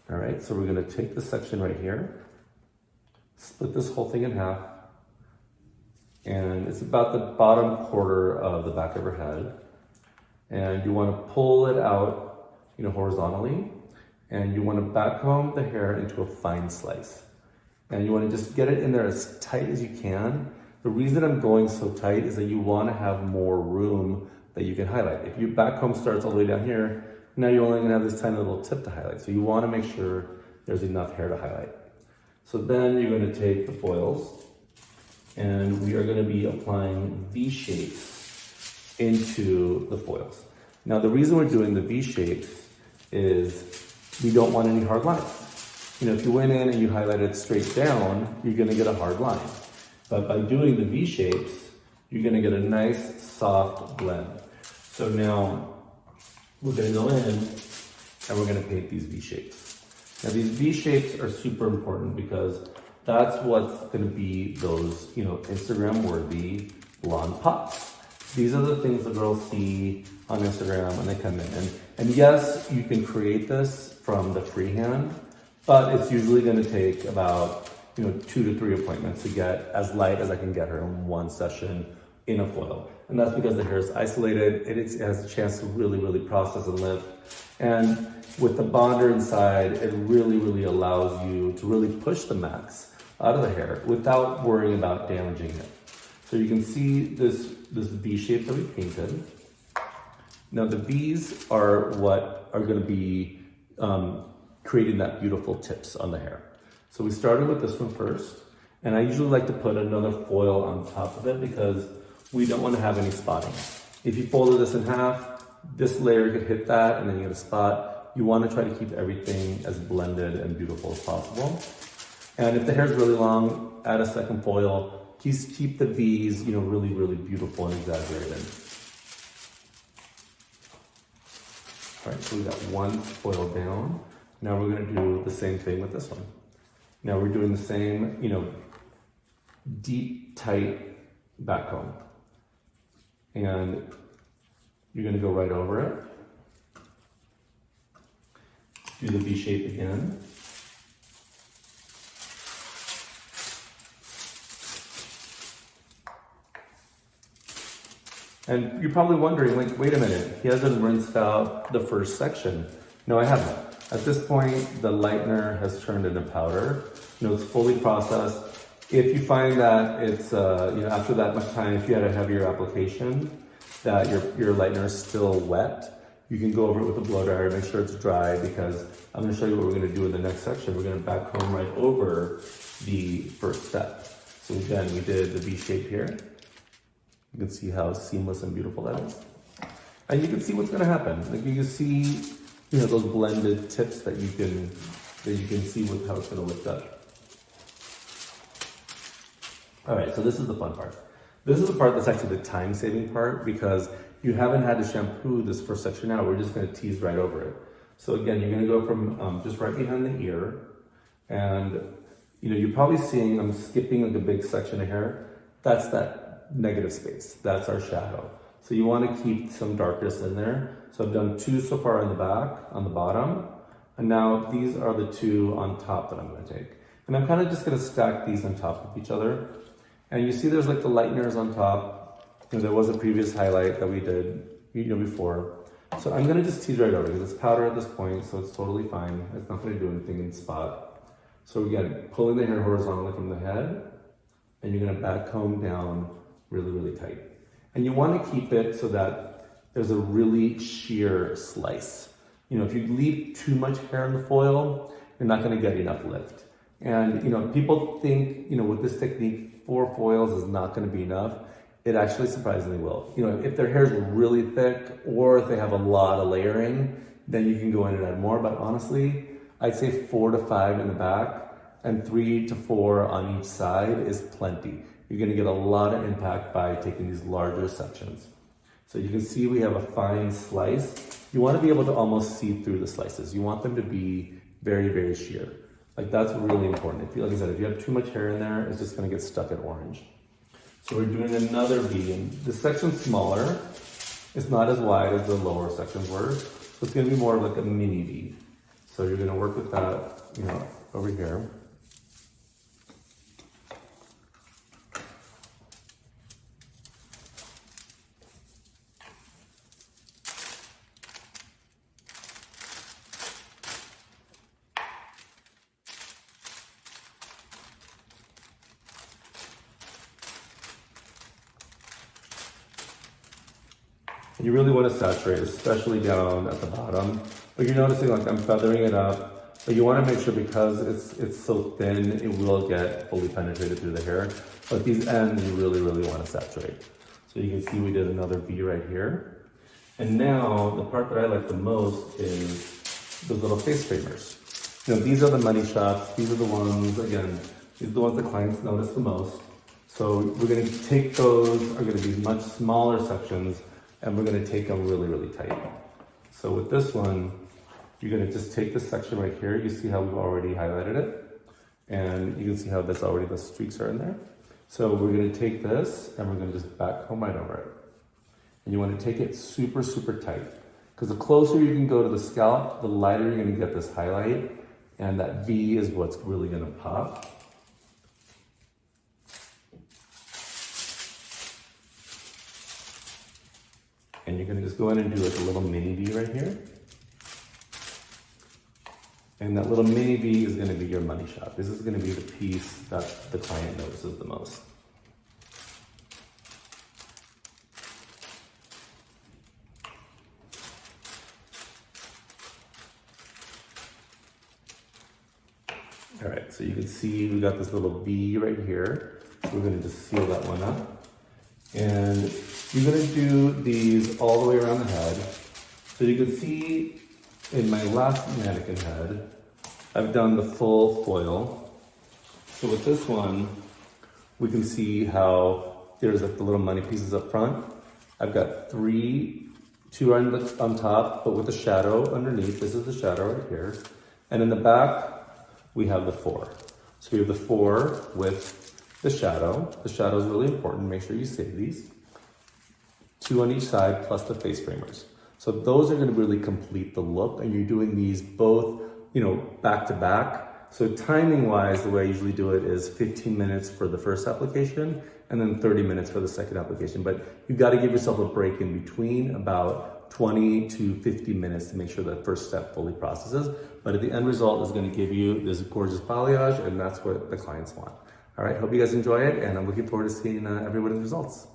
All right, so we're gonna take the section right here, split this whole thing in half, and it's about the bottom quarter of the back of her head. And you wanna pull it out, horizontally, and you wanna back comb the hair into a fine slice. And you wanna just get it in there as tight as you can. The reason I'm going so tight is that you want to have more room that you can highlight. If your back comb starts all the way down here, now you're only going to have this tiny little tip to highlight. So you want to make sure there's enough hair to highlight. So then you're going to take the foils, and we are going to be applying V shapes into the foils. Now the reason we're doing the V shapes is we don't want any hard lines. if you went in and you highlighted straight down, you're going to get a hard line. But by doing the V shapes, you're going to get a nice soft blend. So now we're going to go in and we're going to paint these V shapes. Now these V shapes are super important because that's what's going to be those, Instagram worthy blonde pops. These are the things the girls see on Instagram when they come in. And yes, you can create this from the freehand, but it's usually going to take about 2 to 3 appointments to get as light as I can get her in one session in a foil. And that's because the hair is isolated, it has a chance to really, really process and lift. And with the bonder inside, it really, really allows you to really push the max out of the hair without worrying about damaging it. So you can see this V shape that we painted. Now the V's are what are going to be creating that beautiful tips on the hair. So we started with this one first, and I usually like to put another foil on top of it because we don't want to have any spotting. If you folded this in half, this layer could hit that and then you get a spot. You want to try to keep everything as blended and beautiful as possible. And if the hair is really long, add a second foil. Keep the V's, really, really beautiful and exaggerated. All right, so we got one foil down. Now we're going to do the same thing with this one. Now we're doing the same, deep, tight back comb. And you're going to go right over it. Do the V shape again. And you're probably wondering, wait a minute, he hasn't rinsed out the first section. No, I haven't. At this point, the lightener has turned into powder. It's fully processed. If you find that it's, after that much time, if you had a heavier application, that your lightener is still wet, you can go over it with a blow dryer, make sure it's dry, because I'm going to show you what we're going to do in the next section. We're going to back comb right over the first step. So again, we did the V shape here. You can see how seamless and beautiful that is. And you can see what's going to happen. You can see, those blended tips that you can see with how it's going to lift up. All right, so this is the fun part. This is the part that's actually the time-saving part because you haven't had to shampoo this first section out. We're just going to tease right over it. So again, you're going to go from just right behind the ear, and you're probably seeing I'm skipping a big section of hair. That's that negative space. That's our shadow. So you want to keep some darkness in there. So I've done 2 so far on the back, on the bottom, and now these are the 2 on top that I'm going to take. And I'm kind of just going to stack these on top of each other. And you see there's the lighteners on top. There was a previous highlight that we did before. So I'm going to just tease right over because it's powder at this point, so it's totally fine. It's not going to do anything in spot. So again, pulling the hair horizontally from the head, and you're going to back comb down really, really tight. And you want to keep it so that there's a really sheer slice. If you leave too much hair in the foil, you're not going to get enough lift. And people think with this technique 4 foils is not going to be enough. It actually surprisingly will. If their hair is really thick or if they have a lot of layering, then you can go in and add more. But honestly, I'd say 4 to 5 in the back and 3 to 4 on each side is plenty. You're going to get a lot of impact by taking these larger sections. So you can see we have a fine slice. You want to be able to almost see through the slices. You want them to be very, very sheer. That's really important. Like I said, if you have too much hair in there, it's just going to get stuck at orange. So we're doing another V, and this section's smaller. It's not as wide as the lower sections were. So it's going to be more of like a mini V. So you're going to work with that, over here. You really want to saturate, especially down at the bottom. But you're noticing I'm feathering it up, but you want to make sure because it's so thin, it will get fully penetrated through the hair. But these ends, you really, really want to saturate. So you can see we did another V right here. And now the part that I like the most is those little face framers. These are the money shots. These are the ones, again, these are the ones the clients notice the most. So we're going to take those, are going to be much smaller sections, and we're going to take them really, really tight. So with this one, you're going to just take this section right here. You see how we've already highlighted it, and you can see how that's already, the streaks are in there. So we're going to take this, and we're going to just back comb right over it. And you want to take it super, super tight, because the closer you can go to the scalp, the lighter you're going to get this highlight, and that V is what's really going to pop. And you're going to just go in and do like a little mini V right here. And that little mini V is going to be your money shot. This is going to be the piece that the client notices the most. All right, so you can see we got this little V right here. We're going to just seal that one up. And you're going to do these all the way around the head. So you can see in my last mannequin head, I've done the full foil. So with this one, we can see how there's like the little money pieces up front. I've got two on top, but with the shadow underneath. This is the shadow right here. And in the back, we have the 4. So we have the 4 with the shadow. The shadow is really important. Make sure you save these. 2 on each side plus the face framers. So those are going to really complete the look, and you're doing these both, back to back. So timing wise, the way I usually do it is 15 minutes for the first application and then 30 minutes for the second application. But you got to give yourself a break in between, about 20 to 50 minutes, to make sure that first step fully processes. But at the end result is going to give you this gorgeous balayage, and that's what the clients want. All right, hope you guys enjoy it, and I'm looking forward to seeing everybody's results.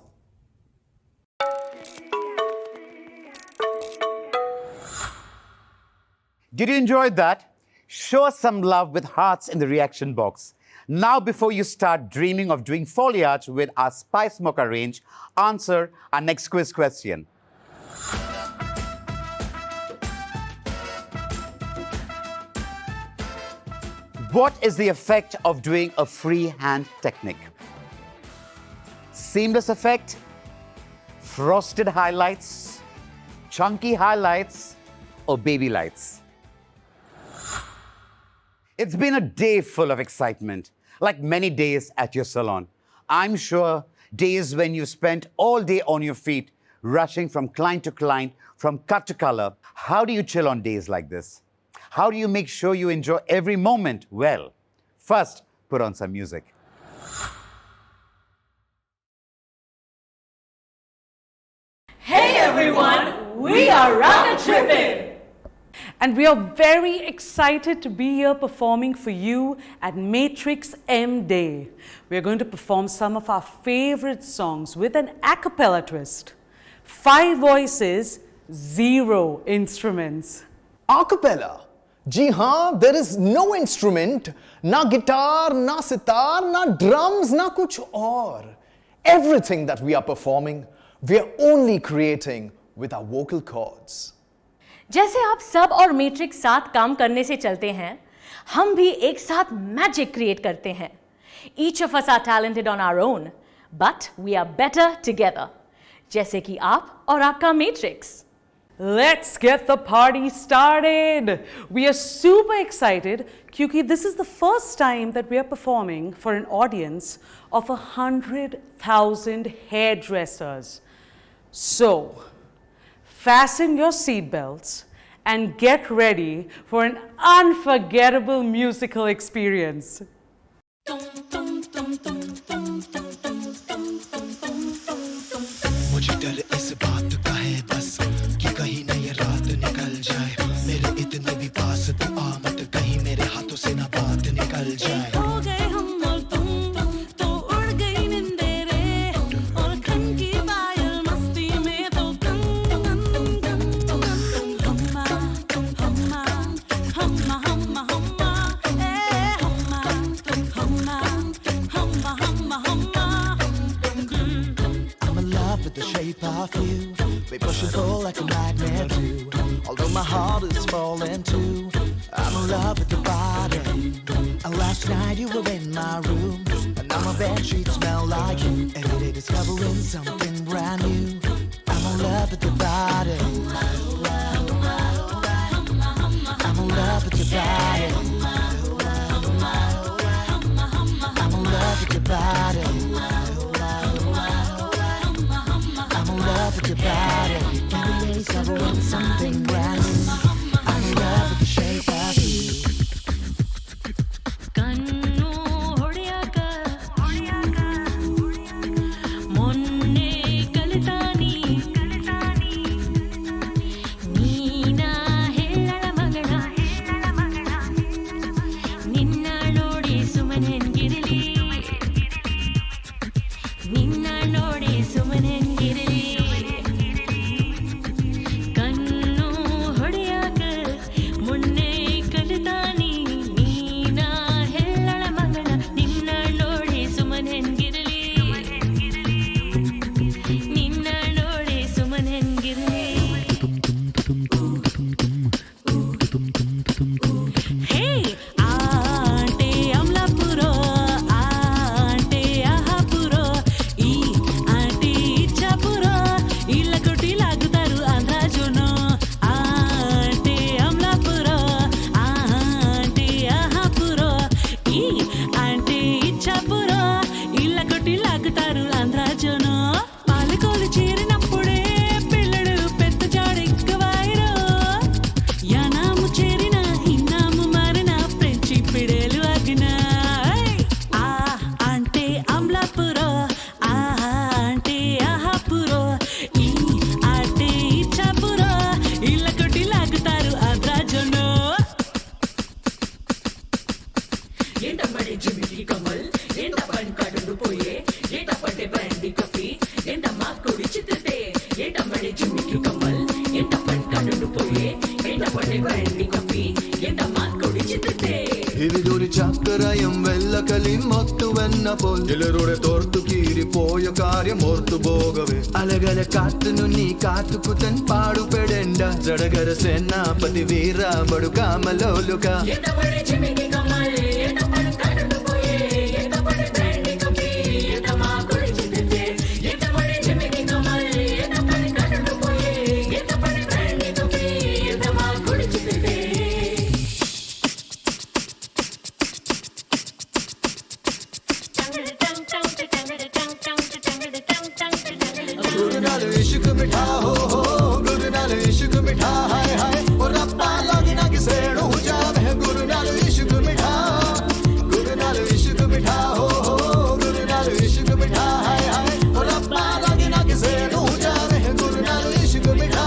Did you enjoy that? Show us some love with hearts in the reaction box. Now, before you start dreaming of doing foliage with our Spice Mocha range, answer our next quiz question. What is the effect of doing a freehand technique? Seamless effect, frosted highlights, chunky highlights, or baby lights? It's been a day full of excitement, like many days at your salon. I'm sure days when you spent all day on your feet, rushing from client to client, from cut to color. How do you chill on days like this? How do you make sure you enjoy every moment? Well, first, put on some music. Hey everyone, we are Rocket Trippin'! And we are very excited to be here performing for you at Matrix M Day. We are going to perform some of our favorite songs with an a cappella twist. 5 voices, 0 instruments. A cappella? जी हाँ, there is no instrument, ना guitar, ना sitar, ना drums, ना कुछ और. Everything that we are performing, we are only creating with our vocal cords. जैसे आप सब और मैट्रिक्स साथ काम करने से चलते हैं, हम भी एक साथ मैजिक क्रिएट करते हैं. Each of us are talented on our own, but we are better together. जैसे कि आप और आपका matrix. Let's get the party started. We are super excited because this is the first time that we are performing for an audience of 100,000 hairdressers. So, fasten your seatbelts and get ready for an unforgettable musical experience. मुझे डर इस बात का है बस कि कहीं न ये रात निकल जाए मेरे इतने भी पास तू आ मत कहीं मेरे हाथों से ना बात निकल जाए हो गए हम और तुम तो उड़ गई निंदे रे और खन की पायल मस्ती में तो हम्मा हम्मा हम्मा हम्मा हम्मा ए हम्मा off you. We push and pull like a magnet do. Although my heart is falling too, I'm in love with your body. And last night you were in my room, and now my bed sheets smell like you. Every day discovering something brand new. I'm in love with your body. I'm in love with your body. I'm in love with your body. I'm in love with your body. Every day discovering something brand new. I'm in love with the shape of you. Hividuri chakkarayam vellakali mottu vennapol Ilarure tortu kiri poya karyam ortu bogave Alagala kattunu nee kaatukutan paadu pedenda Jadagara senapati veera badu kamaloluka Yetapade chimiki kamal yetapade kadundu poye Yetapade brandi kapi yetama kudichitite Yetapade chimiki kamal yetapade kadundu poye Yetapade brandi kapi yetama kudichitite Guru naal ishq mitha ho Guru naal ishq mitha hai hai aur rappa lagna kise nu jaave Guru naal ishq mitha Guru naal ishq mitha ho Guru naal ishq mitha hai hai aur rappa lagna kise nu jaave Guru naal ishq mitha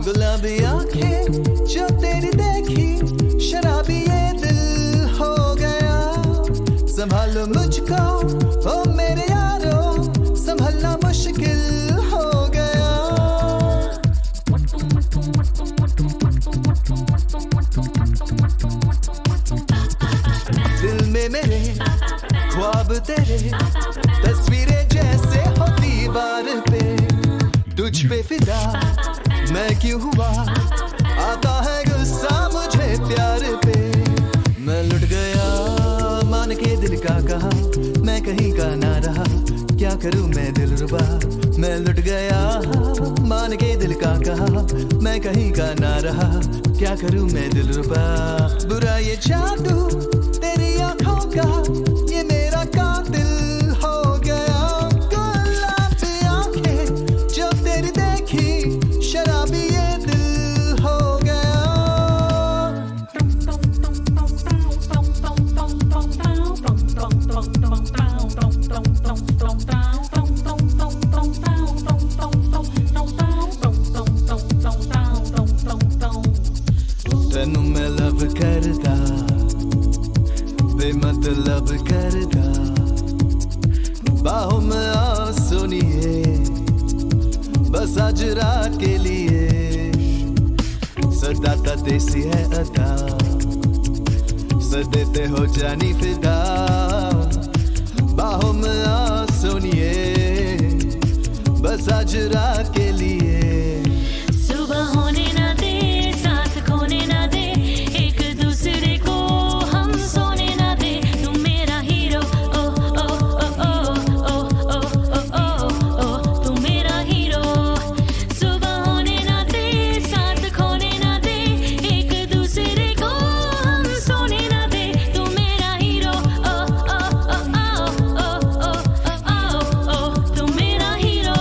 गुलाबी आंखें जो तेरी देखी शराबी ये दिल हो गया संभालो मुझको ओ मेरे यारो संभलना मुश्किल हो गया दिल में मेरे ख्वाब तेरे तस्वीरें जैसे हो दीवार पे तुझ पे फिदा मैं क्यों हुआ आता है गुस्सा मुझे प्यार पे मैं लुट गया मान के दिल का कहा मैं कहीं का ना रहा क्या करूं मैं दिलरुबा मैं लुट गया मान के दिल का कहा मैं कहीं का ना रहा क्या करूं मैं दिलरुबा बुरा ये जादू तेरी आंखों का ये मेरा कातिल हो गया गुलाबी आंखें जो तेरी देखी शराबी ये दिल हो गया तेनू मैं लव करदा बेमतलब करदा बाहों में आ सुनिए बस आज रात के लिए सदाता देसी है अदा सदे ते हो जानी फिदा बाहों में आ सोनिए बस आज रात के लिए सुबह होने ना दे साथ खोने ना दे एक दूसरे को हम सोने ना दे तुम मेरा हीरो ओ ओ ओ ओ ओ ओ ओ ओ तुम मेरा हीरो सुबह होने ना दे साथ खोने ना दे एक दूसरे को हम सोने ना दे तुम मेरा हीरो ओ ओ ओ ओ ओ ओ तुम मेरा हीरो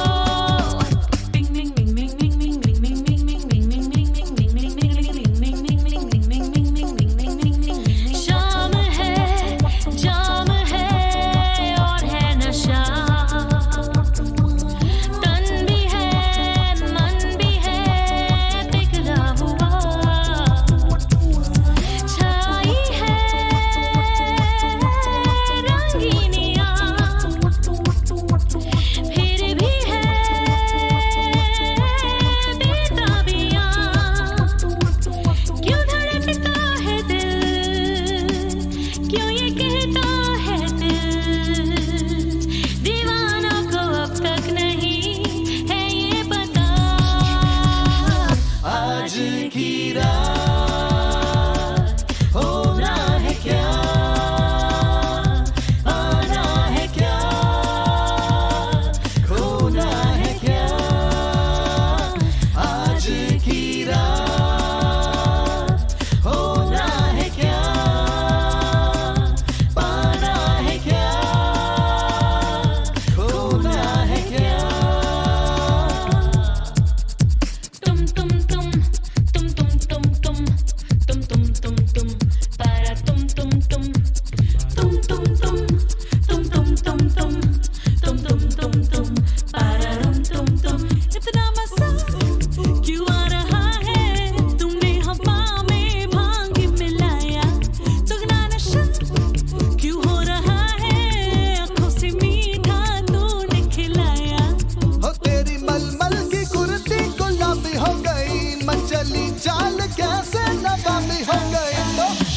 शाम है जाम है और है नशा तन भी है मन भी है पिघला हुआ छाई है रंगीनियां फिर भी है बेताबियां क्यों धड़कता है दिल क्यों ये कहता है दिल दीवानों को अब तक नहीं है ये पता आज की रात होना है क्या आना है क्या खोना है क्या आज की रात होना है क्या पाना है क्या खोना है क्या तुम para tum इतना मजा क्यों आ रहा है तुमने हवा में भांग मिलाया दुगना नशा क्यों हो रहा है आंखों से मीठा तूने खिलाया हो तेरी मलमल की कुर्ती गुलाबी हो गई मचली चाल कैसे नकामी हो गई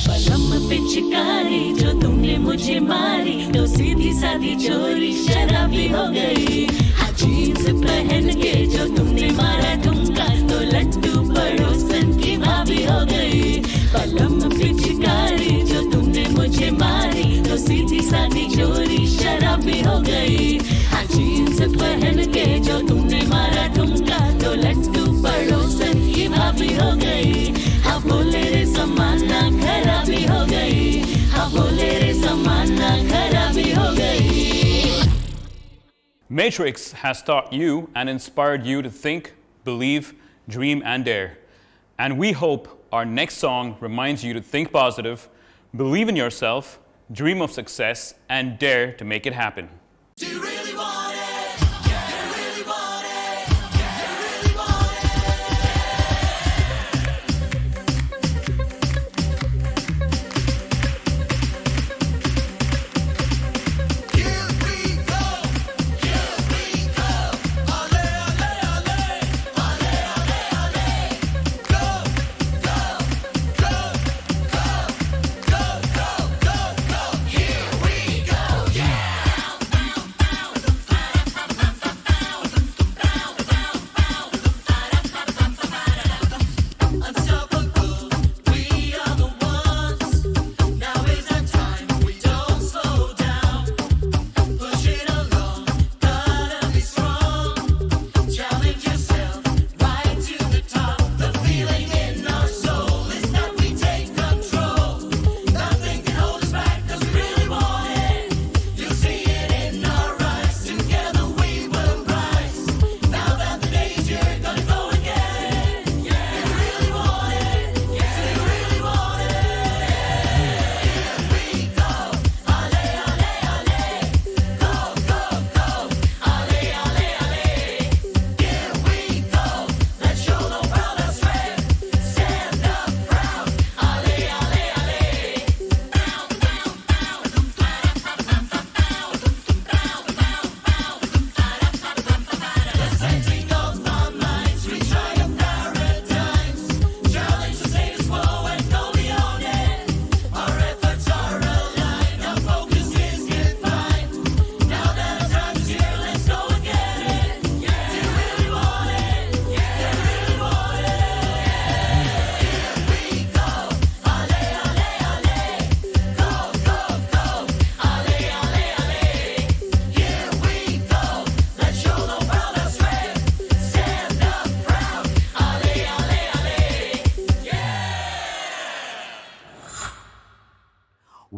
पलम पे चिकारी जो तुमने मुझे मारी तो सीधी सादी चोरी शराबी हो गई जीन्स पहन के जो तुमने मारा ठुमका तो लड्डू पड़ोसन की भाभी हो गई पलम पे चिकारी जो तुमने मुझे मारी तो सीधी सादी चोरी शराबी हो गई जीन्स पहन के जो तुमने मारा ठुमका तो लड्डू पड़ोसन की भाभी हो गई हाँ बोले रे समाना खराबी हो गई हाँ बोले रे समाना खराबी हो गई Matrix has taught you and inspired you to think, believe, dream, and dare. And we hope our next song reminds you to think positive, believe in yourself, dream of success, and dare to make it happen. Do you really want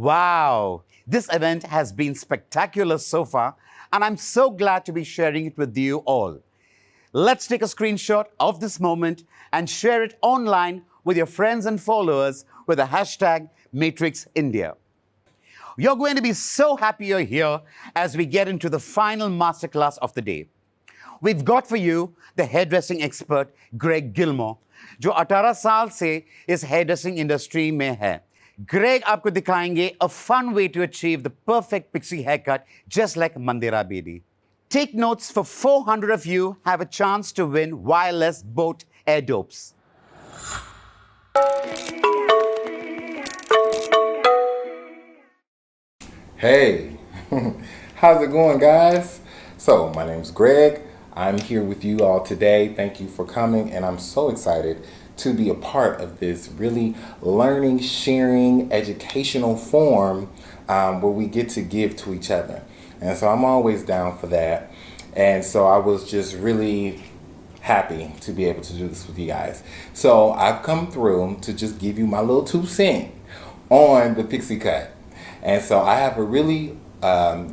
Wow, this event has been spectacular so far, and I'm so glad to be sharing it with you all. Let's take a screenshot of this moment and share it online with your friends and followers with the hashtag MatrixIndia. You're going to be so happy you're here as we get into the final masterclass of the day. We've got for you the hairdressing expert Greg Gilmore, जो 18 साल से इस hairdressing industry में है. Greg आपको दिखाएंगे a fun way to achieve the perfect pixie haircut just like Mandira Bedi. Take notes, for 400 of you have a chance to win wireless boat air dopes. Hey, how's it going, guys? So my name's Greg. I'm here with you all today. Thank you for coming, and I'm so excited to be a part of this really learning, sharing, educational forum where we get to give to each other. And so I'm always down for that. And so I was just really happy to be able to do this with you guys. So I've come through to just give you my little 2 cents on the pixie cut. And so I have a really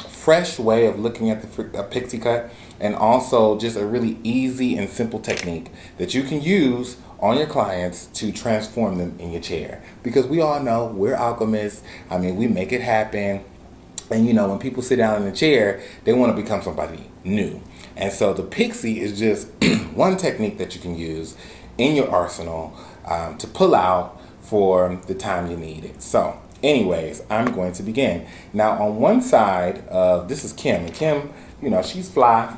fresh way of looking at the pixie cut, and also just a really easy and simple technique that you can use on your clients to transform them in your chair. Because we all know we're alchemists. I mean, we make it happen. And you know, when people sit down in a chair, they want to become somebody new. And so the pixie is just one technique that you can use in your arsenal to pull out for the time you need it. So anyways, I'm going to begin. Now on one side of, this is Kim. And Kim, you know, she's fly.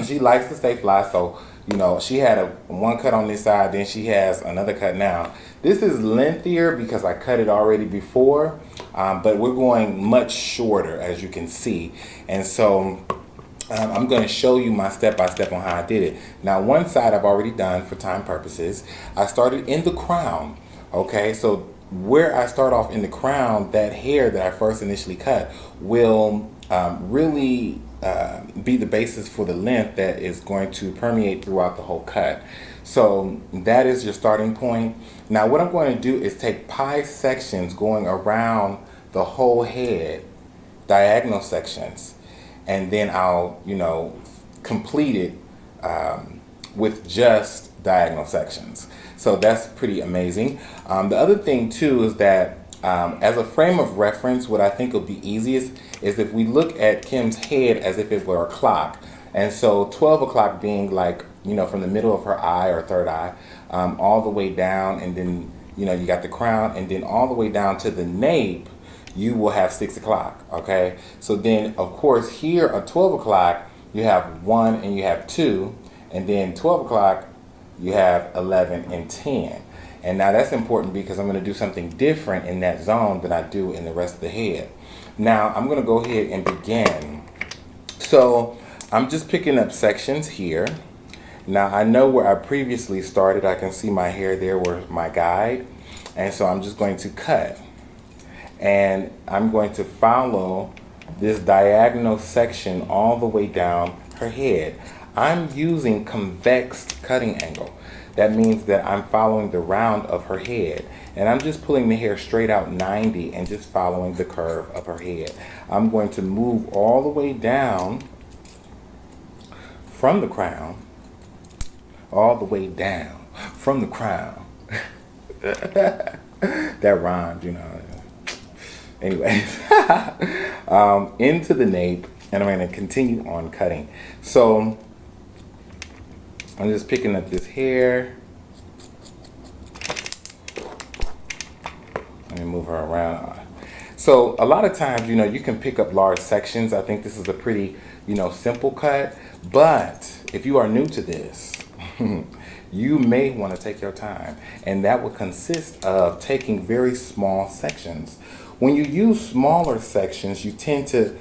She likes to stay fly. So, you know, she had one cut on this side, then she has another cut now. This is lengthier because I cut it already before, but we're going much shorter, as you can see. And so I'm going to show you my step-by-step on how I did it. Now, one side I've already done for time purposes. I started in the crown, okay? So where I start off in the crown, that hair that I first initially cut will really be the basis for the length that is going to permeate throughout the whole cut. So that is your starting point. Now what I'm going to do is take pie sections going around the whole head, diagonal sections, and then I'll, you know, complete it with just diagonal sections. So that's pretty amazing. The other thing too is that as a frame of reference, what I think will be easiest is if we look at Kim's head as if it were a clock. And so 12 o'clock being like, you know, from the middle of her eye or third eye, all the way down, and then, you know, you got the crown, and then all the way down to the nape, you will have 6 o'clock, okay? So then, of course, here at 12 o'clock, you have 1 and you have 2, and then 12 o'clock, you have 11 and 10. And now that's important because I'm going to do something different in that zone than I do in the rest of the head. Now I'm going to go ahead and begin. So I'm just picking up sections here. Now I know where I previously started. I can see my hair there where my guide. And so I'm just going to cut. And I'm going to follow this diagonal section all the way down her head. I'm using convex cutting angle. That means that I'm following the round of her head. And I'm just pulling the hair straight out 90 and just following the curve of her head. I'm going to move all the way down from the crown, all the way down from the crown. That rhymes, you know. Anyways, into the nape, and I'm going to continue on cutting. So I'm just picking up this hair. Let me move her around. So a lot of times, you know, you can pick up large sections. I think this is a pretty, you know, simple cut. But if you are new to this, you may want to take your time. And that will consist of taking very small sections. When you use smaller sections, you tend to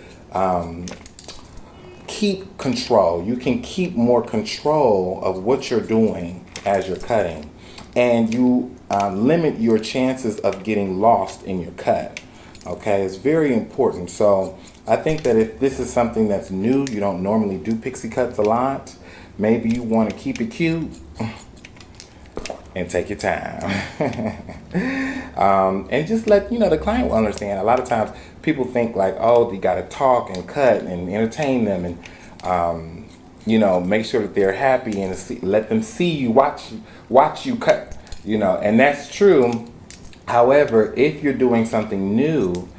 keep control. You can keep more control of what you're doing as you're cutting. And you limit your chances of getting lost in your cut. Okay, it's very important. So I think that if this is something that's new, you don't normally do pixie cuts a lot, maybe you want to keep it cute and take your time. And just let the client understand. A lot of times people think like, oh, you got to talk and cut and entertain them and make sure that they're happy and let them see you, watch you cut, and that's true. However, if you're doing something new,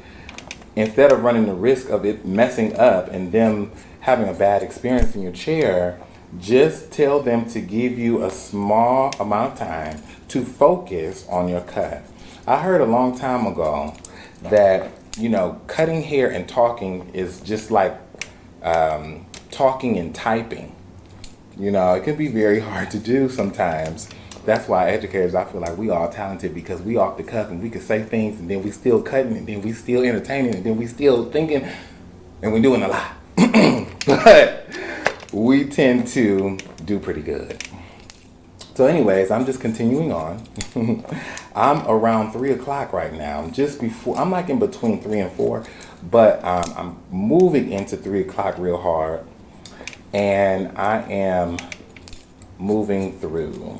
instead of running the risk of it messing up and them having a bad experience in your chair, just tell them to give you a small amount of time to focus on your cut. I heard a long time ago that, cutting hair and talking is just like talking and typing. It can be very hard to do sometimes. That's why educators, I feel like we all talented, because we off the cuff and we can say things and then we still cutting and then we still entertaining and then we still thinking and we're doing a lot. But we tend to do pretty good. So anyways, I'm just continuing on. I'm around 3 o'clock right now. I'm like in between 3 and 4, but I'm moving into 3 o'clock real hard. And I am moving through.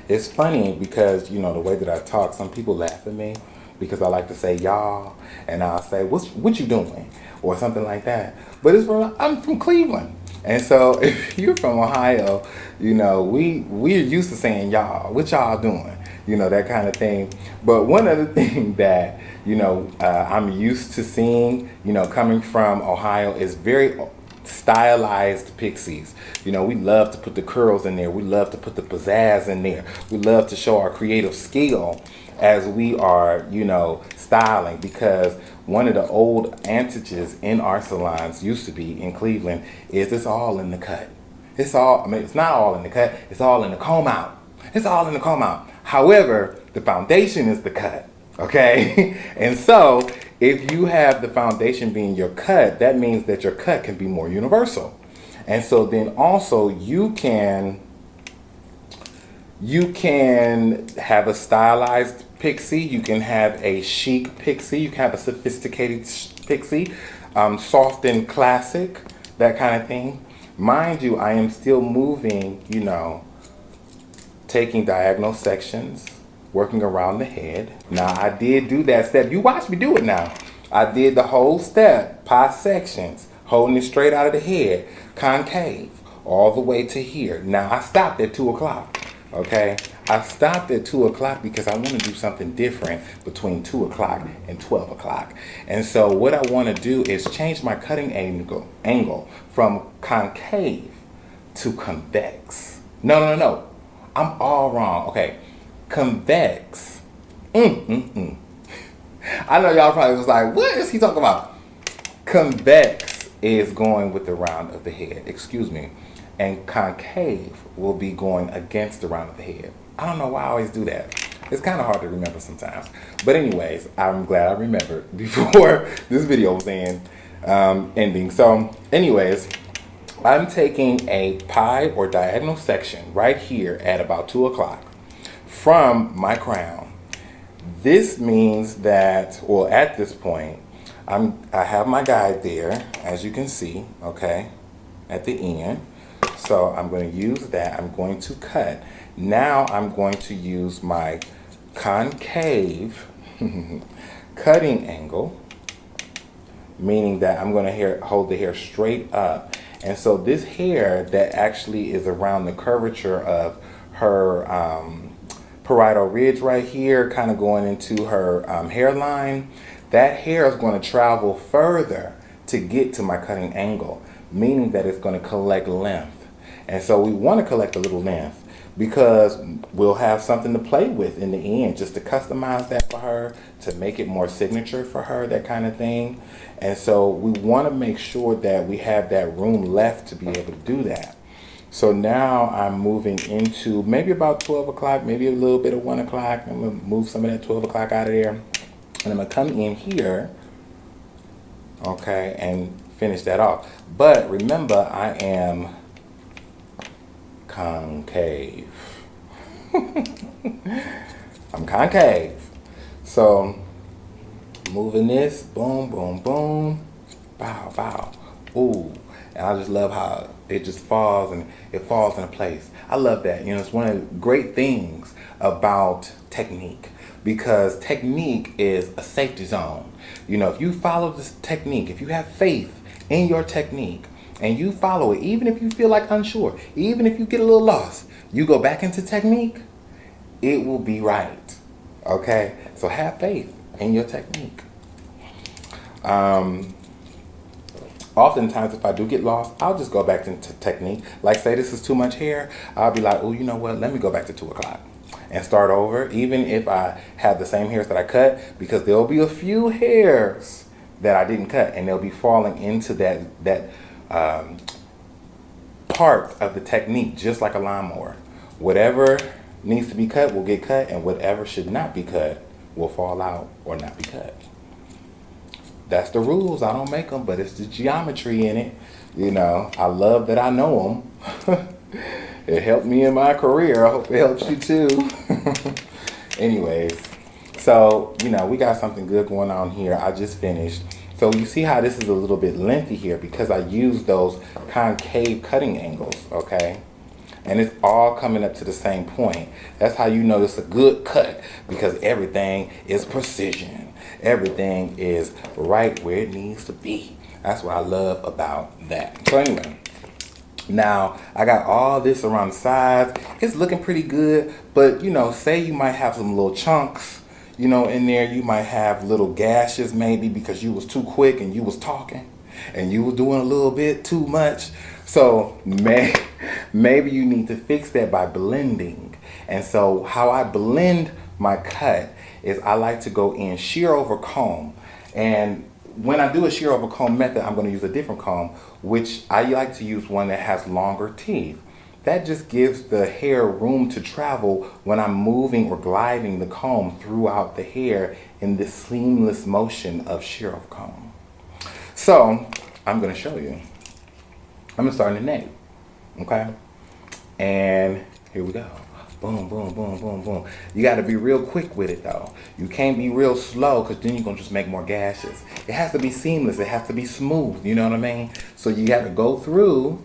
It's funny because, the way that I talk, some people laugh at me because I like to say y'all, and I'll say, what you doing? Or something like that. But I'm from Cleveland. And so if you're from Ohio, we're used to saying y'all, what y'all doing? That kind of thing. But one other thing that, I'm used to seeing, coming from Ohio is very stylized pixies. We love to put the curls in there. We love to put the pizzazz in there. We love to show our creative skill as we are, styling, because one of the old antics in our salons used to be in Cleveland is it's all in the cut. It's not all in the cut. It's all in the comb out. It's all in the comb out. However, the foundation is the cut. Okay? And so if you have the foundation being your cut, that means that your cut can be more universal. And so then also you can have a stylized pixie, you can have a chic pixie, you can have a sophisticated pixie, soft and classic, that kind of thing. Mind you, I am still moving, taking diagonal sections, working around the head. Now I did do that step. You watch me do it now. I did the whole step, pie sections, holding it straight out of the head, concave, all the way to here. Now I stopped at 2 o'clock, okay? I stopped at 2 o'clock because I want to do something different between 2 o'clock and 12 o'clock. And so what I want to do is change my cutting angle from concave to convex. No. I'm all wrong. Okay. Convex. I know y'all probably was like, what is he talking about? Convex is going with the round of the head. Excuse me. And concave will be going against the round of the head. I don't know why I always do that. It's kind of hard to remember sometimes. But anyways, I'm glad I remembered before this video was ending. So anyways, I'm taking a pie or diagonal section right here at about 2 o'clock from my crown. This means that, well, at this point, I have my guide there, as you can see, okay, at the end. So I'm going to use that. I'm going to cut. Now I'm going to use my concave cutting angle, meaning that I'm going to hold the hair straight up. And so this hair that actually is around the curvature of her parietal ridge right here, kind of going into her hairline, that hair is going to travel further to get to my cutting angle, meaning that it's going to collect length. And so we want to collect a little length because we'll have something to play with in the end, just to customize that for her, to make it more signature for her, that kind of thing. And so we want to make sure that we have that room left to be able to do that. So now I'm moving into maybe about 12 o'clock, maybe a little bit of 1 o'clock. I'm going to move some of that 12 o'clock out of there. And I'm going to come in here, okay, and finish that off. But remember, I am concave. I'm concave. So moving this, boom, boom, boom, bow, bow. Ooh, And I just love how it just falls and it falls into place. I love that. You know, it's one of the great things about technique, because technique is a safety zone. You know, if you follow this technique, if you have faith in your technique and you follow it, even if you feel like unsure, even if you get a little lost, you go back into technique, it will be right. Okay? So have faith in your technique. Oftentimes, if I do get lost, I'll just go back into technique. Like, say this is too much hair, I'll be like, oh, you know what? Let me go back to 2 o'clock and start over, even if I have the same hairs that I cut, because there'll be a few hairs that I didn't cut, and they'll be falling into that part of the technique, just like a lawnmower. Whatever needs to be cut will get cut, and whatever should not be cut will fall out or not be cut. That's the rules. I don't make them, but it's the geometry in it. You know, I love that I know them. It helped me in my career. I hope it helps you too. Anyways, so, you know, we got something good going on here. I just finished. So you see how this is a little bit lengthy here because I used those concave cutting angles, okay? And it's all coming up to the same point. That's how you know it's a good cut, because everything is precision. Everything is right where it needs to be. That's what I love about that. So anyway, now I got all this around the sides. It's looking pretty good, but you know, say you might have some little chunks, you know, in there. You might have little gashes maybe because you was too quick and you was talking and you was doing a little bit too much. So maybe you need to fix that by blending. And so how I blend my cut is I like to go in shear over comb. And when I do a shear over comb method, I'm going to use a different comb, which I like to use one that has longer teeth. That just gives the hair room to travel when I'm moving or gliding the comb throughout the hair in this seamless motion of shear over comb. So I'm going to show you. I'm going to start in the neck, okay? And here we go. Boom, boom, boom, boom, boom. You got to be real quick with it though. You can't be real slow, because then you're going to just make more gashes. It has to be seamless. It has to be smooth. You know what I mean? So you got to go through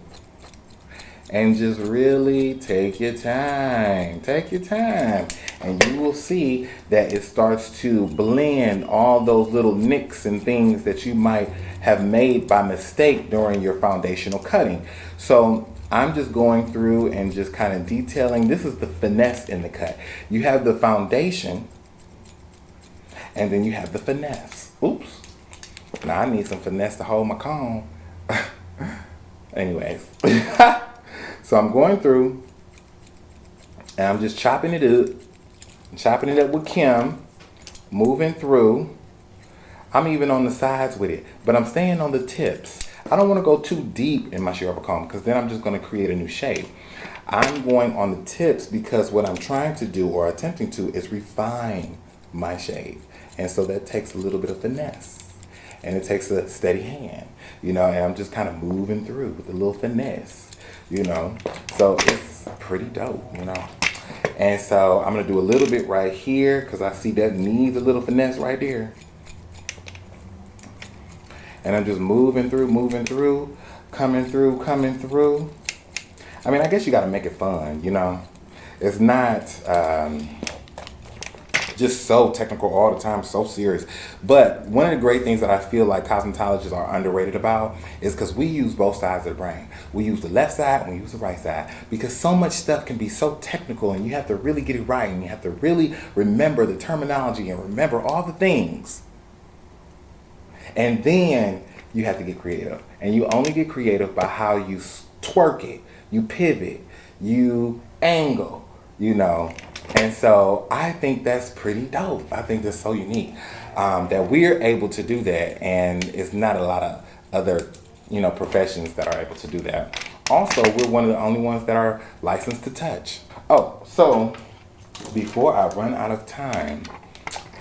and just really take your time. Take your time. And you will see that it starts to blend all those little nicks and things that you might have made by mistake during your foundational cutting. So I'm just going through and just kind of detailing. This is the finesse in the cut. You have the foundation, and then you have the finesse. Oops. Now I need some finesse to hold my comb. Anyways. So I'm going through, and I'm just chopping it up. Chopping it up with Kim. Moving through. I'm even on the sides with it, but I'm staying on the tips. I don't want to go too deep in my shear over comb, because then I'm just going to create a new shape. I'm going on the tips because what I'm trying to do, or attempting to, is refine my shape. And so that takes a little bit of finesse. And it takes a steady hand, you know, and I'm just kind of moving through with a little finesse, you know. So it's pretty dope, you know. And so I'm going to do a little bit right here because I see that needs a little finesse right there. And I'm just moving through, coming through. I mean, I guess you got to make it fun, you know. It's not just so technical all the time, so serious. But one of the great things that I feel like cosmetologists are underrated about is because we use both sides of the brain. We use the left side and we use the right side, because so much stuff can be so technical and you have to really get it right, and you have to really remember the terminology and remember all the things. And then you have to get creative. And you only get creative by how you twerk it, you pivot, you angle, you know. And so I think that's pretty dope. I think that's so unique that we're able to do that. And it's not a lot of other, you know, professions that are able to do that. Also, we're one of the only ones that are licensed to touch. Oh, so before I run out of time,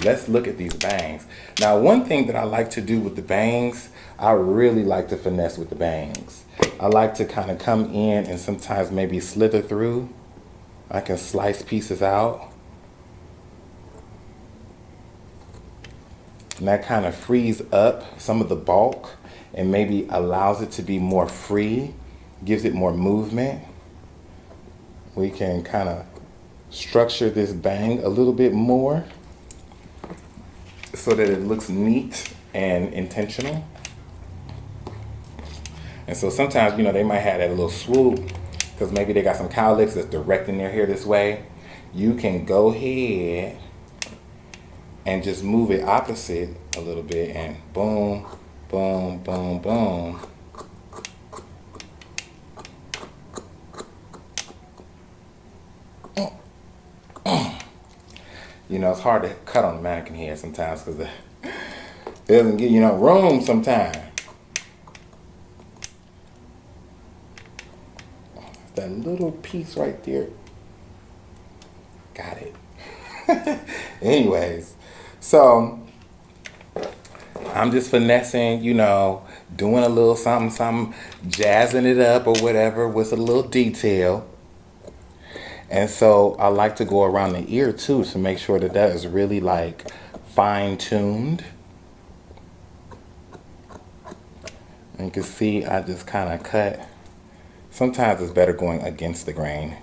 let's look at these bangs. Now, one thing that I like to do with the bangs, I really like to finesse with the bangs. I like to kind of come in and sometimes maybe slither through. I can slice pieces out. And that kind of frees up some of the bulk and maybe allows it to be more free, gives it more movement. We can kind of structure this bang a little bit more so that it looks neat and intentional. And so sometimes, they might have that little swoop because maybe they got some cowlicks that's directing their hair this way. You can go ahead and just move it opposite a little bit and boom, boom, boom, boom. It's hard to cut on the mannequin hair sometimes because it doesn't give you no room sometimes. That little piece right there. Got it. Anyways, so I'm just finessing, doing a little something, jazzing it up or whatever with a little detail. And so I like to go around the ear too to make sure that is really like fine-tuned. And you can see I just kind of cut. Sometimes it's better going against the grain.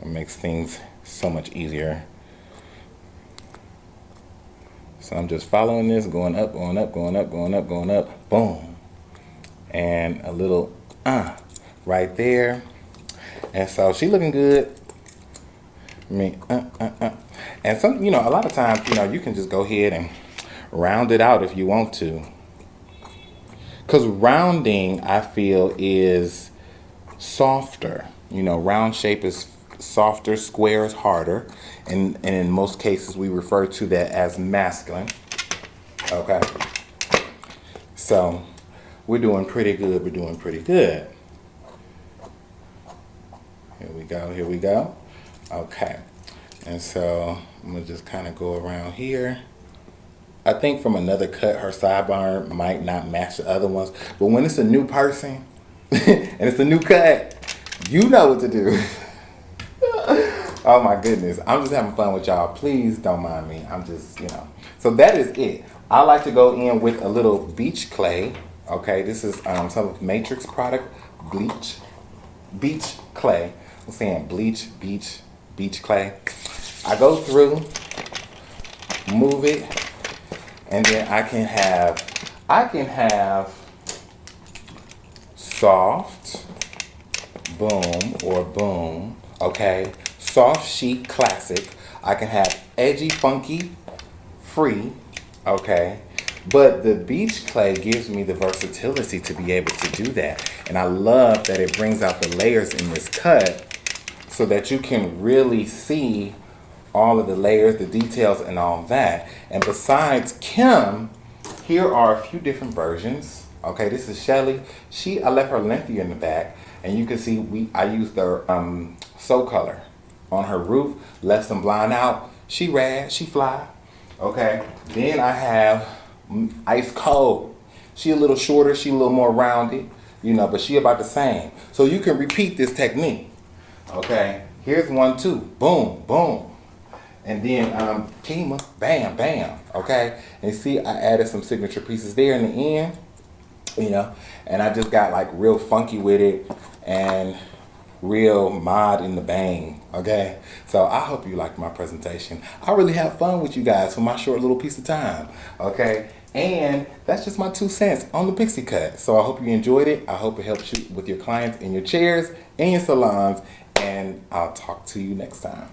It makes things so much easier. So I'm just following this, going up, going up, going up, going up, going up, boom. And a little right there. And so she looking good. And some, a lot of times, you can just go ahead and round it out if you want to. Because rounding, I feel, is softer. Round shape is softer, square is harder. And in most cases, we refer to that as masculine. Okay. So we're doing pretty good. We're doing pretty good. Here we go. Okay. And so I'm going to just kind of go around here. I think from another cut, her sidebar might not match the other ones. But when it's a new person and it's a new cut, you know what to do. Oh my goodness. I'm just having fun with y'all. Please don't mind me. I'm just, So that is it. I like to go in with a little beach clay. Okay, this is some of Matrix product, beach clay. I'm saying beach clay. I go through, move it, and then I can have soft, boom, or boom, okay? Soft chic classic. I can have edgy, funky, free, okay? But the beach clay gives me the versatility to be able to do that. And I love that it brings out the layers in this cut so that you can really see all of the layers, the details, and all that. And besides Kim, here are a few different versions. Okay, this is Shelly. I left her lengthier in the back, and you can see I used the So Color on her roof, left some blind out. She rad, she fly. Okay, then I have Ice Cold. She a little shorter, she a little more rounded, but she about the same. So you can repeat this technique. Okay, here's one too. Boom, boom. And then Kima, bam, bam. Okay, and see I added some signature pieces there in the end, and I just got like real funky with it and real mod in the bang. Okay, so I hope you liked my presentation. I really have fun with you guys for my short little piece of time. Okay, and that's just my 2 cents on the pixie cut. So I hope you enjoyed it. I hope it helps you with your clients in your chairs and your salons, and I'll talk to you next time.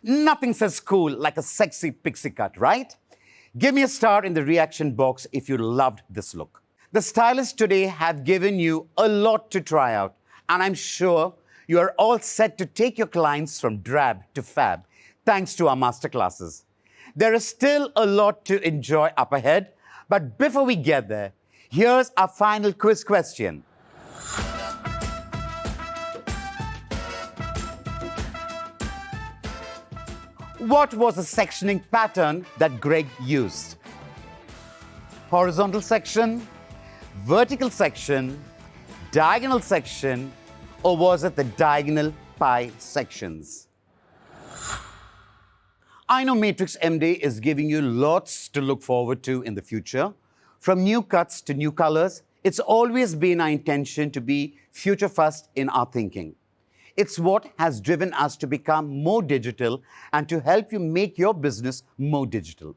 Nothing says cool like a sexy pixie cut, right? Give me a star in the reaction box if you loved this look. The stylists today have given you a lot to try out, and I'm sure you are all set to take your clients from drab to fab, thanks to our masterclasses. There is still a lot to enjoy up ahead, but before we get there, here's our final quiz question. What was the sectioning pattern that Greg used? Horizontal section, vertical section, diagonal section, or was it the diagonal pie sections? I know Matrix MD is giving you lots to look forward to in the future. From new cuts to new colors, it's always been our intention to be future first in our thinking. It's what has driven us to become more digital and to help you make your business more digital.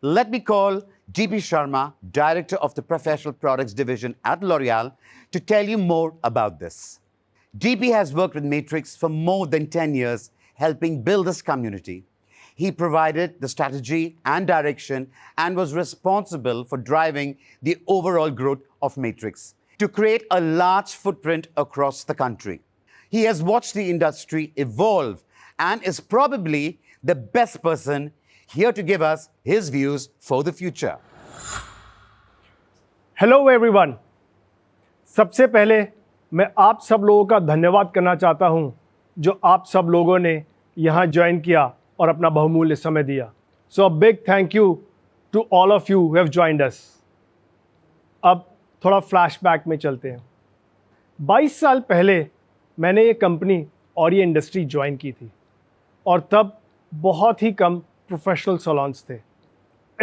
Let me call DP Sharma, Director of the Professional Products Division at L'Oreal, to tell you more about this. DP has worked with Matrix for more than 10 years, helping build this community. He provided the strategy and direction and was responsible for driving the overall growth of Matrix to create a large footprint across the country. He has watched the industry evolve and is probably the best person here to give us his views for the future. Hello everyone, सबसे पहले मैं आप सब लोगों का धन्यवाद करना चाहता हूं जो आप सब लोगों ने यहां ज्वाइन किया और अपना बहुमूल्य समय दिया. So a big thank you to all of you who have joined us. अब थोड़ा फ्लैशबैक में चलते हैं. 22 साल पहले मैंने ये कंपनी और ये इंडस्ट्री ज्वाइन की थी और तब बहुत ही कम प्रोफेशनल सैलून्स थे.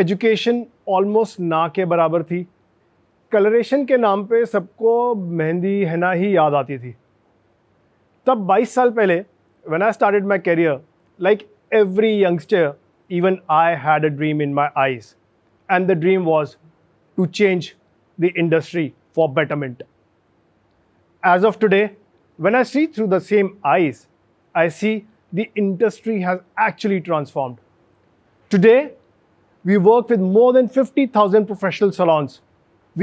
एजुकेशन ऑलमोस्ट ना के बराबर थी. कलरेशन के नाम पे सबको मेहंदी हैना ही याद आती थी. तब 22 साल पहले when I started my career, like every youngster, even I had a dream in my eyes and the dream was to change the industry for betterment. As of today, when I see through the same eyes, I see the industry has actually transformed. Today, we work with more than 50,000 professional salons.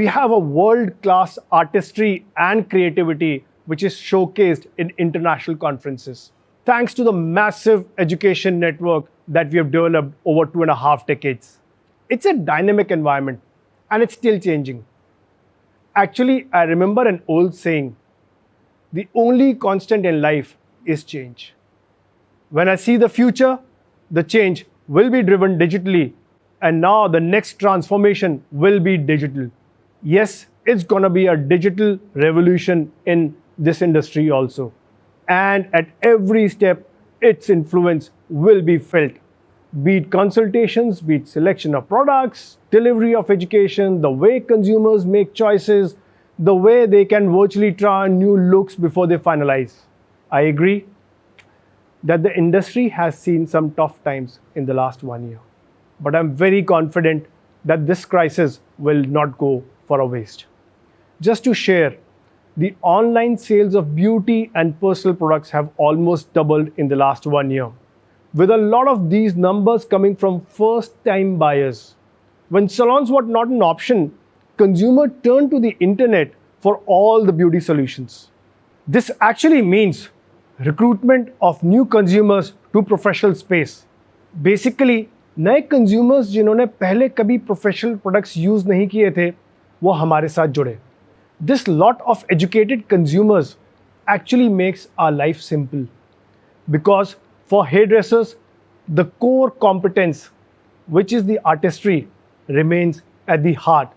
We have a world-class artistry and creativity which is showcased in international conferences. Thanks to the massive education network that we have developed over 2.5 decades. It's a dynamic environment and it's still changing. Actually, I remember an old saying, the only constant in life is change. When I see the future, the change will be driven digitally, and now the next transformation will be digital. Yes, it's going to be a digital revolution in this industry also. And at every step, its influence will be felt. Be it consultations, be it selection of products, delivery of education, the way consumers make choices, the way they can virtually try new looks before they finalize. I agree that the industry has seen some tough times in the last 1 year. But I'm very confident that this crisis will not go for a waste. Just to share, the online sales of beauty and personal products have almost doubled in the last 1 year, with a lot of these numbers coming from first-time buyers. When salons were not an option, consumers turned to the internet for all the beauty solutions. This actually means recruitment of new consumers to professional space. Basically, नए consumers जिन्होंने पहले कभी professional products use नहीं किए थे, वो हमारे साथ जुड़े. This lot of educated consumers actually makes our life simple. Because for hairdressers, the core competence, which is the artistry, remains at the heart,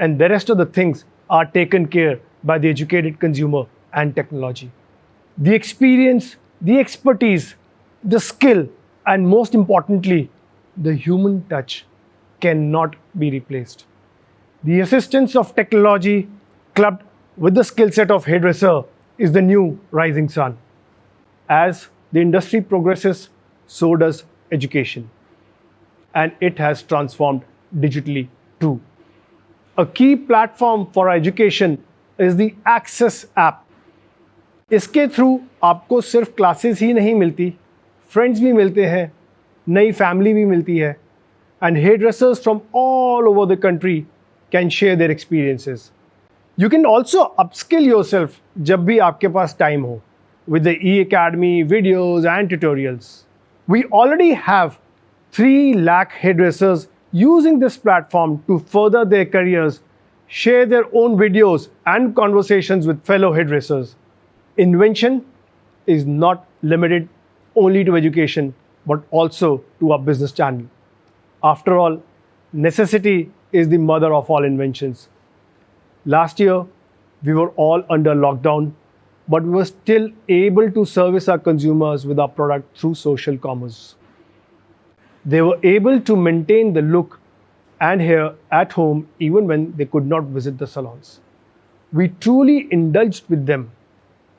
and the rest of the things are taken care by the educated consumer and technology. The experience, the expertise, the skill, and most importantly, the human touch cannot be replaced. The assistance of technology clubbed with the skill set of hairdresser is the new rising sun. As the industry progresses, so does education. And it has transformed digitally too. A key platform for education is the Access app. इसके through आपको सिर्फ classes ही नहीं मिलती, friends भी मिलते हैं, नई family भी मिलती है, and hairdressers from all over the country can share their experiences. You can also upskill yourself जब भी आपके पास टाइम हो with the e-academy, videos and tutorials. We already have 3 lakh hairdressers using this platform to further their careers, share their own videos and conversations with fellow hairdressers. Invention is not limited only to education, but also to our business channel. After all, necessity is the mother of all inventions. Last year, we were all under lockdown, but we were still able to service our consumers with our product through social commerce. They were able to maintain the look and hair at home even when they could not visit the salons. We truly indulged with them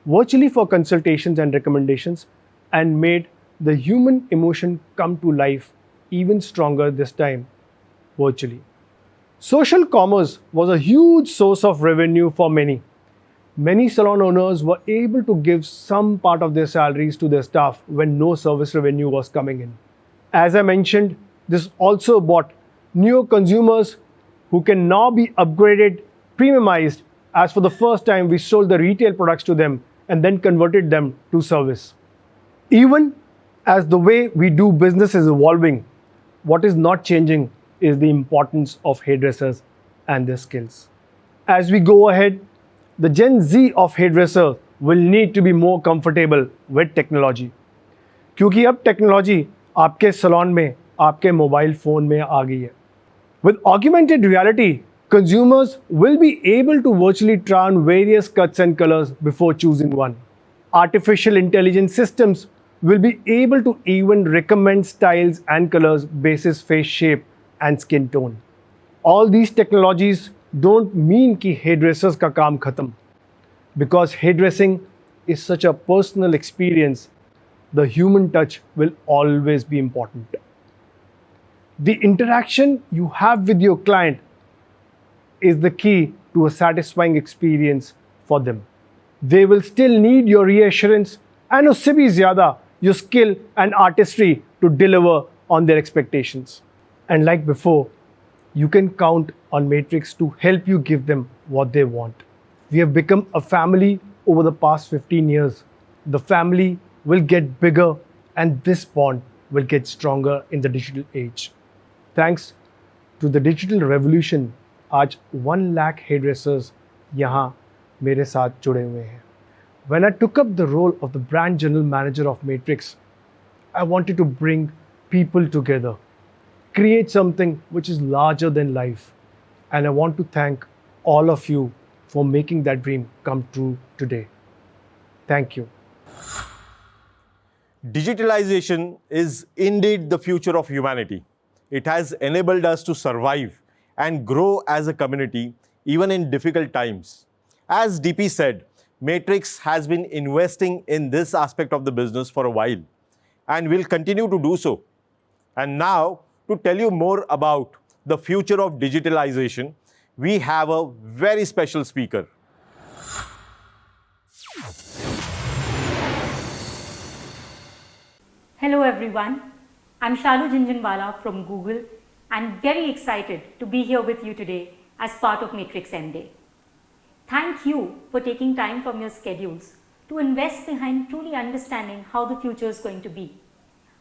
virtually for consultations and recommendations and made the human emotion come to life even stronger this time virtually. Social commerce was a huge source of revenue for many. Many salon owners were able to give some part of their salaries to their staff when no service revenue was coming in. As I mentioned, this also brought new consumers who can now be upgraded, premiumized, as for the first time we sold the retail products to them and then converted them to service. Even as the way we do business is evolving, what is not changing is the importance of hairdressers and their skills. As we go ahead, the Gen Z of hairdresser will need to be more comfortable with technology. क्योंकि अब technology आपके salon में, आपके mobile phone में आ गई है. With augmented reality, consumers will be able to virtually try on various cuts and colors before choosing one. Artificial intelligence systems will be able to even recommend styles and colors basis face shape and skin tone. All these technologies don't mean कि hairdressers का काम खत्म. Because hairdressing is such a personal experience, the human touch will always be important. The interaction you have with your client is the key to a satisfying experience for them. They will still need your reassurance and उससे भी ज़्यादा your skill and artistry to deliver on their expectations. And like before, you can count on Matrix to help you give them what they want. We have become a family over the past 15 years. The family will get bigger and this bond will get stronger in the digital age. Thanks to the digital revolution, आज 1 lakh hairdressers यहाँ मेरे साथ जुड़े हुए हैं. When I took up the role of the brand general manager of Matrix, I wanted to bring people together, create something which is larger than life. And I want to thank all of you for making that dream come true today. Thank you. Digitalization is indeed the future of humanity. It has enabled us to survive and grow as a community even in difficult times. As DP said, Matrix has been investing in this aspect of the business for a while and will continue to do so. And now, to tell you more about the future of digitalization, we have a very special speaker. Hello everyone, I'm Shalu Jhunjhunwala from Google and very excited to be here with you today as part of Matrix M-Day. Thank you for taking time from your schedules to invest behind truly understanding how the future is going to be,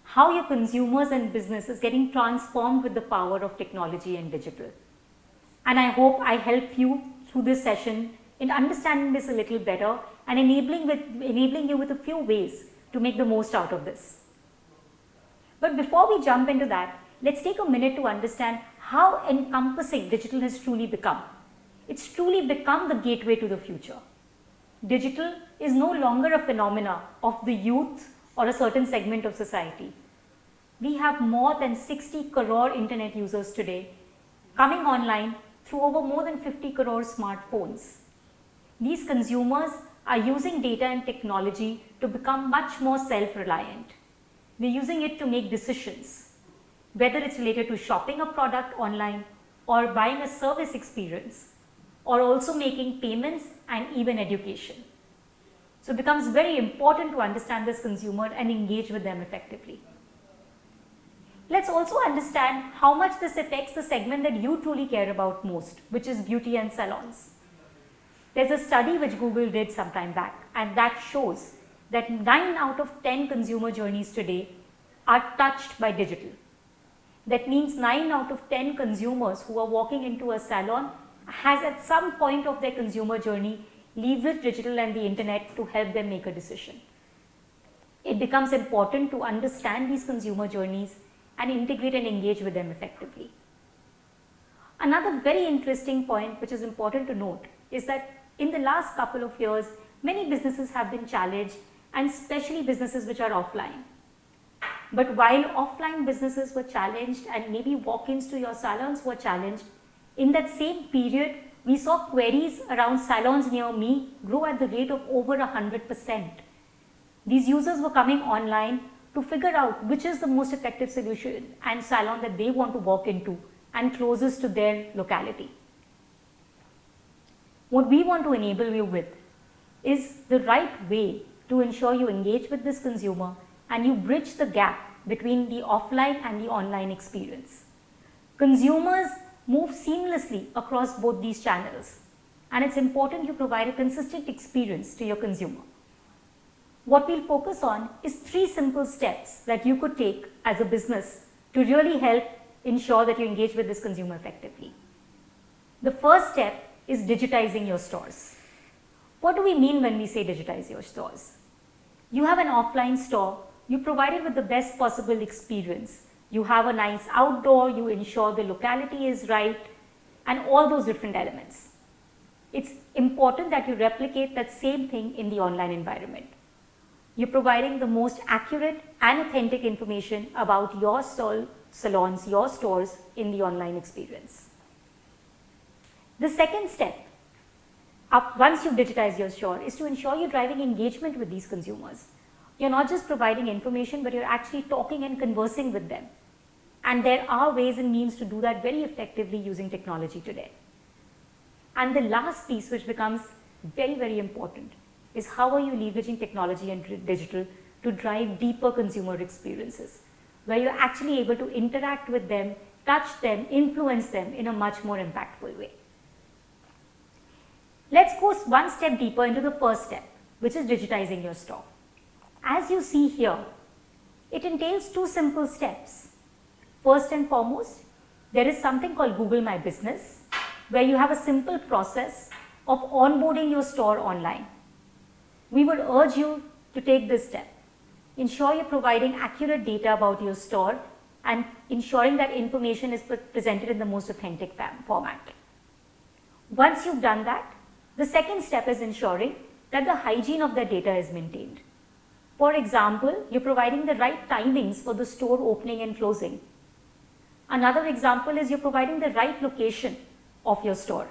how your consumers and business is getting transformed with the power of technology and digital. And I hope I help you through this session in understanding this a little better and enabling you with a few ways to make the most out of this. But before we jump into that, let's take a minute to understand how encompassing digital has truly become. It's truly become the gateway to the future. Digital is no longer a phenomena of the youth or a certain segment of society. We have more than 60 crore internet users today coming online through over more than 50 crore smartphones. These consumers are using data and technology to become much more self-reliant. They're using it to make decisions, whether it's related to shopping a product online or buying a service experience, or also making payments and even education. So it becomes very important to understand this consumer and engage with them effectively. Let's also understand how much this affects the segment that you truly care about most, which is beauty and salons. There's a study which Google did some time back, and that shows that 9 out of 10 consumer journeys today are touched by digital. That means 9 out of 10 consumers who are walking into a salon has at some point of their consumer journey leveraged digital and the internet to help them make a decision. It becomes important to understand these consumer journeys and integrate and engage with them effectively. Another very interesting point which is important to note is that in the last couple of years, many businesses have been challenged, and especially businesses which are offline. But while offline businesses were challenged and maybe walk-ins to your salons were challenged, in that same period, we saw queries around salons near me grow at the rate of over 100%. These users were coming online to figure out which is the most effective solution and salon that they want to walk into and closest to their locality. What we want to enable you with is the right way to ensure you engage with this consumer and you bridge the gap between the offline and the online experience. Consumers move seamlessly across both these channels, and it's important you provide a consistent experience to your consumer. What we'll focus on is 3 simple steps that you could take as a business to really help ensure that you engage with this consumer effectively. The first step is digitizing your stores. What do we mean when we say digitize your stores? You have an offline store, you provide it with the best possible experience. You have a nice outdoor, you ensure the locality is right, and all those different elements. It's important that you replicate that same thing in the online environment. You're providing the most accurate and authentic information about your salons, your stores in the online experience. The second step, once you've digitized your store, is to ensure you're driving engagement with these consumers. You're not just providing information, but you're actually talking and conversing with them. And there are ways and means to do that very effectively using technology today. And the last piece, which becomes very, very important, is how are you leveraging technology and digital to drive deeper consumer experiences, where you're actually able to interact with them, touch them, influence them in a much more impactful way. Let's go one step deeper into the first step, which is digitizing your store. As you see here, it entails 2 simple steps. First and foremost, there is something called Google My Business, where you have a simple process of onboarding your store online. We would urge you to take this step. Ensure you're providing accurate data about your store and ensuring that information is presented in the most authentic format. Once you've done that, the second step is ensuring that the hygiene of the data is maintained. For example, you're providing the right timings for the store opening and closing. Another example is you're providing the right location of your store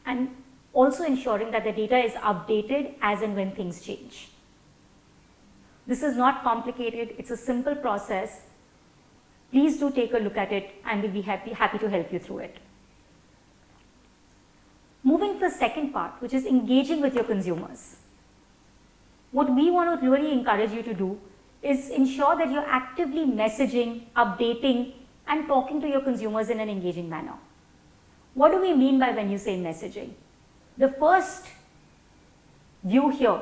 and also ensuring that the data is updated as and when things change. This is not complicated, it's a simple process. Please do take a look at it and we'll be happy to help you through it. Moving to the second part, which is engaging with your consumers. What we want to really encourage you to do is ensure that you're actively messaging, updating, and talking to your consumers in an engaging manner. What do we mean by when you say messaging? The first view here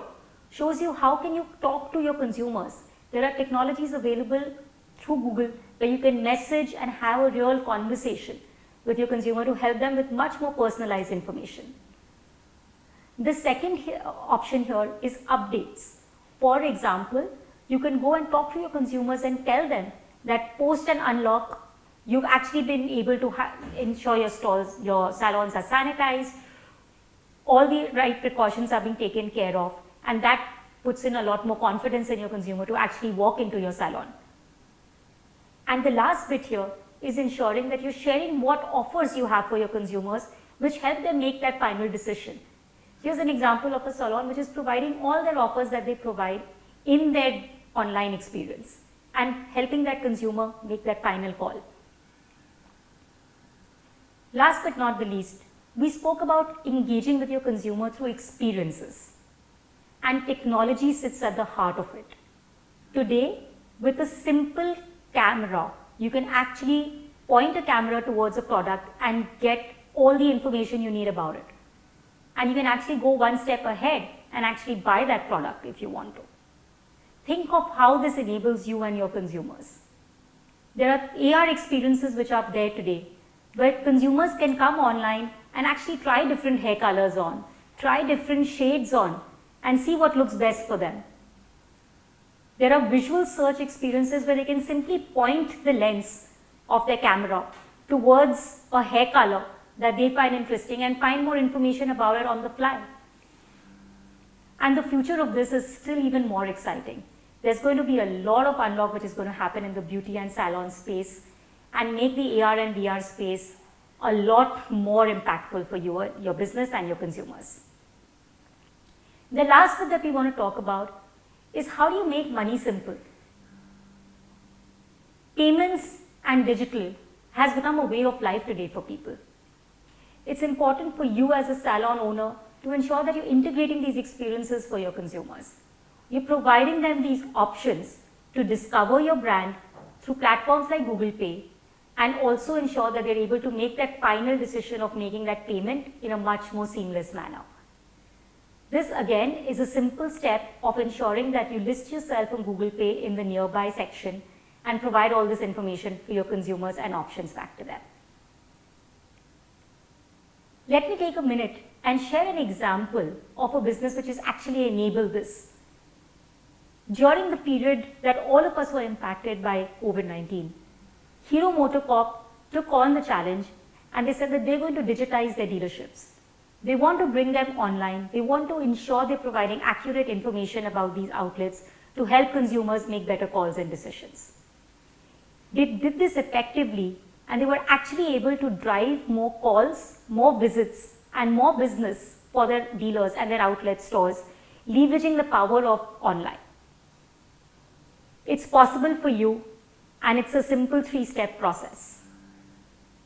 shows you how can you talk to your consumers. There are technologies available through Google where you can message and have a real conversation with your consumer to help them with much more personalized information. The second option here is updates. For example, you can go and talk to your consumers and tell them that post and unlock, you've actually been able to ensure your stores, your salons are sanitized, all the right precautions are being taken care of, and that puts in a lot more confidence in your consumer to actually walk into your salon. And the last bit here is ensuring that you're sharing what offers you have for your consumers, which help them make that final decision. Here's an example of a salon which is providing all their offers that they provide in their online experience and helping that consumer make that final call. Last but not the least, we spoke about engaging with your consumer through experiences, and technology sits at the heart of it. Today, with a simple camera, you can actually point a camera towards a product and get all the information you need about it. And you can actually go one step ahead and actually buy that product if you want to. Think of how this enables you and your consumers. There are AR experiences which are there today, where consumers can come online and actually try different hair colors on, try different shades on, and see what looks best for them. There are visual search experiences where they can simply point the lens of their camera towards a hair color that they find interesting and find more information about it on the fly. And the future of this is still even more exciting. there's going to be a lot of unlock which is going to happen in the beauty and salon space and make the AR and VR space a lot more impactful for your business and your consumers. The last bit that we want to talk about is how do you make money simple? Payments and digital has become a way of life today for people. It's important for you as a salon owner to ensure that you're integrating these experiences for your consumers. You're providing them these options to discover your brand through platforms like Google Pay, and also ensure that they're able to make that final decision of making that payment in a much more seamless manner. This again is a simple step of ensuring that you list yourself on Google Pay in the nearby section and provide all this information for your consumers and options back to them. Let me take a minute and share an example of a business which has actually enabled this. During the period that all of us were impacted by COVID-19, Hero MotoCorp took on the challenge and they said that they're going to digitize their dealerships. They want to bring them online. They want to ensure they're providing accurate information about these outlets to help consumers make better calls and decisions. They did this effectively and they were actually able to drive more calls, more visits and more business for their dealers and their outlet stores, leveraging the power of online. It's possible for you, and it's a simple 3-step process.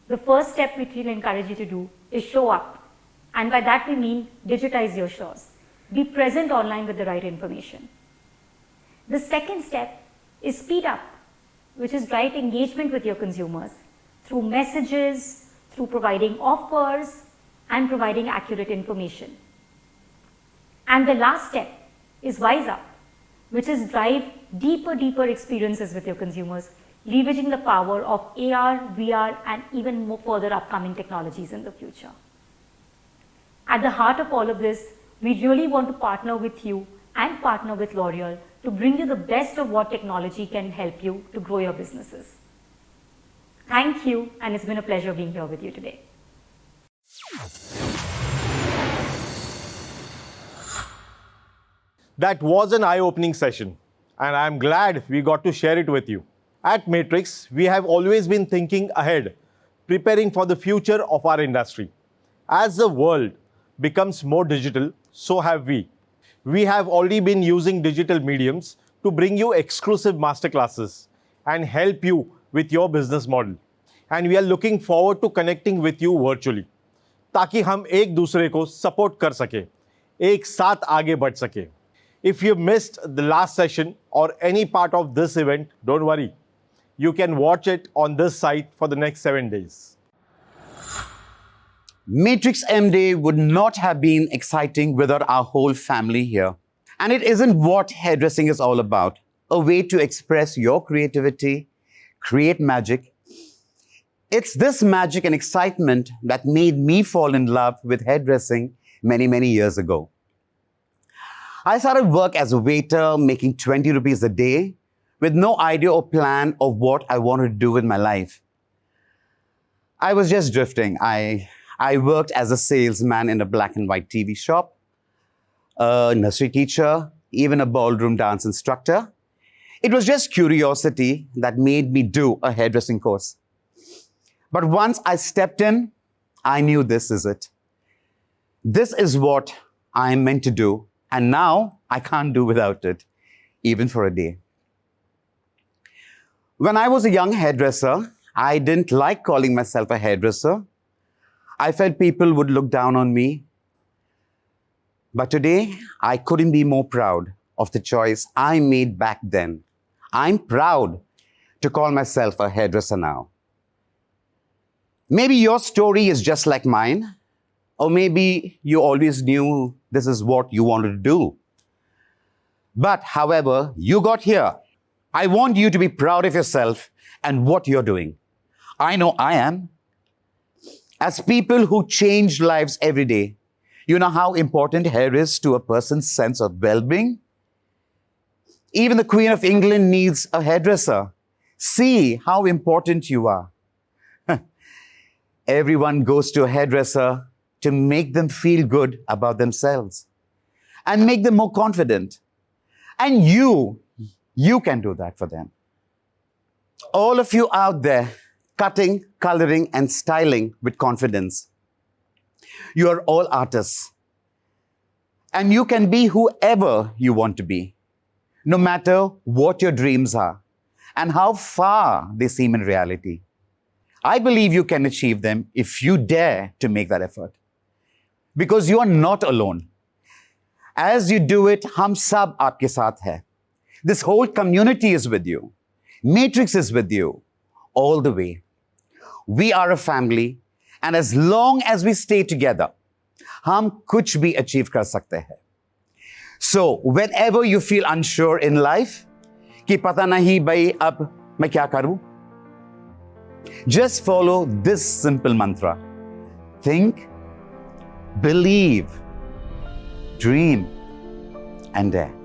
The first step which we'll encourage you to do is show up, and by that we mean digitize your stores. Be present online with the right information. The second step is speed up, which is right engagement with your consumers through messages, through providing offers, and providing accurate information. And the last step is wise up, which is drive deeper experiences with your consumers, leveraging the power of AR, VR, and even more further upcoming technologies in the future. At the heart of all of this, we really want to partner with you and partner with L'Oreal to bring you the best of what technology can help you to grow your businesses. Thank you, and it's been a pleasure being here with you today. That was an eye-opening session, and I'm glad we got to share it with you. At Matrix, we have always been thinking ahead, preparing for the future of our industry. As the world becomes more digital, so have we. We have already been using digital mediums to bring you exclusive masterclasses and help you with your business model. And we are looking forward to connecting with you virtually, ताकि हम एक दूसरे को support कर सके, एक साथ आगे बढ़ सके. If you missed the last session or any part of this event, don't worry. You can watch it on this site for the next 7 days. Matrix M Day would not have been exciting without our whole family here. And it isn't what hairdressing is all about. A way to express your creativity, create magic. It's this magic and excitement that made me fall in love with hairdressing many years ago. I started work as a waiter, making 20 rupees a day, with no idea or plan of what I wanted to do with my life. I was just drifting. I worked as a salesman in a black and white TV shop, a nursery teacher, even a ballroom dance instructor. It was just curiosity that made me do a hairdressing course. But once I stepped in, I knew this is it. This is what I'm meant to do, and now I can't do without it, even for a day. When I was a young hairdresser, I didn't like calling myself a hairdresser. I felt people would look down on me. But today, I couldn't be more proud of the choice I made back then. I'm proud to call myself a hairdresser now. Maybe your story is just like mine, or maybe you always knew this is what you wanted to do. But however you got here, I want you to be proud of yourself and what you're doing. I know I am. As people who change lives every day, you know how important hair is to a person's sense of well-being? Even the Queen of England needs a hairdresser. See how important you are. Everyone goes to a hairdresser to make them feel good about themselves and make them more confident. And you You can do that for them. All of you out there, cutting, coloring, and styling with confidence. You are all artists. And you can be whoever you want to be, no matter what your dreams are and how far they seem in reality. I believe you can achieve them if you dare to make that effort. Because you are not alone. As you do it, hum sab aapke saath hai. This whole community is with you. Matrix is with you all the way. We are a family, and as long as we stay together, हम कुछ भी achieve कर सकते हैं. So, whenever you feel unsure in life, कि पता नहीं भाई अब मैं क्या करूं, just follow this simple mantra. Think, believe, dream, and dare.